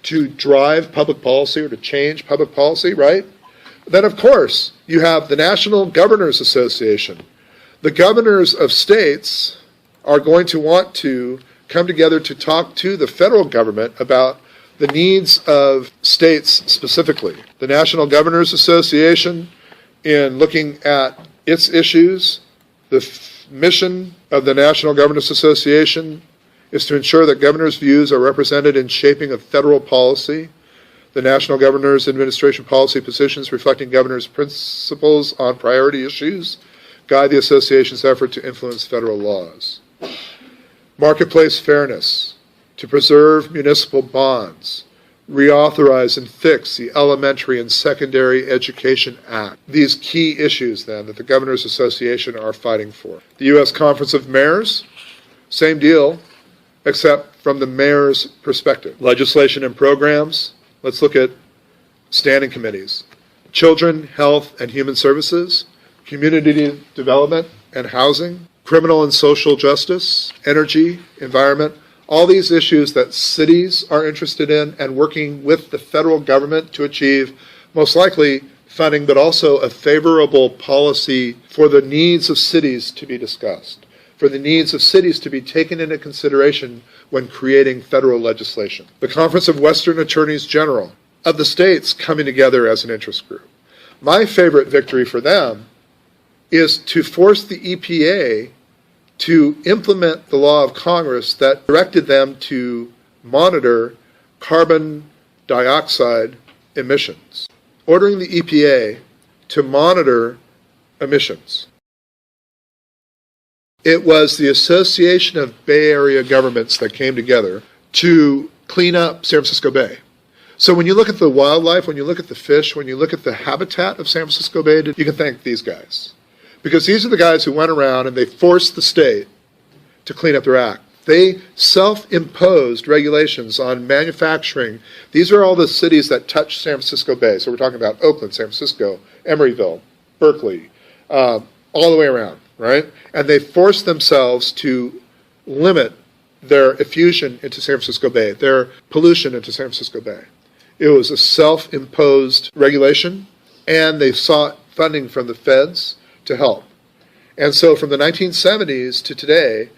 to drive public policy or to change public policy, right? Then, of course, you have the National Governors Association. The governors of states are going to want to come together to talk to the federal government about the needs of states specifically. The National Governors Association, in looking at its issues, the mission of the National Governors Association is to ensure that governors' views are represented in shaping of federal policy. The National Governors Administration policy positions reflecting governors' principles on priority issues guide the association's effort to influence federal laws. Marketplace fairness, to preserve municipal bonds, reauthorize and fix the Elementary and Secondary Education Act. These key issues, then, that the Governors Association are fighting for. The U.S. Conference of Mayors, same deal, except from the mayor's perspective. Legislation and programs, let's look at standing committees. Children, Health and Human Services, Community Development and Housing, Criminal and Social Justice, Energy, Environment, all these issues that cities are interested in and working with the federal government to achieve most likely funding, but also a favorable policy for the needs of cities to be discussed, for the needs of cities to be taken into consideration when creating federal legislation. The Conference of Western Attorneys General of the states coming together as an interest group. My favorite victory for them is to force the EPA to implement the law of Congress that directed them to monitor carbon dioxide emissions, ordering the EPA to monitor emissions. It was the Association of Bay Area Governments that came together to clean up San Francisco Bay. So when you look at the wildlife, when you look at the fish, when you look at the habitat of San Francisco Bay, you can thank these guys. Because these are the guys who went around and they forced the state to clean up their act. They self-imposed regulations on manufacturing. These are all the cities that touch San Francisco Bay. So we're talking about Oakland, San Francisco, Emeryville, Berkeley, all the way around. right? And they forced themselves to limit their effusion into San Francisco Bay, their pollution into San Francisco Bay. It was a self-imposed regulation, and they sought funding from the feds to help. And so from the 1970s to today,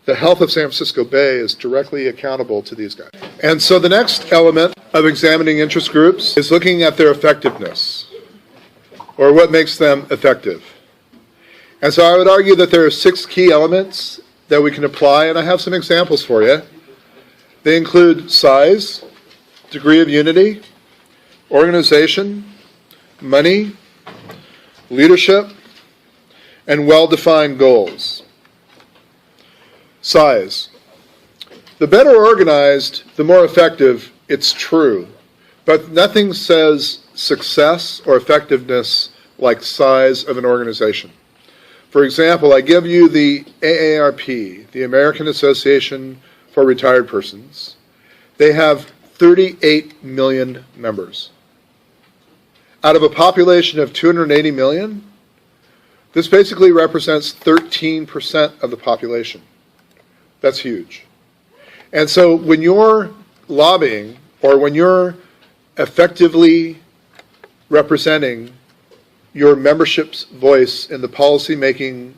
the health of San Francisco Bay is directly accountable to these guys. And so the next element of examining interest groups is looking at their effectiveness, or what makes them effective. And so I would argue that there are 6 key elements that we can apply, and I have some examples for you. They include size, degree of unity, organization, money, leadership, and well-defined goals. Size. The better organized, the more effective, it's true. But nothing says success or effectiveness like size of an organization. For example, I give you the AARP, the American Association for Retired Persons. They have 38 million members. Out of a population of 280 million, this basically represents 13% of the population. That's huge. And so when you're lobbying, or when you're effectively representing your membership's voice in the policy-making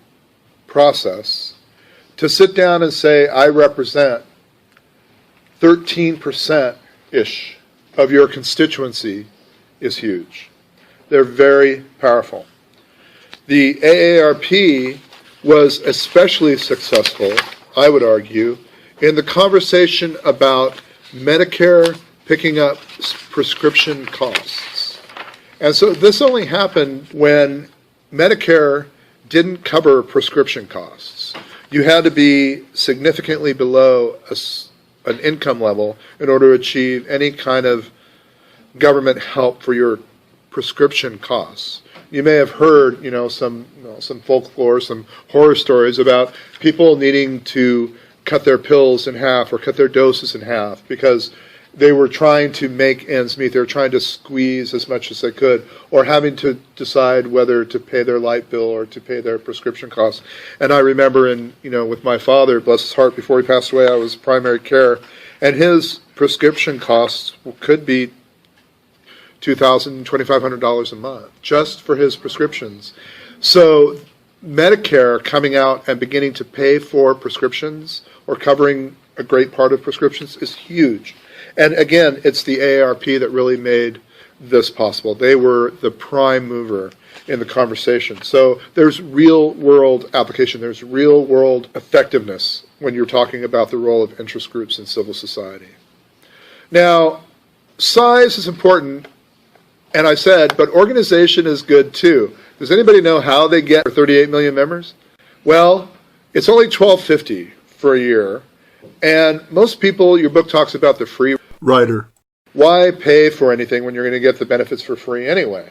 process, to sit down and say, I represent 13%-ish of your constituency is huge. They're very powerful. The AARP was especially successful, I would argue, in the conversation about Medicare picking up prescription costs. And so this only happened when Medicare didn't cover prescription costs. You had to be significantly below an income level in order to achieve any kind of government help for your prescription costs. You may have heard, some folklore, some horror stories about people needing to cut their pills in half or cut their doses in half because they were trying to make ends meet. They were trying to squeeze as much as they could, or having to decide whether to pay their light bill or to pay their prescription costs. And I remember with my father, bless his heart, before he passed away, I was primary care, and his prescription costs could be $2,000, $2,500 a month just for his prescriptions. So Medicare coming out and beginning to pay for prescriptions or covering a great part of prescriptions is huge. And again, it's the AARP that really made this possible. They were the prime mover in the conversation. So there's real world application. There's real world effectiveness when you're talking about the role of interest groups in civil society. Now, size is important, and I said, but organization is good too. Does anybody know how they get 38 million members? Well, it's only $12.50 for a year, and most people, your book talks about the free rider. Why pay for anything when you're going to get the benefits for free anyway?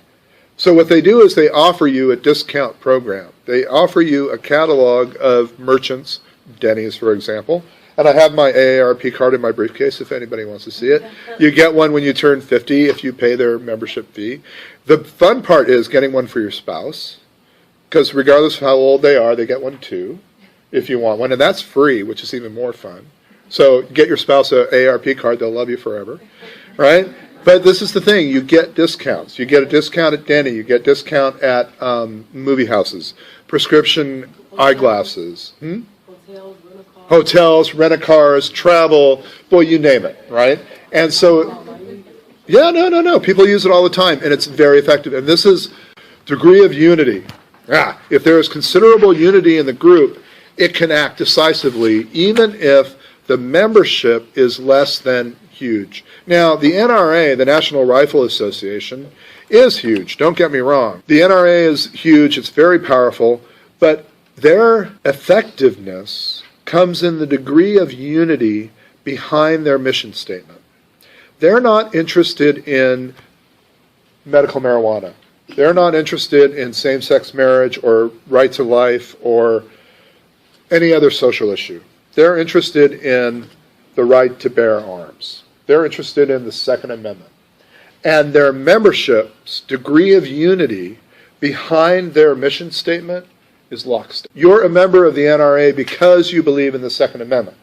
So what they do is they offer you a discount program. They offer you a catalog of merchants, Denny's for example, and I have my AARP card in my briefcase if anybody wants to see it. You get one when you turn 50 if you pay their membership fee. The fun part is getting one for your spouse, because regardless of how old they are, they get one too if you want one, and that's free, which is even more fun. So get your spouse an AARP card, they'll love you forever, right? But this is the thing, you get discounts. You get a discount at Denny, you get discount at movie houses, prescription eyeglasses, hotels, rent-a-cars, travel, boy, you name it, right? And so, yeah, no, people use it all the time, and it's very effective. And this is degree of unity. If there is considerable unity in the group, it can act decisively, even if the membership is less than huge. Now, the NRA, the National Rifle Association, is huge. Don't get me wrong. The NRA is huge. It's very powerful. But their effectiveness comes in the degree of unity behind their mission statement. They're not interested in medical marijuana. They're not interested in same-sex marriage or right to life or any other social issue. They're interested in the right to bear arms. They're interested in the Second Amendment. And their membership's degree of unity behind their mission statement is lockstep. You're a member of the NRA because you believe in the Second Amendment.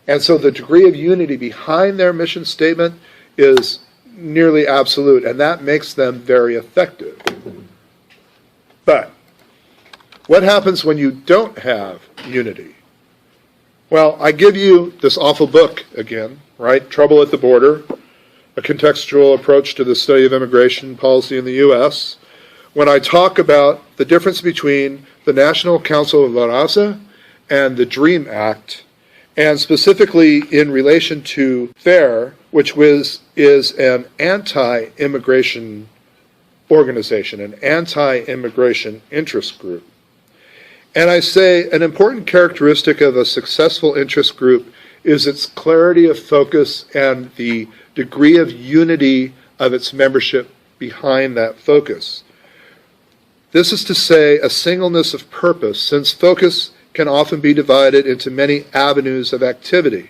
And so the degree of unity behind their mission statement is nearly absolute, and that makes them very effective. But what happens when you don't have unity? Well, I give you this awful book again, right? Trouble at the Border, a contextual approach to the study of immigration policy in the U.S., when I talk about the difference between the National Council of La Raza and the DREAM Act, and specifically in relation to FAIR, which is an anti-immigration organization, an anti-immigration interest group. And I say an important characteristic of a successful interest group is its clarity of focus and the degree of unity of its membership behind that focus. This is to say a singleness of purpose, since focus can often be divided into many avenues of activity.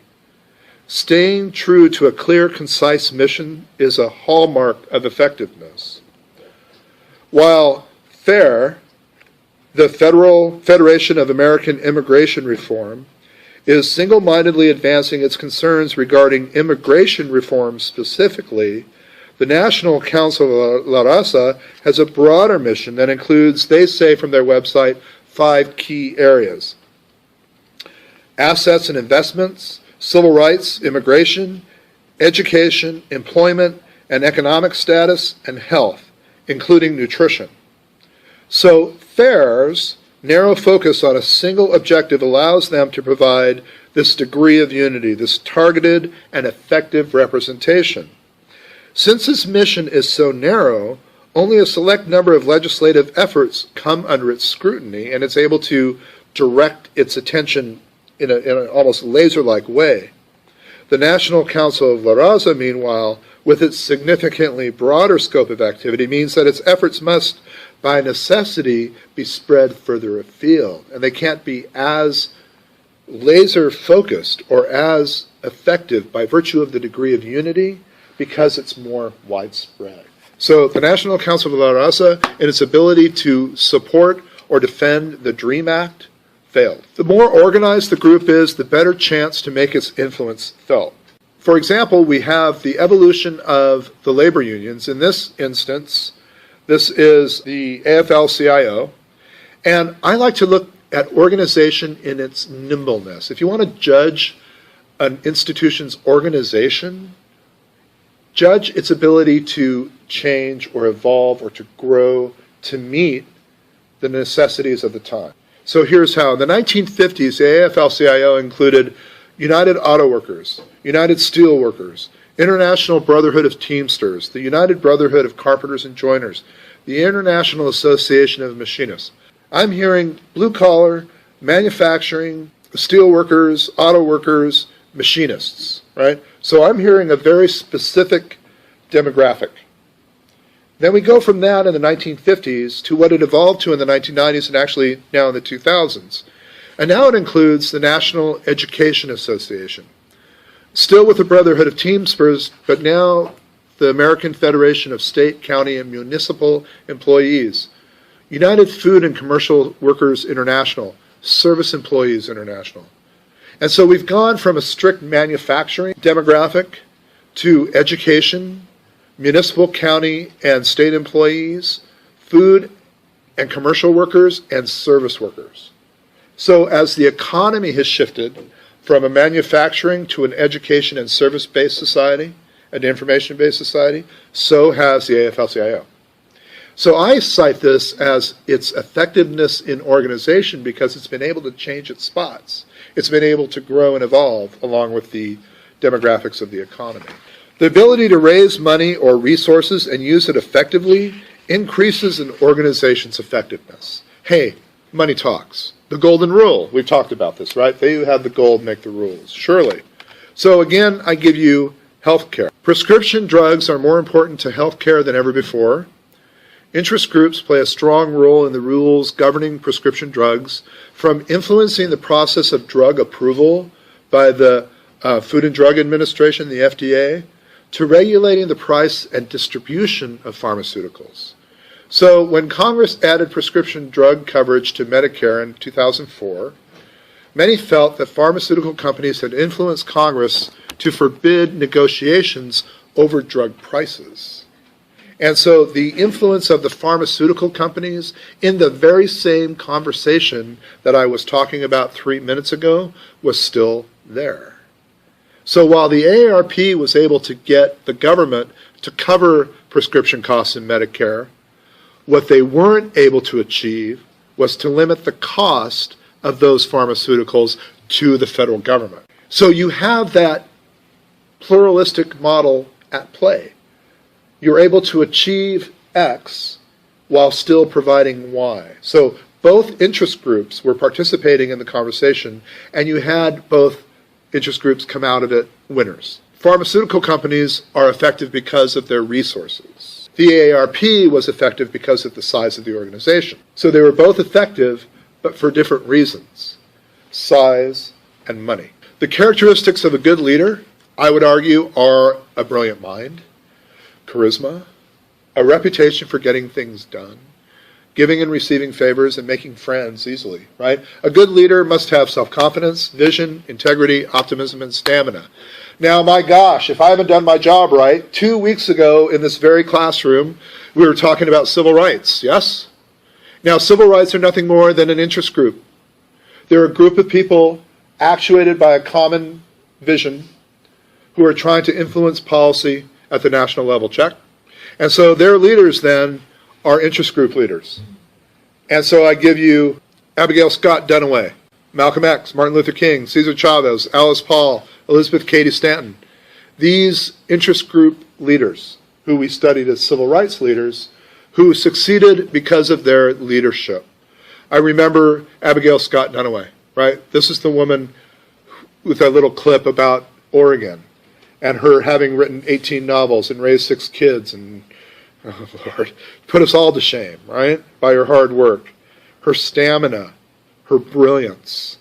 Staying true to a clear, concise mission is a hallmark of effectiveness. While FAIR, the Federation of American Immigration Reform, is single-mindedly advancing its concerns regarding immigration reform specifically, the National Council of La Raza has a broader mission that includes, they say from their website, 5 key areas: assets and investments, civil rights, immigration, education, employment, and economic status, and health, including nutrition. So FAIR's narrow focus on a single objective allows them to provide this degree of unity, this targeted and effective representation. Since this mission is so narrow, only a select number of legislative efforts come under its scrutiny, and it's able to direct its attention in an almost laser-like way. The National Council of La Raza, meanwhile, with its significantly broader scope of activity, means that its efforts must, by necessity, be spread further afield, and they can't be as laser-focused or as effective by virtue of the degree of unity because it's more widespread. So the National Council of La Raza, in its ability to support or defend the DREAM Act, failed. The more organized the group is, the better chance to make its influence felt. For example, we have the evolution of the labor unions. In this instance, this is the AFL-CIO, and I like to look at organization in its nimbleness. If you want to judge an institution's organization, judge its ability to change or evolve or to grow to meet the necessities of the time. So here's how. In the 1950s, the AFL-CIO included United Auto Workers, United Steel Workers, International Brotherhood of Teamsters, the United Brotherhood of Carpenters and Joiners, the International Association of Machinists. I'm hearing blue-collar, manufacturing, steel workers, auto workers, machinists, right? So I'm hearing a very specific demographic. Then we go from that in the 1950s to what it evolved to in the 1990s and actually now in the 2000s. And now it includes the National Education Association, still with the Brotherhood of Teamsters, but now the American Federation of State, County, and Municipal Employees, United Food and Commercial Workers International, Service Employees International. And so we've gone from a strict manufacturing demographic to education, municipal, county, and state employees, food and commercial workers, and service workers. So as the economy has shifted from a manufacturing to an education and service-based society, an information-based society, so has the AFL-CIO. So I cite this as its effectiveness in organization because it's been able to change its spots. It's been able to grow and evolve along with the demographics of the economy. The ability to raise money or resources and use it effectively increases an organization's effectiveness. Hey, money talks. The golden rule, we've talked about this, right? They who have the gold make the rules, surely. So again, I give you healthcare. Prescription drugs are more important to healthcare than ever before. Interest groups play a strong role in the rules governing prescription drugs, from influencing the process of drug approval by the Food and Drug Administration, the FDA, to regulating the price and distribution of pharmaceuticals. So when Congress added prescription drug coverage to Medicare in 2004, many felt that pharmaceutical companies had influenced Congress to forbid negotiations over drug prices. And so the influence of the pharmaceutical companies in the very same conversation that I was talking about 3 minutes ago was still there. So while the AARP was able to get the government to cover prescription costs in Medicare, what they weren't able to achieve was to limit the cost of those pharmaceuticals to the federal government. So you have that pluralistic model at play. You're able to achieve X while still providing Y. So both interest groups were participating in the conversation, and you had both interest groups come out of it winners. Pharmaceutical companies are effective because of their resources. The AARP was effective because of the size of the organization. So they were both effective, but for different reasons: size and money. The characteristics of a good leader, I would argue, are a brilliant mind, charisma, a reputation for getting things done, giving and receiving favors, and making friends easily, right? A good leader must have self-confidence, vision, integrity, optimism, and stamina. Now, my gosh, if I haven't done my job right, 2 weeks ago in this very classroom, we were talking about civil rights, yes? Now, civil rights are nothing more than an interest group. They're a group of people actuated by a common vision who are trying to influence policy at the national level, check? And so their leaders then are interest group leaders. And so I give you Abigail Scott Duniway, Malcolm X, Martin Luther King, Cesar Chavez, Alice Paul, Elizabeth Cady Stanton. These interest group leaders, who we studied as civil rights leaders, who succeeded because of their leadership. I remember Abigail Scott Duniway, right? This is the woman with that little clip about Oregon and her having written 18 novels and raised 6 kids and, oh Lord, put us all to shame, right? By her hard work, her stamina, her brilliance,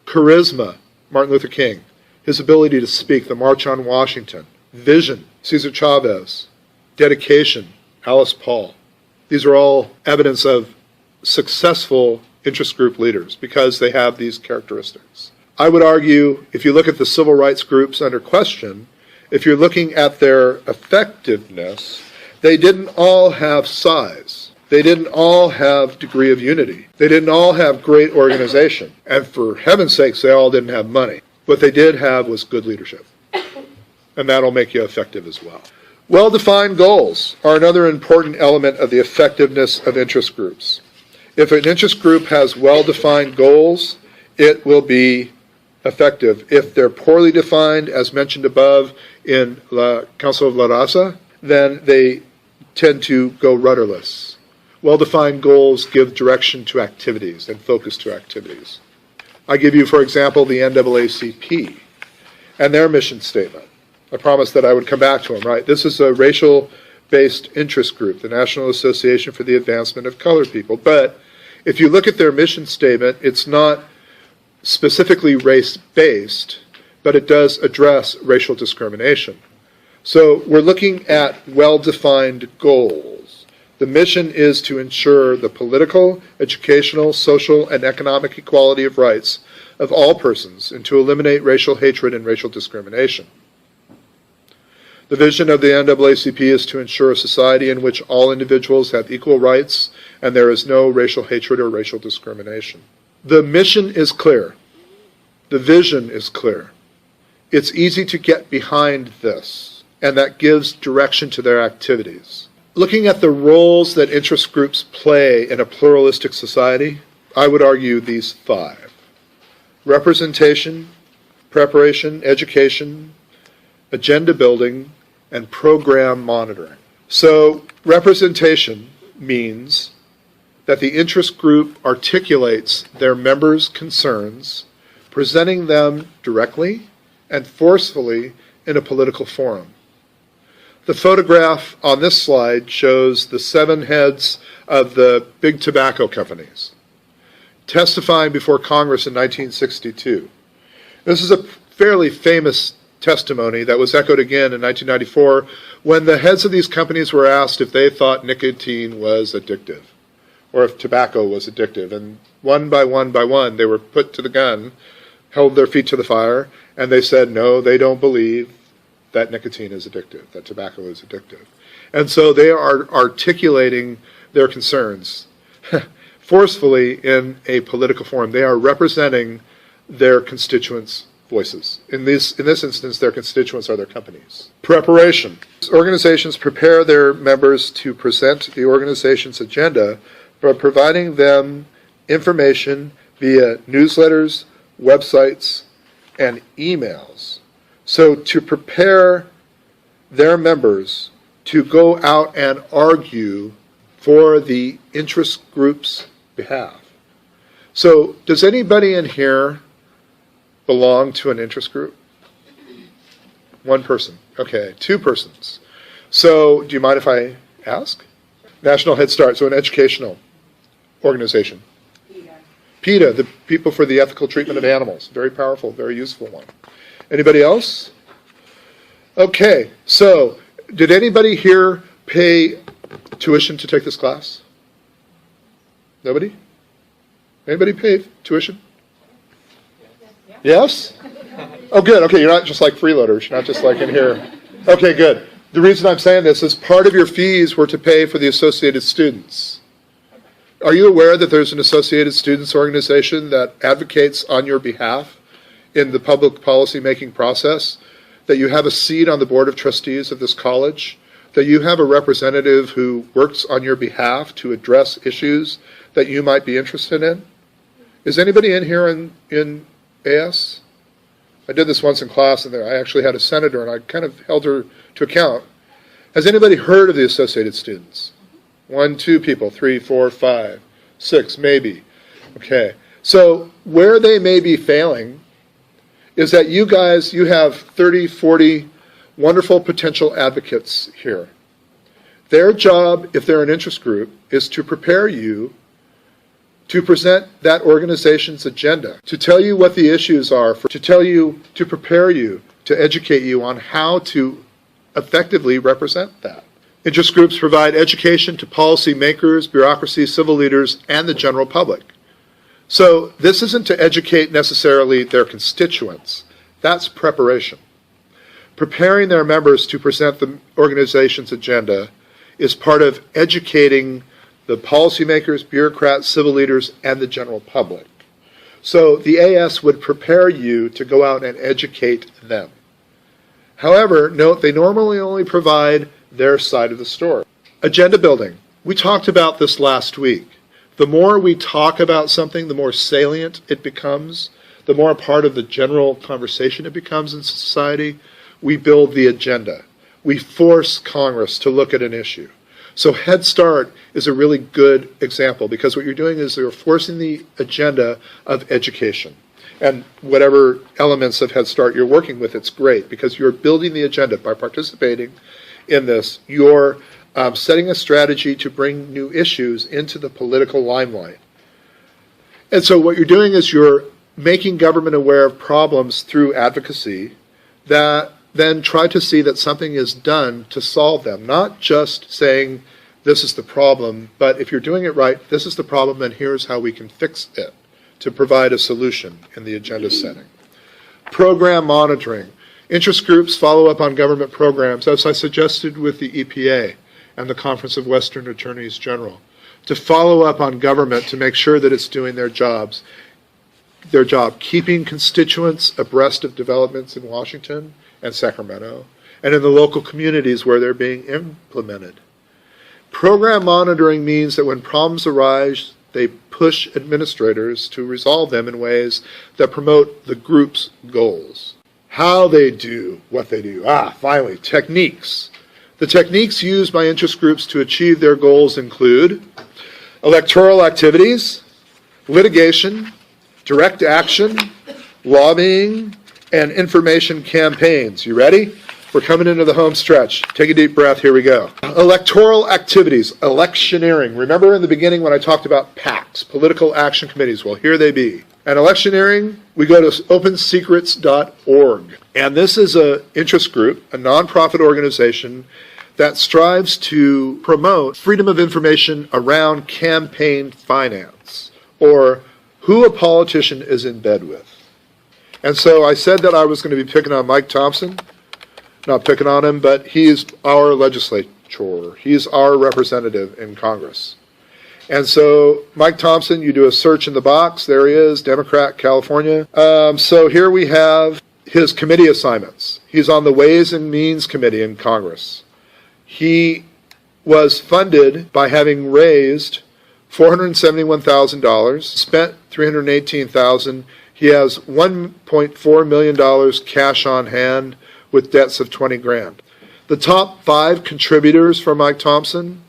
charisma, Martin Luther King, his ability to speak, the March on Washington, vision, Cesar Chavez, dedication, Alice Paul. These are all evidence of successful interest group leaders because they have these characteristics. I would argue, if you look at the civil rights groups under question, if you're looking at their effectiveness, they didn't all have size. They didn't all have degree of unity. They didn't all have great organization. And for heaven's sakes, they all didn't have money. What they did have was good leadership. And that'll make you effective as well. Well-defined goals are another important element of the effectiveness of interest groups. If an interest group has well-defined goals, it will be effective. If they're poorly defined, as mentioned above in the Council of La Raza, then they tend to go rudderless. Well-defined goals give direction to activities and focus to activities. I give you, for example, the NAACP and their mission statement. I promised that I would come back to them, right? This is a racial-based interest group, the National Association for the Advancement of Colored People. But if you look at their mission statement, it's not specifically race-based, but it does address racial discrimination. So we're looking at well-defined goals. The mission is to ensure the political, educational, social, and economic equality of rights of all persons and to eliminate racial hatred and racial discrimination. The vision of the NAACP is to ensure a society in which all individuals have equal rights and there is no racial hatred or racial discrimination. The mission is clear. The vision is clear. It's easy to get behind this, and that gives direction to their activities. Looking at the roles that interest groups play in a pluralistic society, I would argue these 5. Representation, preparation, education, agenda building, and program monitoring. So representation means that the interest group articulates their members' concerns, presenting them directly and forcefully in a political forum. The photograph on this slide shows the 7 heads of the big tobacco companies testifying before Congress in 1962. This is a fairly famous testimony that was echoed again in 1994 when the heads of these companies were asked if they thought nicotine was addictive or if tobacco was addictive. And one by one, they were put to the gun, held their feet to the fire, and they said, no, they don't believe that nicotine is addictive, that tobacco is addictive. And so they are articulating their concerns forcefully in a political forum. They are representing their constituents' voices. In this instance, their constituents are their companies. Preparation. Organizations prepare their members to present the organization's agenda by providing them information via newsletters, websites, and emails. So to prepare their members to go out and argue for the interest group's behalf. So does anybody in here belong to an interest group? One person. Okay, two persons. So do you mind if I ask? National Head Start, so an educational organization. PETA, the People for the Ethical Treatment of Animals. Very powerful, very useful one. Anybody else? Okay, so did anybody here pay tuition to take this class? Nobody? Anybody pay tuition? Yes? Oh, good. Okay, you're not just like freeloaders. You're not just like in here. Okay, good. The reason I'm saying this is part of your fees were to pay for the Associated Students. Are you aware that there's an Associated Students organization that advocates on your behalf in the public policy making process? That you have a seat on the board of trustees of this college? That you have a representative who works on your behalf to address issues that you might be interested in? Is anybody in here in AS? I did this once in class, and I actually had a senator, and I kind of held her to account. Has anybody heard of the Associated Students? 1, 2 people, 3, 4, 5, 6, maybe. Okay. So where they may be failing is that you guys, you have 30, 40 wonderful potential advocates here. Their job, if they're an interest group, is to prepare you to present that organization's agenda, to tell you what the issues are, to prepare you, to educate you on how to effectively represent that. Interest groups provide education to policy makers, bureaucracy, civil leaders, and the general public. So this isn't to educate necessarily their constituents. That's preparation. Preparing their members to present the organization's agenda is part of educating the policymakers, bureaucrats, civil leaders, and the general public. So the AS would prepare you to go out and educate them. However, note they normally only provide their side of the story. Agenda building. We talked about this last week. The more we talk about something, the more salient it becomes, the more a part of the general conversation it becomes in society. We build the agenda. We force Congress to look at an issue. So Head Start is a really good example because what you're doing is you're forcing the agenda of education. And whatever elements of Head Start you're working with, it's great because you're building the agenda by participating in this. You're setting a strategy to bring new issues into the political limelight. And so what you're doing is you're making government aware of problems through advocacy that then try to see that something is done to solve them. Not just saying, this is the problem, but if you're doing it right, this is the problem and here's how we can fix it to provide a solution in the agenda setting. Program monitoring. Interest groups follow up on government programs, as I suggested with the EPA and the Conference of Western Attorneys General, to follow up on government to make sure that it's doing their job, keeping constituents abreast of developments in Washington and Sacramento, and in the local communities where they're being implemented. Program monitoring means that when problems arise, they push administrators to resolve them in ways that promote the group's goals. How they do what they do. Finally, techniques. The techniques used by interest groups to achieve their goals include electoral activities, litigation, direct action, lobbying, and information campaigns. You ready? We're coming into the home stretch. Take a deep breath. Here we go. Electoral activities, electioneering. Remember in the beginning when I talked about PACs, political action committees? Well, here they be. And electioneering, we go to opensecrets.org. And this is an interest group, a nonprofit organization that strives to promote freedom of information around campaign finance, or who a politician is in bed with. And so I said that I was going to be picking on Mike Thompson. Not picking on him, but he's our legislator. He's our representative in Congress. And so, Mike Thompson, you do a search in the box. There he is, Democrat, California. So here we have his committee assignments. He's on the Ways and Means Committee in Congress. He was funded by having raised $471,000, spent $318,000. He has $1.4 million cash on hand with debts of $20,000. The top 5 contributors for Mike Thompson: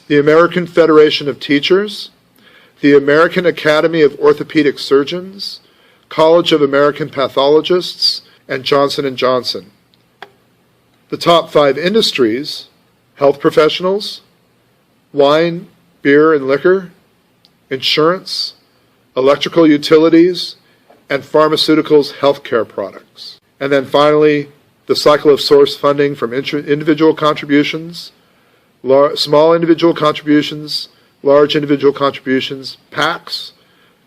the American Federation of Teachers, the American Academy of Orthopedic Surgeons, College of American Pathologists, and Johnson & Johnson. The top 5 industries: health professionals, wine, beer and liquor, insurance, electrical utilities, and pharmaceuticals healthcare products. And then finally, the cycle of source funding from individual contributions, small individual contributions, large individual contributions, PACs,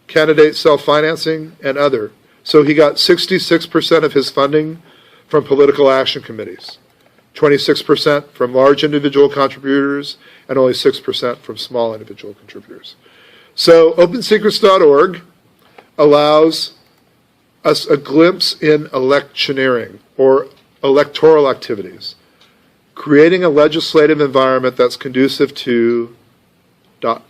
candidate self-financing, and other. So he got 66% of his funding from political action committees, 26% from large individual contributors, and only 6% from small individual contributors. So opensecrets.org allows us a glimpse in electioneering, or electoral activities, creating a legislative environment that's conducive to ... In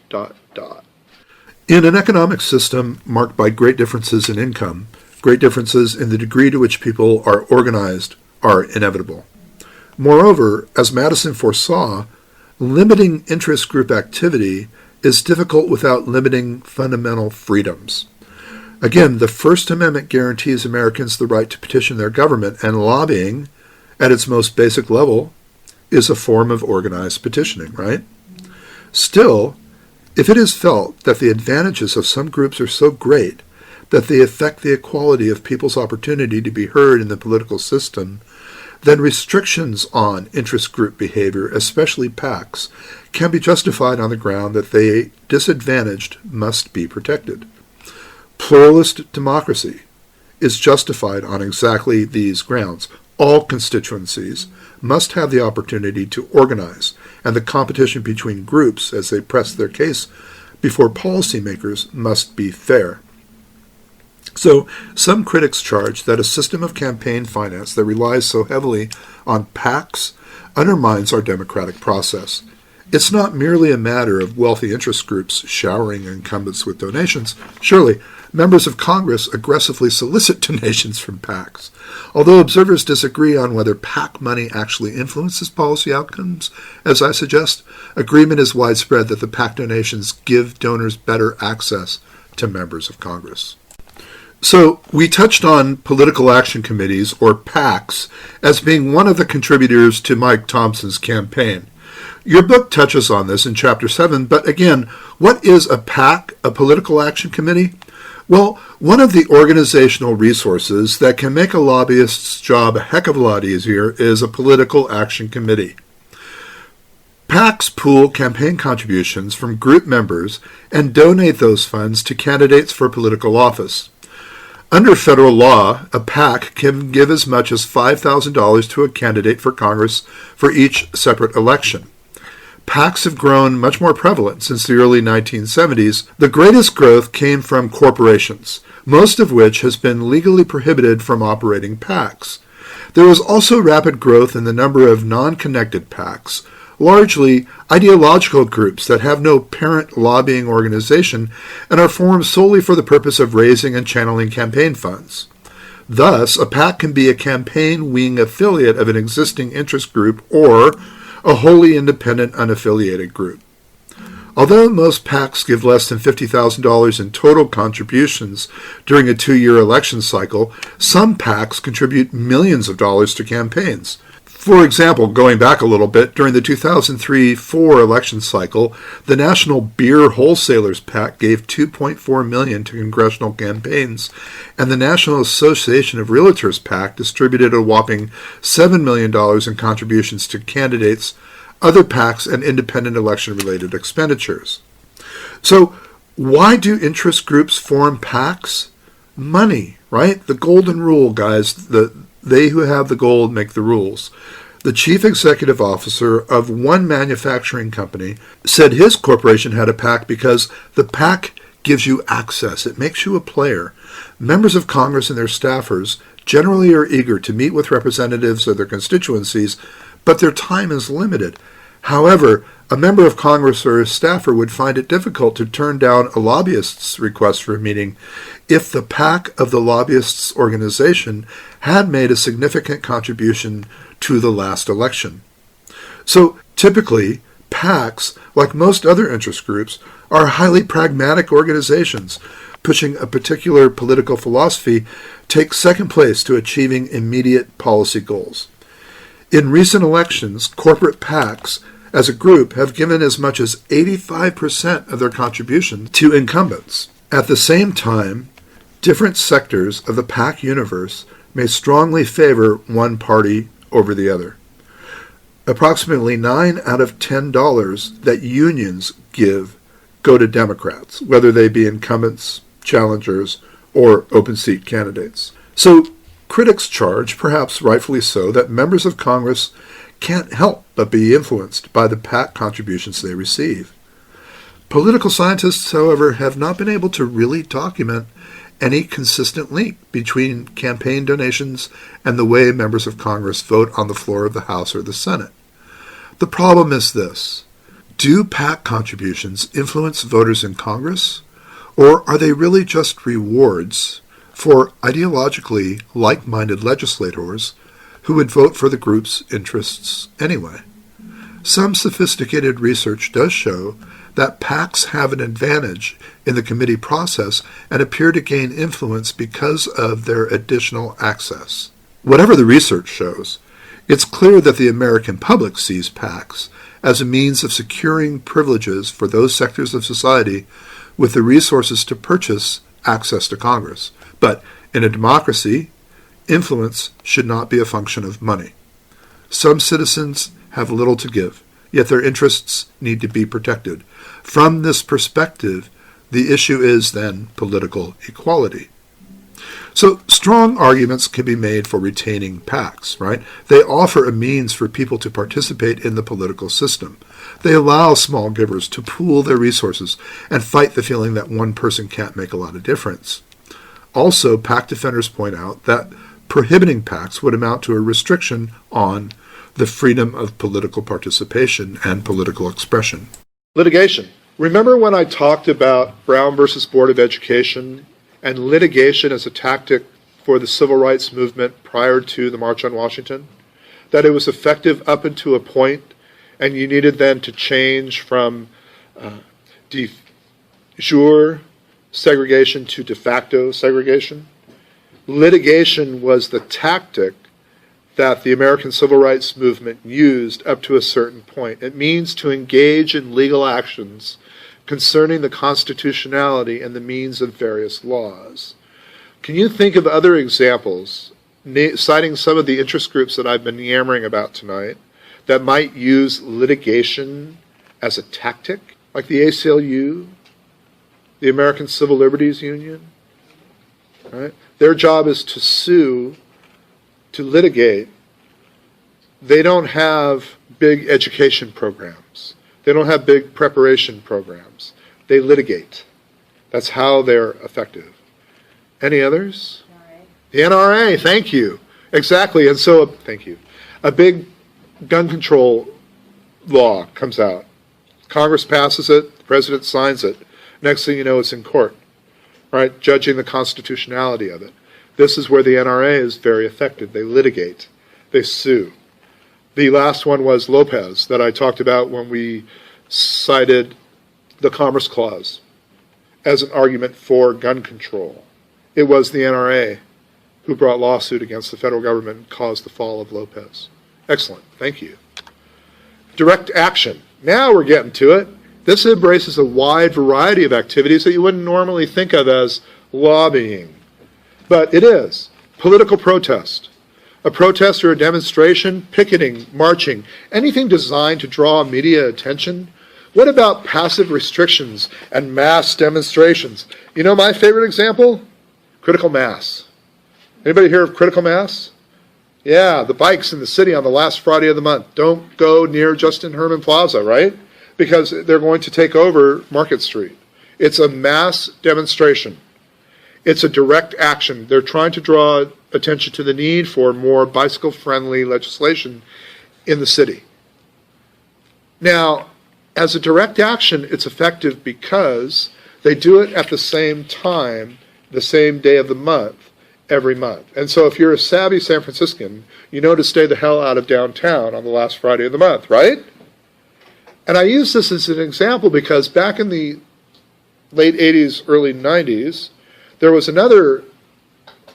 an economic system marked by great differences in income, great differences in the degree to which people are organized are inevitable. Moreover, as Madison foresaw, limiting interest group activity is difficult without limiting fundamental freedoms. Again, the First Amendment guarantees Americans the right to petition their government, and lobbying, at its most basic level, is a form of organized petitioning, right? Still, if it is felt that the advantages of some groups are so great that they affect the equality of people's opportunity to be heard in the political system, then restrictions on interest group behavior, especially PACs, can be justified on the ground that the disadvantaged must be protected. Pluralist democracy is justified on exactly these grounds. All constituencies must have the opportunity to organize, and the competition between groups as they press their case before policymakers must be fair. So, some critics charge that a system of campaign finance that relies so heavily on PACs undermines our democratic process. It's not merely a matter of wealthy interest groups showering incumbents with donations. Surely, members of Congress aggressively solicit donations from PACs. Although observers disagree on whether PAC money actually influences policy outcomes, as I suggest, agreement is widespread that the PAC donations give donors better access to members of Congress. So, we touched on political action committees, or PACs, as being one of the contributors to Mike Thompson's campaign. Your book touches on this in Chapter 7, but again, what is a PAC, a political action committee? Well, one of the organizational resources that can make a lobbyist's job a heck of a lot easier is a political action committee. PACs pool campaign contributions from group members and donate those funds to candidates for political office. Under federal law, a PAC can give as much as $5,000 to a candidate for Congress for each separate election. PACs have grown much more prevalent since the early 1970s. The greatest growth came from corporations, most of which has been legally prohibited from operating PACs. There was also rapid growth in the number of non-connected PACs, largely ideological groups that have no parent lobbying organization and are formed solely for the purpose of raising and channeling campaign funds. Thus, a PAC can be a campaign wing affiliate of an existing interest group or a wholly independent, unaffiliated group. Although most PACs give less than $50,000 in total contributions during a 2-year election cycle, some PACs contribute millions of dollars to campaigns. For example, going back a little bit, during the 2003-04 election cycle, the National Beer Wholesalers PAC gave $2.4 million to congressional campaigns, and the National Association of Realtors PAC distributed a whopping $7 million in contributions to candidates, other PACs, and independent election-related expenditures. So, why do interest groups form PACs? Money, right? The golden rule, guys. They who have the gold make the rules. The chief executive officer of one manufacturing company said his corporation had a PAC because the PAC gives you access. It makes you a player. Members of Congress and their staffers generally are eager to meet with representatives of their constituencies, but their time is limited. However, a member of Congress or a staffer would find it difficult to turn down a lobbyist's request for a meeting if the PAC of the lobbyist's organization had made a significant contribution to the last election. So typically, PACs, like most other interest groups, are highly pragmatic organizations. Pushing a particular political philosophy takes second place to achieving immediate policy goals. In recent elections, corporate PACs as a group have given as much as 85% of their contribution to incumbents. At the same time, different sectors of the PAC universe may strongly favor one party over the other. Approximately 9 out of $10 that unions give go to Democrats, whether they be incumbents, challengers, or open seat candidates. So critics charge, perhaps rightfully so, that members of Congress can't help but be influenced by the PAC contributions they receive. Political scientists, however, have not been able to really document any consistent link between campaign donations and the way members of Congress vote on the floor of the House or the Senate. The problem is this: do PAC contributions influence voters in Congress, or are they really just rewards for ideologically like-minded legislators who would vote for the group's interests anyway? Some sophisticated research does show that PACs have an advantage in the committee process and appear to gain influence because of their additional access. Whatever the research shows, it's clear that the American public sees PACs as a means of securing privileges for those sectors of society with the resources to purchase access to Congress. But in a democracy, influence should not be a function of money. Some citizens have little to give, yet their interests need to be protected. From this perspective, the issue is then political equality. So strong arguments can be made for retaining PACs, right? They offer a means for people to participate in the political system. They allow small givers to pool their resources and fight the feeling that one person can't make a lot of difference. Also, PAC defenders point out that prohibiting PACs would amount to a restriction on the freedom of political participation and political expression. Litigation. Remember when I talked about Brown versus Board of Education and litigation as a tactic for the civil rights movement prior to the March on Washington? That it was effective up until a point, and you needed then to change from de jure segregation to de facto segregation? Litigation was the tactic that the American civil rights movement used up to a certain point. It means to engage in legal actions concerning the constitutionality and the means of various laws. Can you think of other examples, citing some of the interest groups that I've been yammering about tonight, that might use litigation as a tactic, like the ACLU, the American Civil Liberties Union? Right? Their job is to sue, to litigate. They don't have big education programs. They don't have big preparation programs. They litigate. That's how they're effective. Any others? The NRA, thank you. Exactly, and so, thank you. A big gun control law comes out. Congress passes it, the president signs it. Next thing you know, it's in court, right, judging the constitutionality of it. This is where the NRA is very effective. They litigate. They sue. The last one was Lopez that I talked about when we cited the Commerce Clause as an argument for gun control. It was the NRA who brought lawsuit against the federal government and caused the fall of Lopez. Excellent. Thank you. Direct action. Now we're getting to it. This embraces a wide variety of activities that you wouldn't normally think of as lobbying. But it is. Political protest. A protest or a demonstration, picketing, marching, anything designed to draw media attention. What about passive restrictions and mass demonstrations? You know my favorite example? Critical mass. Anybody hear of critical mass? Yeah, the bikes in the city on the last Friday of the month. Don't go near Justin Herman Plaza, right? Because they're going to take over Market Street. It's a mass demonstration. It's a direct action. They're trying to draw attention to the need for more bicycle-friendly legislation in the city. Now, as a direct action, it's effective because they do it at the same time, the same day of the month, every month. And so if you're a savvy San Franciscan, you know to stay the hell out of downtown on the last Friday of the month, right? And I use this as an example because back in the late 80s, early 90s, there was another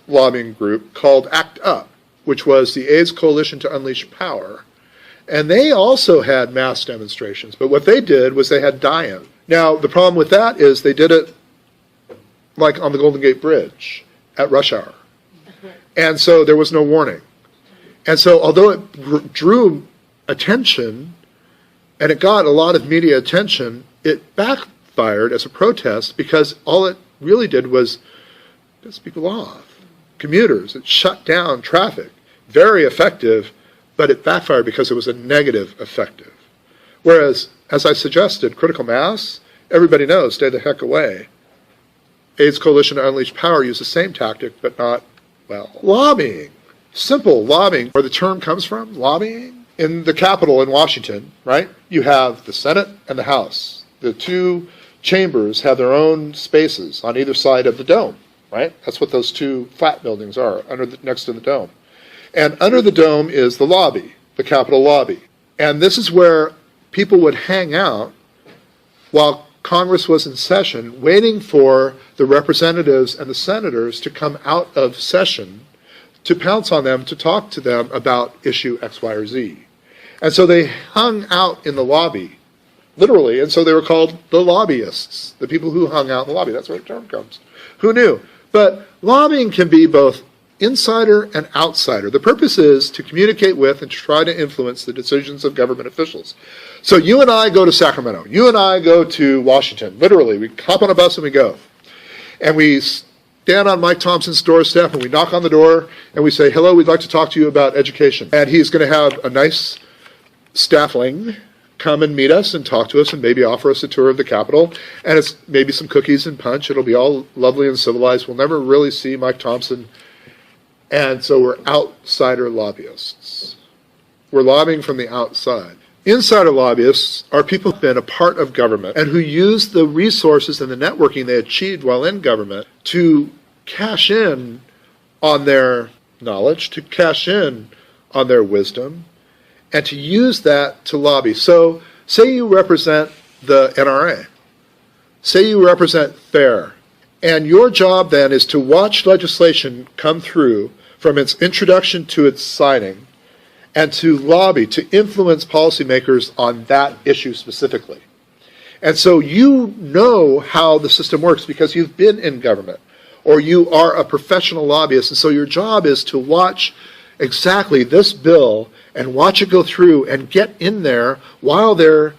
lobbying group called ACT UP, which was the AIDS Coalition to Unleash Power. And they also had mass demonstrations, but what they did was they had die-in. Now, the problem with that is they did it like on the Golden Gate Bridge at rush hour. And so there was no warning. And so although it drew attention and it got a lot of media attention, it backfired as a protest because all it really did was piss people off. Commuters, it shut down traffic. Very effective, but it backfired because it was a negative effective. Whereas, as I suggested, critical mass, everybody knows, stay the heck away. AIDS Coalition to Unleash Power used the same tactic, but not, well, lobbying. Simple lobbying, where the term comes from, lobbying. In the Capitol in Washington, right, you have the Senate and the House. The two chambers have their own spaces on either side of the dome, right? That's what those two flat buildings are, next to the dome. And under the dome is the lobby, the Capitol lobby. And this is where people would hang out while Congress was in session, waiting for the representatives and the senators to come out of session to pounce on them, to talk to them about issue X, Y, or Z. And so they hung out in the lobby, literally, and so they were called the lobbyists, the people who hung out in the lobby. That's where the term comes. Who knew? But lobbying can be both insider and outsider. The purpose is to communicate with and to try to influence the decisions of government officials. So you and I go to Sacramento. You and I go to Washington. Literally, we hop on a bus and we go. And we stand on Mike Thompson's doorstep and we knock on the door and we say, hello, we'd like to talk to you about education. And he's going to have a nice staffling come and meet us and talk to us and maybe offer us a tour of the Capitol. And it's maybe some cookies and punch. It'll be all lovely and civilized. We'll never really see Mike Thompson. And so we're outsider lobbyists. We're lobbying from the outside. Insider lobbyists are people who've been a part of government and who use the resources and the networking they achieved while in government to cash in on their knowledge, to cash in on their wisdom, and to use that to lobby. So say you represent the NRA. Say you represent FAIR. And your job then is to watch legislation come through from its introduction to its signing, and to lobby, to influence policymakers on that issue specifically. And so you know how the system works because you've been in government, or you are a professional lobbyist, and so your job is to watch exactly this bill and watch it go through and get in there while they're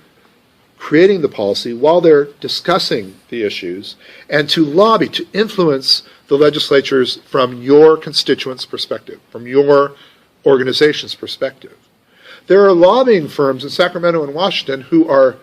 creating the policy, while they're discussing the issues, and to lobby, to influence the legislatures from your constituents' perspective, from your organization's perspective. There are lobbying firms in Sacramento and Washington who are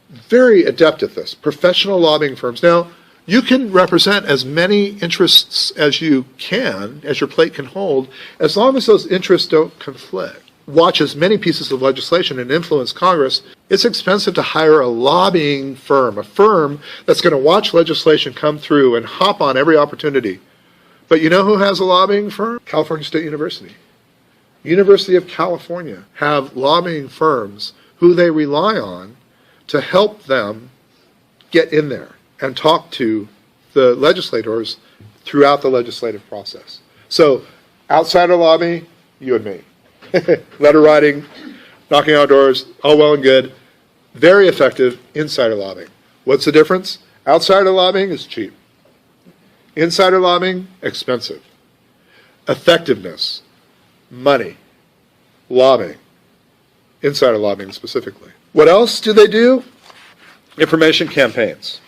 very adept at this, professional lobbying firms. Now, you can represent as many interests as you can, as your plate can hold, as long as those interests don't conflict. Watch as many pieces of legislation and influence Congress. It's expensive to hire a lobbying firm, a firm that's going to watch legislation come through and hop on every opportunity. But you know who has a lobbying firm? California State University. University of California have lobbying firms who they rely on to help them get in there and talk to the legislators throughout the legislative process. So, outsider lobby, you and me. Letter writing, knocking on doors, all well and good. Very effective insider lobbying. What's the difference? Outsider lobbying is cheap. Insider lobbying, expensive. Effectiveness, money, lobbying. Insider lobbying specifically. What else do they do? Information campaigns.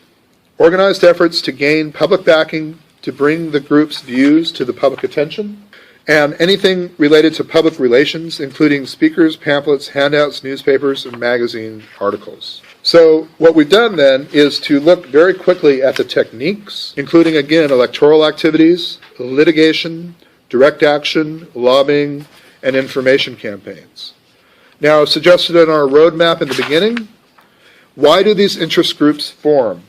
Organized efforts to gain public backing to bring the group's views to the public attention, and anything related to public relations, including speakers, pamphlets, handouts, newspapers, and magazine articles. So what we've done then is to look very quickly at the techniques, including, again, electoral activities, litigation, direct action, lobbying, and information campaigns. Now, suggested in our roadmap in the beginning, why do these interest groups form?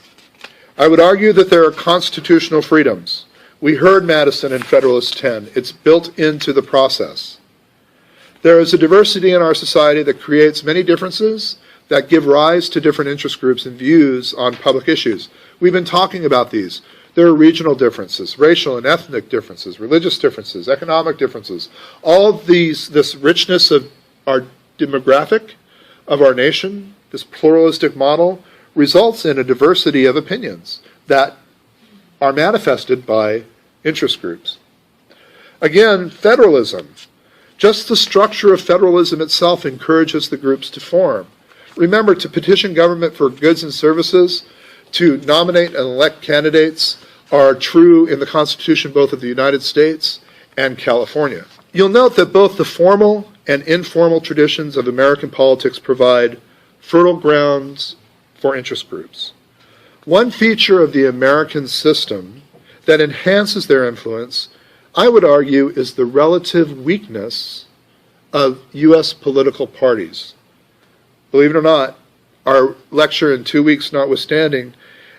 I would argue that there are constitutional freedoms. We heard Madison in Federalist 10. It's built into the process. There is a diversity in our society that creates many differences that give rise to different interest groups and views on public issues. We've been talking about these. There are regional differences, racial and ethnic differences, religious differences, economic differences. All of these, this richness of our demographic of our nation, this pluralistic model, results in a diversity of opinions that are manifested by interest groups. Again, federalism. Just the structure of federalism itself encourages the groups to form. Remember, to petition government for goods and services, to nominate and elect candidates are true in the Constitution both of the United States and California. You'll note that both the formal and informal traditions of American politics provide fertile grounds for interest groups. One feature of the American system that enhances their influence, I would argue, is the relative weakness of U.S. political parties. Believe it or not, our lecture in 2 weeks notwithstanding,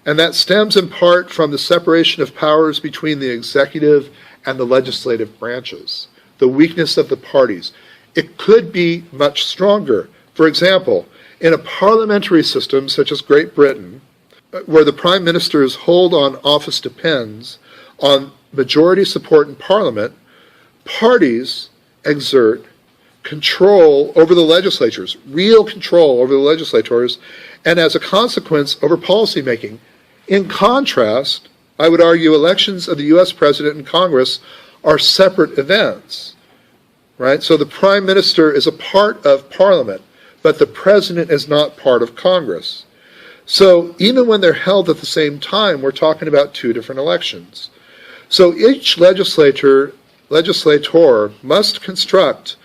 and that stems in part from the separation of powers between the executive and the legislative branches, the weakness of the parties. It could be much stronger. For example, in a parliamentary system such as Great Britain, where the prime minister's hold on office depends on majority support in parliament, parties exert control over the legislatures, real control over the legislators, and as a consequence, over policymaking. In contrast, I would argue elections of the U.S. President and Congress are separate events, right? So the prime minister is a part of parliament, but the president is not part of Congress. So even when they're held at the same time, we're talking about two different elections. So each legislator must construct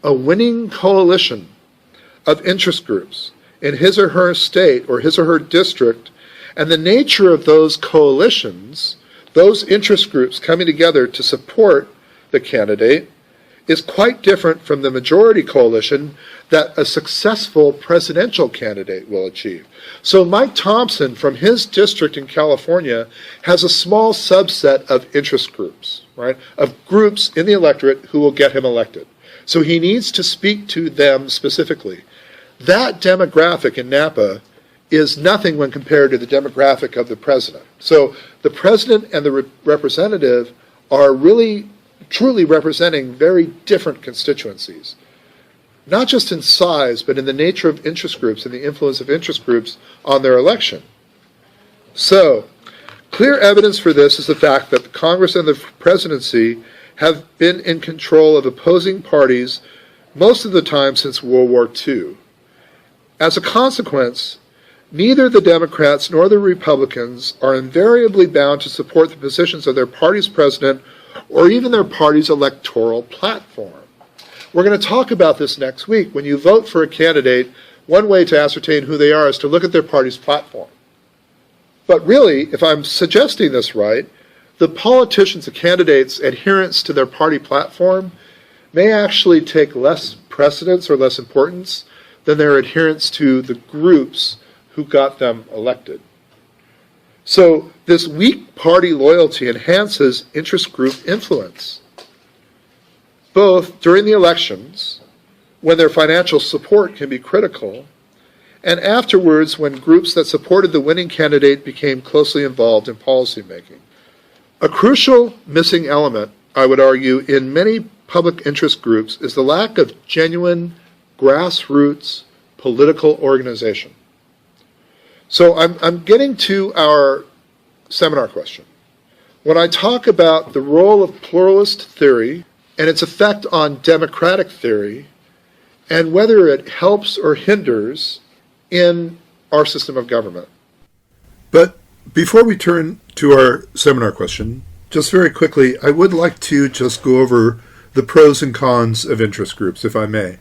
a winning coalition of interest groups in his or her state or his or her district, and the nature of those coalitions, those interest groups coming together to support the candidate, is quite different from the majority coalition that a successful presidential candidate will achieve. So Mike Thompson, from his district in California, has a small subset of interest groups, right, of groups in the electorate who will get him elected. So he needs to speak to them specifically. That demographic in Napa is nothing when compared to the demographic of the president. So the president and the representative are really truly representing very different constituencies, not just in size, but in the nature of interest groups and the influence of interest groups on their election. So, clear evidence for this is the fact that the Congress and the presidency have been in control of opposing parties most of the time since World War II. As a consequence, neither the Democrats nor the Republicans are invariably bound to support the positions of their party's president or even their party's electoral platform. We're going to talk about this next week. When you vote for a candidate, one way to ascertain who they are is to look at their party's platform. But really, if I'm suggesting this right, the politicians, the candidates' adherence to their party platform may actually take less precedence or less importance than their adherence to the groups who got them elected. So this weak party loyalty enhances interest group influence, both during the elections, when their financial support can be critical, and afterwards when groups that supported the winning candidate became closely involved in policymaking. A crucial missing element, I would argue, in many public interest groups is the lack of genuine grassroots political organization. So I'm getting to our seminar question. When I talk about the role of pluralist theory and its effect on democratic theory, and whether it helps or hinders in our system of government. But before we turn to our seminar question, just very quickly, I would like to just go over the pros and cons of interest groups, if I may.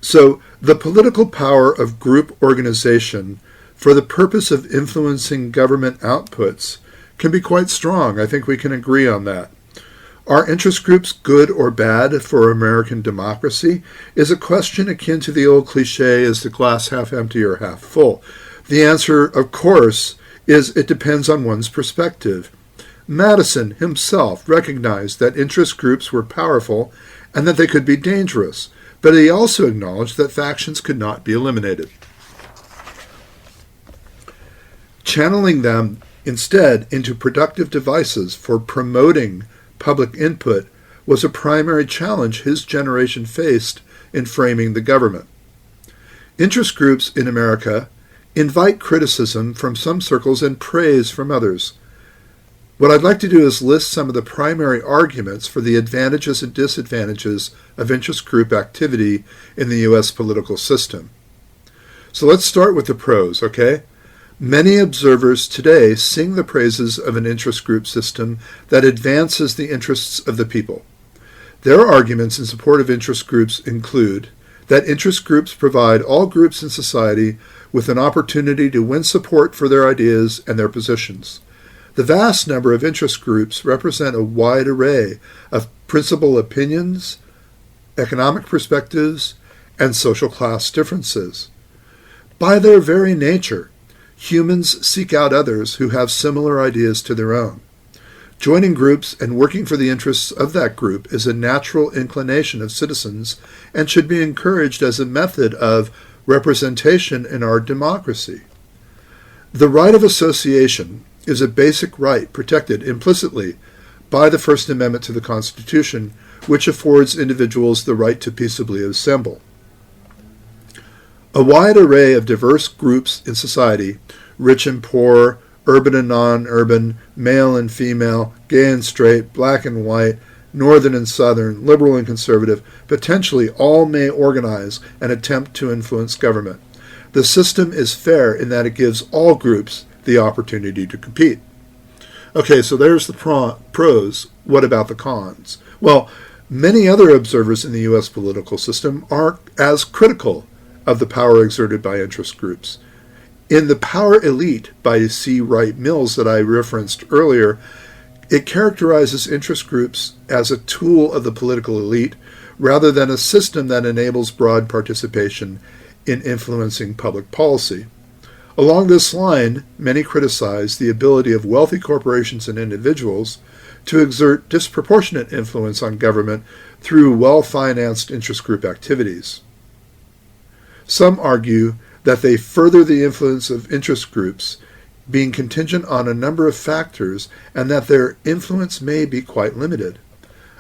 So, the political power of group organization for the purpose of influencing government outputs can be quite strong. I think we can agree on that. Are interest groups good or bad for American democracy is a question akin to the old cliche, is the glass half empty or half full? The answer, of course, is it depends on one's perspective. Madison himself recognized that interest groups were powerful and that they could be dangerous, but he also acknowledged that factions could not be eliminated. Channeling them instead into productive devices for promoting public input was a primary challenge his generation faced in framing the government. Interest groups in America invite criticism from some circles and praise from others. What I'd like to do is list some of the primary arguments for the advantages and disadvantages of interest group activity in the U.S. political system. So let's start with the pros, okay? Many observers today sing the praises of an interest group system that advances the interests of the people. Their arguments in support of interest groups include that interest groups provide all groups in society with an opportunity to win support for their ideas and their positions. The vast number of interest groups represent a wide array of principal opinions, economic perspectives, and social class differences. By their very nature, humans seek out others who have similar ideas to their own. Joining groups and working for the interests of that group is a natural inclination of citizens and should be encouraged as a method of representation in our democracy. The right of association is a basic right protected implicitly by the First Amendment to the Constitution, which affords individuals the right to peaceably assemble. A wide array of diverse groups in society, rich and poor, urban and non-urban, male and female, gay and straight, black and white, northern and southern, liberal and conservative, potentially all may organize and attempt to influence government. The system is fair in that it gives all groups the opportunity to compete. Okay, so there's the pros. What about the cons? Well, many other observers in the U.S. political system are as critical of the power exerted by interest groups. In The Power Elite by C. Wright Mills that I referenced earlier, it characterizes interest groups as a tool of the political elite rather than a system that enables broad participation in influencing public policy. Along this line, many criticize the ability of wealthy corporations and individuals to exert disproportionate influence on government through well-financed interest group activities. Some argue that they further the influence of interest groups, being contingent on a number of factors, and that their influence may be quite limited.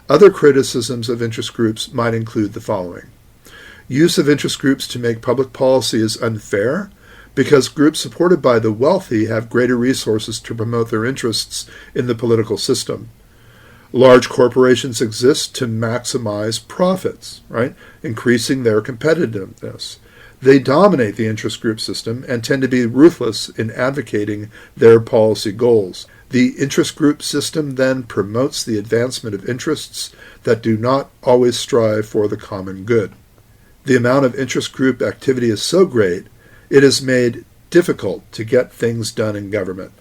Other criticisms of interest groups might include the following. Use of interest groups to make public policy is unfair because groups supported by the wealthy have greater resources to promote their interests in the political system. Large corporations exist to maximize profits, right? Increasing their competitiveness. They dominate the interest group system and tend to be ruthless in advocating their policy goals. The interest group system then promotes the advancement of interests that do not always strive for the common good. The amount of interest group activity is so great, it is made difficult to get things done in government.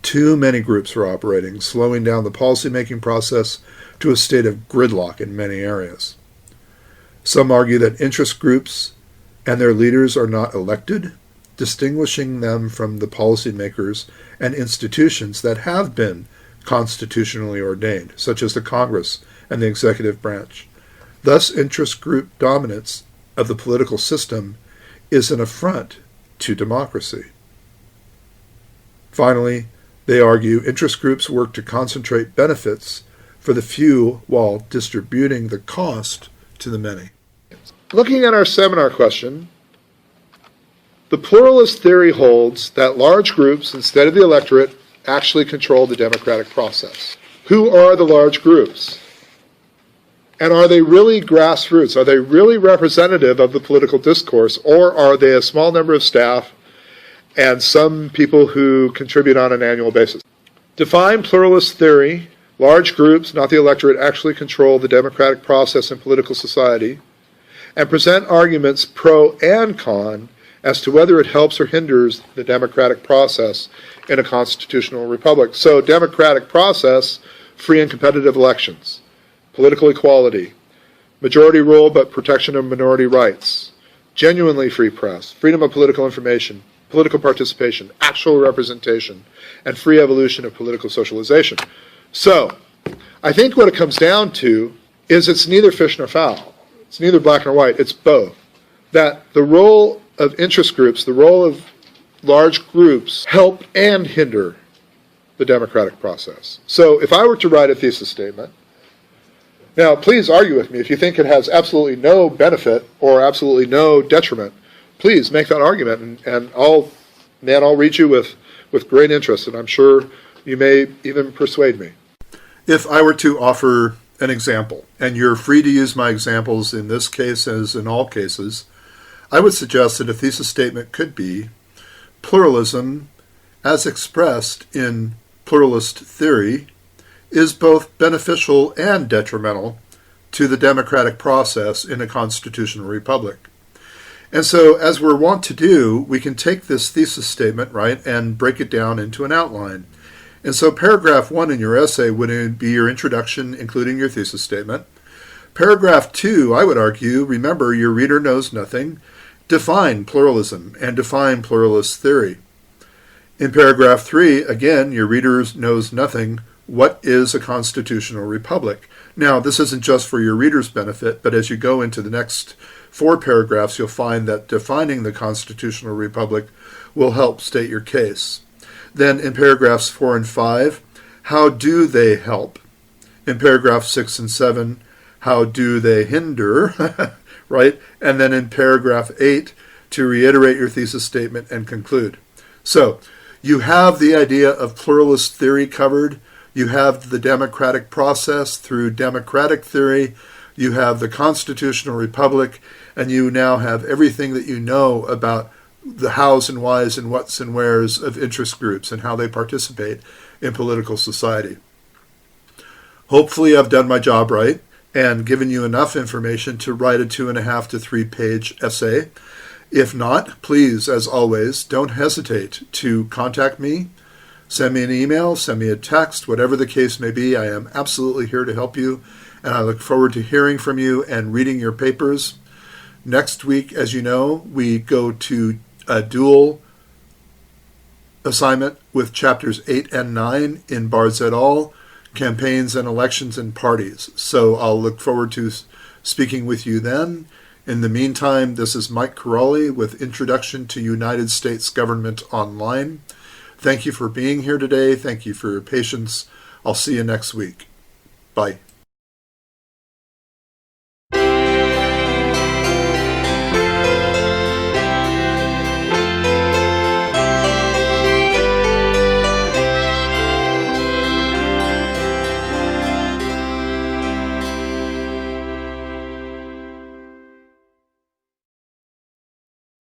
Too many groups are operating, slowing down the policymaking process to a state of gridlock in many areas. Some argue that interest groups and their leaders are not elected, distinguishing them from the policymakers and institutions that have been constitutionally ordained, such as the Congress and the executive branch. Thus, interest group dominance of the political system is an affront to democracy. Finally, they argue interest groups work to concentrate benefits for the few while distributing the cost to the many. Looking at our seminar question, the pluralist theory holds that large groups, instead of the electorate, actually control the democratic process. Who are the large groups? And are they really grassroots? Are they really representative of the political discourse, or are they a small number of staff and some people who contribute on an annual basis? Define pluralist theory. Large groups, not the electorate, actually control the democratic process in political society, and present arguments pro and con as to whether it helps or hinders the democratic process in a constitutional republic. So, democratic process, free and competitive elections, political equality, majority rule but protection of minority rights, genuinely free press, freedom of political information, political participation, actual representation, and free evolution of political socialization. So, I think what it comes down to is it's neither fish nor fowl. It's neither black nor white. It's both. That the role of interest groups, the role of large groups, help and hinder the democratic process. So if I were to write a thesis statement, now please argue with me if you think it has absolutely no benefit or absolutely no detriment. Please make that argument, and I'll read you with great interest, and I'm sure you may even persuade me. If I were to offer an example, and you're free to use my examples in this case as in all cases, I would suggest that a thesis statement could be pluralism, as expressed in pluralist theory, is both beneficial and detrimental to the democratic process in a constitutional republic. And so, as we're wont to do, we can take this thesis statement, right, and break it down into an outline. And so paragraph 1 in your essay would be your introduction, including your thesis statement. Paragraph 2, I would argue, remember, your reader knows nothing, define pluralism and define pluralist theory. In paragraph 3, again, your reader knows nothing, what is a constitutional republic? Now, this isn't just for your reader's benefit, but as you go into the next 4 paragraphs, you'll find that defining the constitutional republic will help state your case. Then in paragraphs 4 and 5, how do they help? In paragraphs 6 and 7, how do they hinder? Right? And then in paragraph 8, to reiterate your thesis statement and conclude. So, you have the idea of pluralist theory covered. You have the democratic process through democratic theory. You have the constitutional republic. And you now have everything that you know about the hows and whys and whats and wheres of interest groups and how they participate in political society. Hopefully I've done my job right and given you enough information to write a 2.5 to 3 page essay. If not, please, as always, don't hesitate to contact me, send me an email, send me a text, whatever the case may be. I am absolutely here to help you, and I look forward to hearing from you and reading your papers. Next week, as you know, we go to a dual assignment with chapters 8 and 9 in Bards et al., Campaigns and Elections and Parties. So I'll look forward to speaking with you then. In the meantime, this is Mike Corrali with Introduction to United States Government Online. Thank you for being here today. Thank you for your patience. I'll see you next week. Bye.